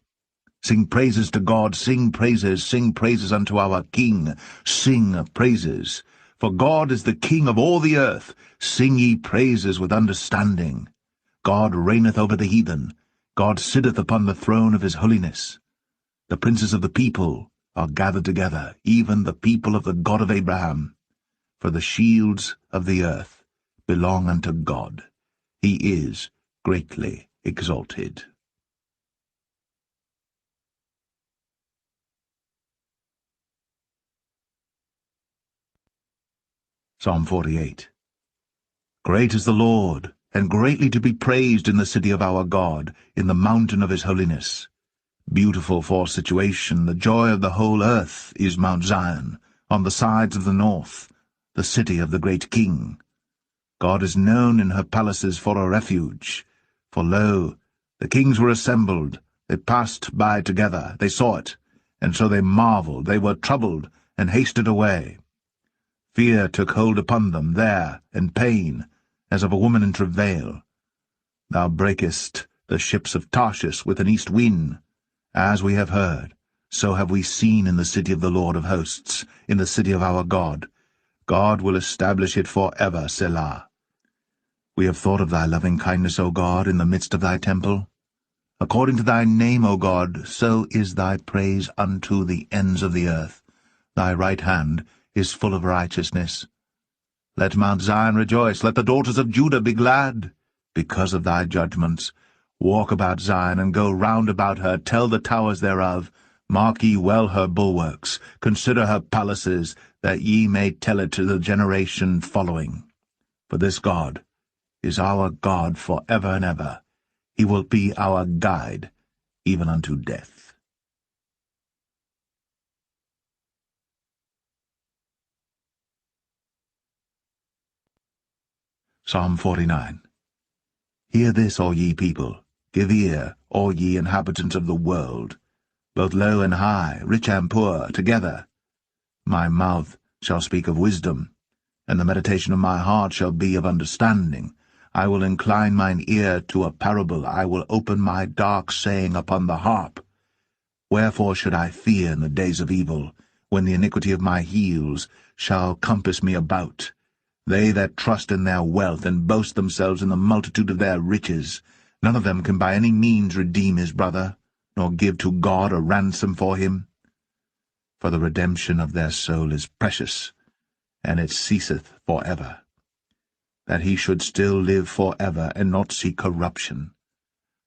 Sing praises to God, sing praises unto our King, sing praises. For God is the King of all the earth, sing ye praises with understanding. God reigneth over the heathen, God sitteth upon the throne of his holiness. The princes of the people are gathered together, even the people of the God of Abraham. For the shields of the earth belong unto God. He is greatly exalted. Psalm 48. Great is the Lord, and greatly to be praised in the city of our God, in the mountain of his holiness. Beautiful for situation, the joy of the whole earth is Mount Zion, on the sides of the north, the city of the great King. God is known in her palaces for a refuge. For lo, the kings were assembled, they passed by together, they saw it, and so they marveled, they were troubled, and hasted away. Fear took hold upon them there, and pain, as of a woman in travail. Thou breakest the ships of Tarshish with an east wind. As we have heard, so have we seen in the city of the Lord of hosts, in the city of our God. God will establish it for ever, Selah. We have thought of thy loving kindness, O God, in the midst of thy temple. According to thy name, O God, so is thy praise unto the ends of the earth. Thy right hand is full of righteousness. Let Mount Zion rejoice, let the daughters of Judah be glad, because of thy judgments. Walk about Zion, and go round about her, tell the towers thereof, mark ye well her bulwarks, consider her palaces, that ye may tell it to the generation following. For this God is our God for ever and ever. He will be our guide, even unto death. Psalm 49. Hear this, all ye people. Give ear, all ye inhabitants of the world, both low and high, rich and poor, together. My mouth shall speak of wisdom, and the meditation of my heart shall be of understanding. I will incline mine ear to a parable, I will open my dark saying upon the harp. Wherefore should I fear in the days of evil, when the iniquity of my heels shall compass me about? They that trust in their wealth, and boast themselves in the multitude of their riches, none of them can by any means redeem his brother, nor give to God a ransom for him. For the redemption of their soul is precious, and it ceaseth for ever. That he should still live for ever, and not see corruption.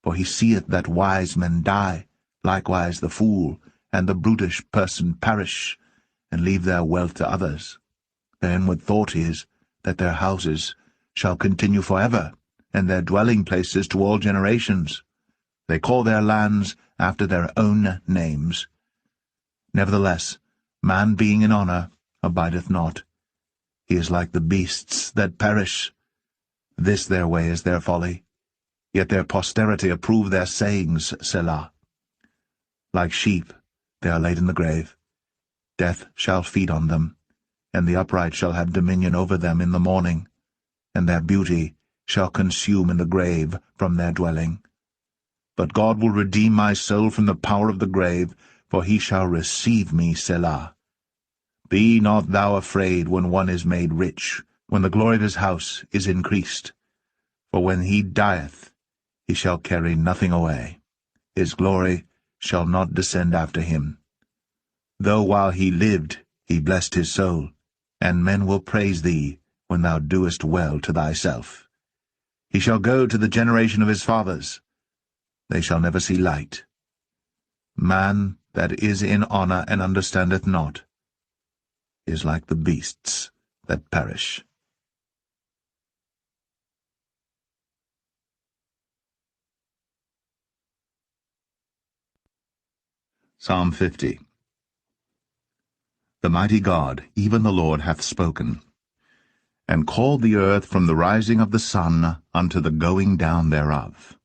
For he seeth that wise men die, likewise the fool, and the brutish person perish, and leave their wealth to others. Their inward thought is, that their houses shall continue for ever, and their dwelling places to all generations. They call their lands after their own names. Nevertheless, man being in honour abideth not. He is like the beasts that perish. This their way is their folly, yet their posterity approve their sayings, Selah. Like sheep they are laid in the grave. Death shall feed on them, and the upright shall have dominion over them in the morning, and their beauty shall consume in the grave from their dwelling. But God will redeem my soul from the power of the grave, for he shall receive me, Selah. Be not thou afraid when one is made rich, when the glory of his house is increased. For when he dieth, he shall carry nothing away. His glory shall not descend after him. Though while he lived he blessed his soul, and men will praise thee when thou doest well to thyself. He shall go to the generation of his fathers. They shall never see light. Man that is in honour and understandeth not is like the beasts that perish. Psalm 50. The mighty God, even the Lord, hath spoken, and called the earth from the rising of the sun unto the going down thereof.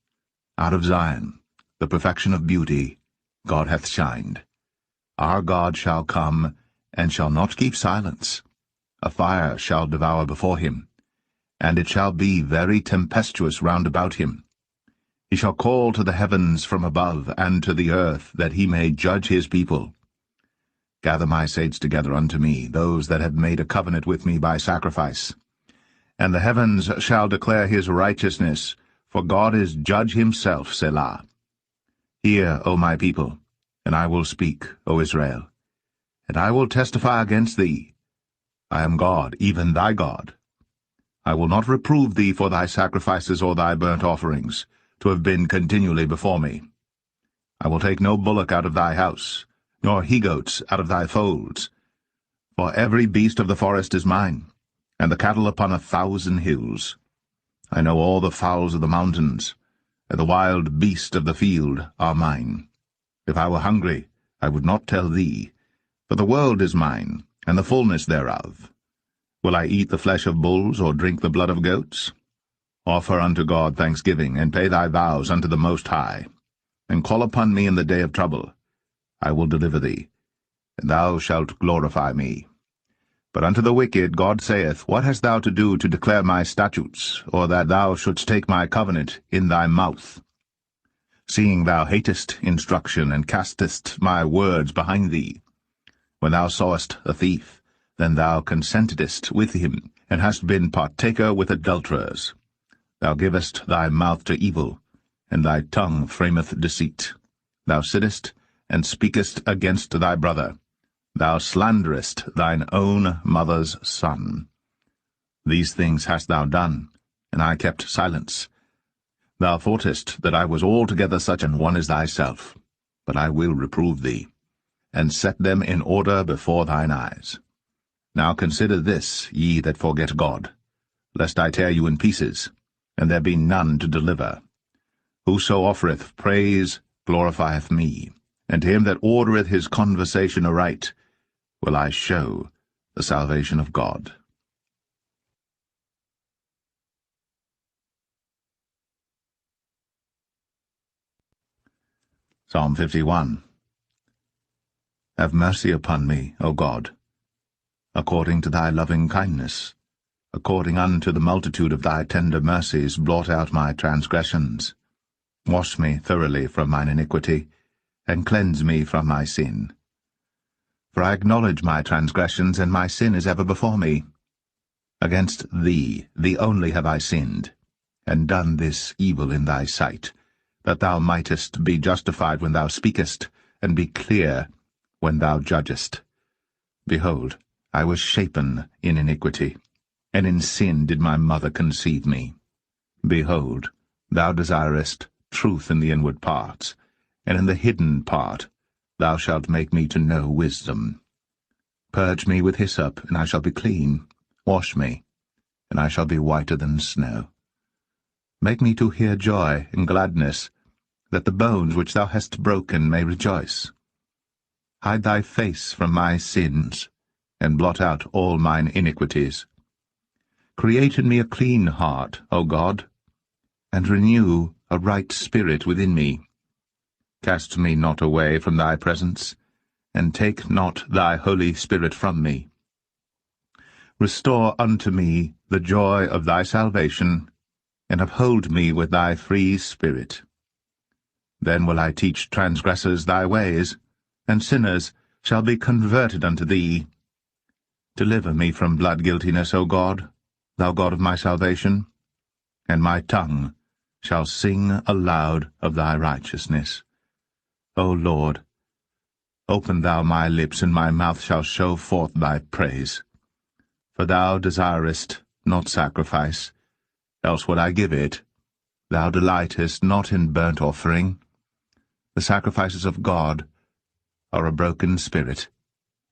Out of Zion, the perfection of beauty, God hath shined. Our God shall come, and shall not keep silence. A fire shall devour before him, and it shall be very tempestuous round about him. He shall call to the heavens from above, and to the earth, that he may judge his people. Gather my saints together unto me, those that have made a covenant with me by sacrifice. And the heavens shall declare his righteousness, for God is judge himself, Selah. Hear, O my people, and I will speak, O Israel, and I will testify against thee. I am God, even thy God. I will not reprove thee for thy sacrifices or thy burnt offerings, to have been continually before me. I will take no bullock out of thy house, nor he-goats out of thy folds. For every beast of the forest is mine, and the cattle upon 1,000 hills. I know all the fowls of the mountains, and the wild beasts of the field are mine. If I were hungry, I would not tell thee, for the world is mine, and the fullness thereof. Will I eat the flesh of bulls, or drink the blood of goats? Offer unto God thanksgiving, and pay thy vows unto the Most High, and call upon me in the day of trouble. I will deliver thee, and thou shalt glorify me. But unto the wicked God saith, What hast thou to do to declare my statutes, or that thou shouldst take my covenant in thy mouth? Seeing thou hatest instruction, and castest my words behind thee. When thou sawest a thief, then thou consentedst with him, and hast been partaker with adulterers. Thou givest thy mouth to evil, and thy tongue frameth deceit. Thou sittest, and speakest against thy brother. Thou slanderest thine own mother's son. These things hast thou done, and I kept silence. Thou thoughtest that I was altogether such an one as thyself, but I will reprove thee, and set them in order before thine eyes. Now consider this, ye that forget God, lest I tear you in pieces, and there be none to deliver. Whoso offereth praise glorifieth me, and him that ordereth his conversation aright will I show the salvation of God. Psalm 51. Have mercy upon me, O God, according to thy loving kindness. According unto the multitude of thy tender mercies, blot out my transgressions. Wash me thoroughly from mine iniquity, and cleanse me from my sin. For I acknowledge my transgressions, and my sin is ever before me. Against thee only have I sinned, and done this evil in thy sight, that thou mightest be justified when thou speakest, and be clear when thou judgest. Behold, I was shapen in iniquity, and in sin did my mother conceive me. Behold, thou desirest truth in the inward parts, and in the hidden part thou shalt make me to know wisdom. Purge me with hyssop, and I shall be clean. Wash me, and I shall be whiter than snow. Make me to hear joy and gladness, that the bones which thou hast broken may rejoice. Hide thy face from my sins, and blot out all mine iniquities. Create in me a clean heart, O God, and renew a right spirit within me. Cast me not away from thy presence, and take not thy Holy Spirit from me. Restore unto me the joy of thy salvation, and uphold me with thy free spirit. Then will I teach transgressors thy ways, and sinners shall be converted unto thee. Deliver me from blood guiltiness, O God, thou God of my salvation, and my tongue shall sing aloud of thy righteousness. O Lord, open thou my lips, and my mouth shall show forth thy praise. For thou desirest not sacrifice, else would I give it. Thou delightest not in burnt offering. The sacrifices of God are a broken spirit,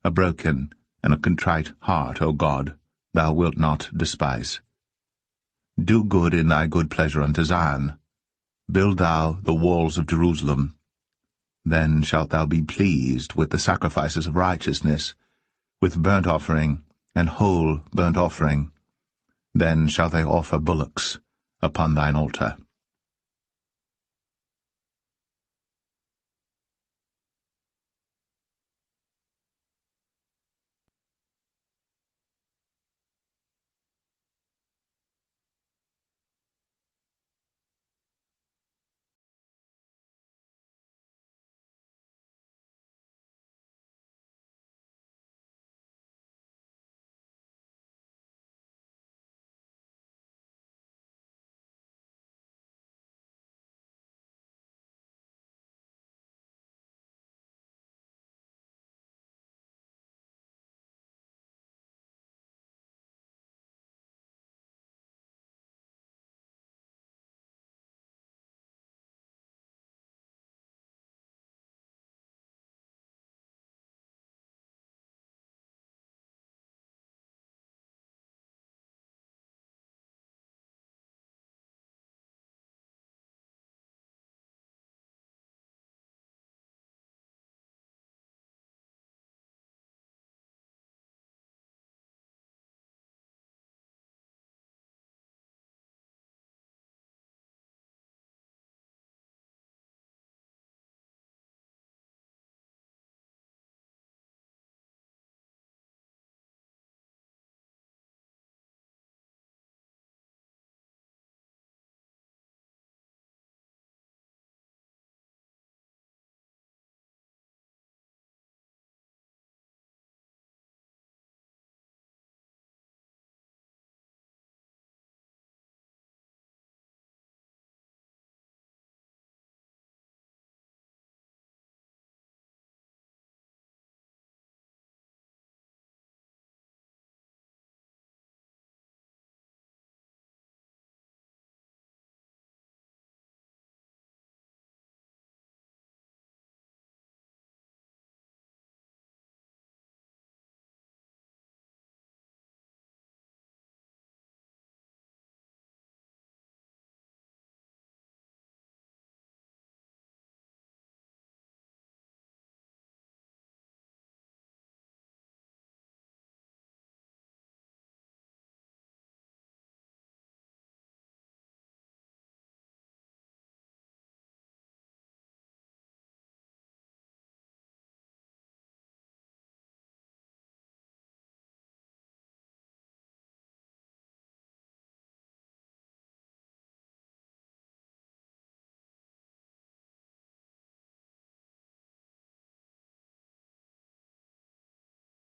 a broken and a contrite heart, O God, thou wilt not despise. Do good in thy good pleasure unto Zion. Build thou the walls of Jerusalem. Then shalt thou be pleased with the sacrifices of righteousness, with burnt offering and whole burnt offering. Then shall they offer bullocks upon thine altar.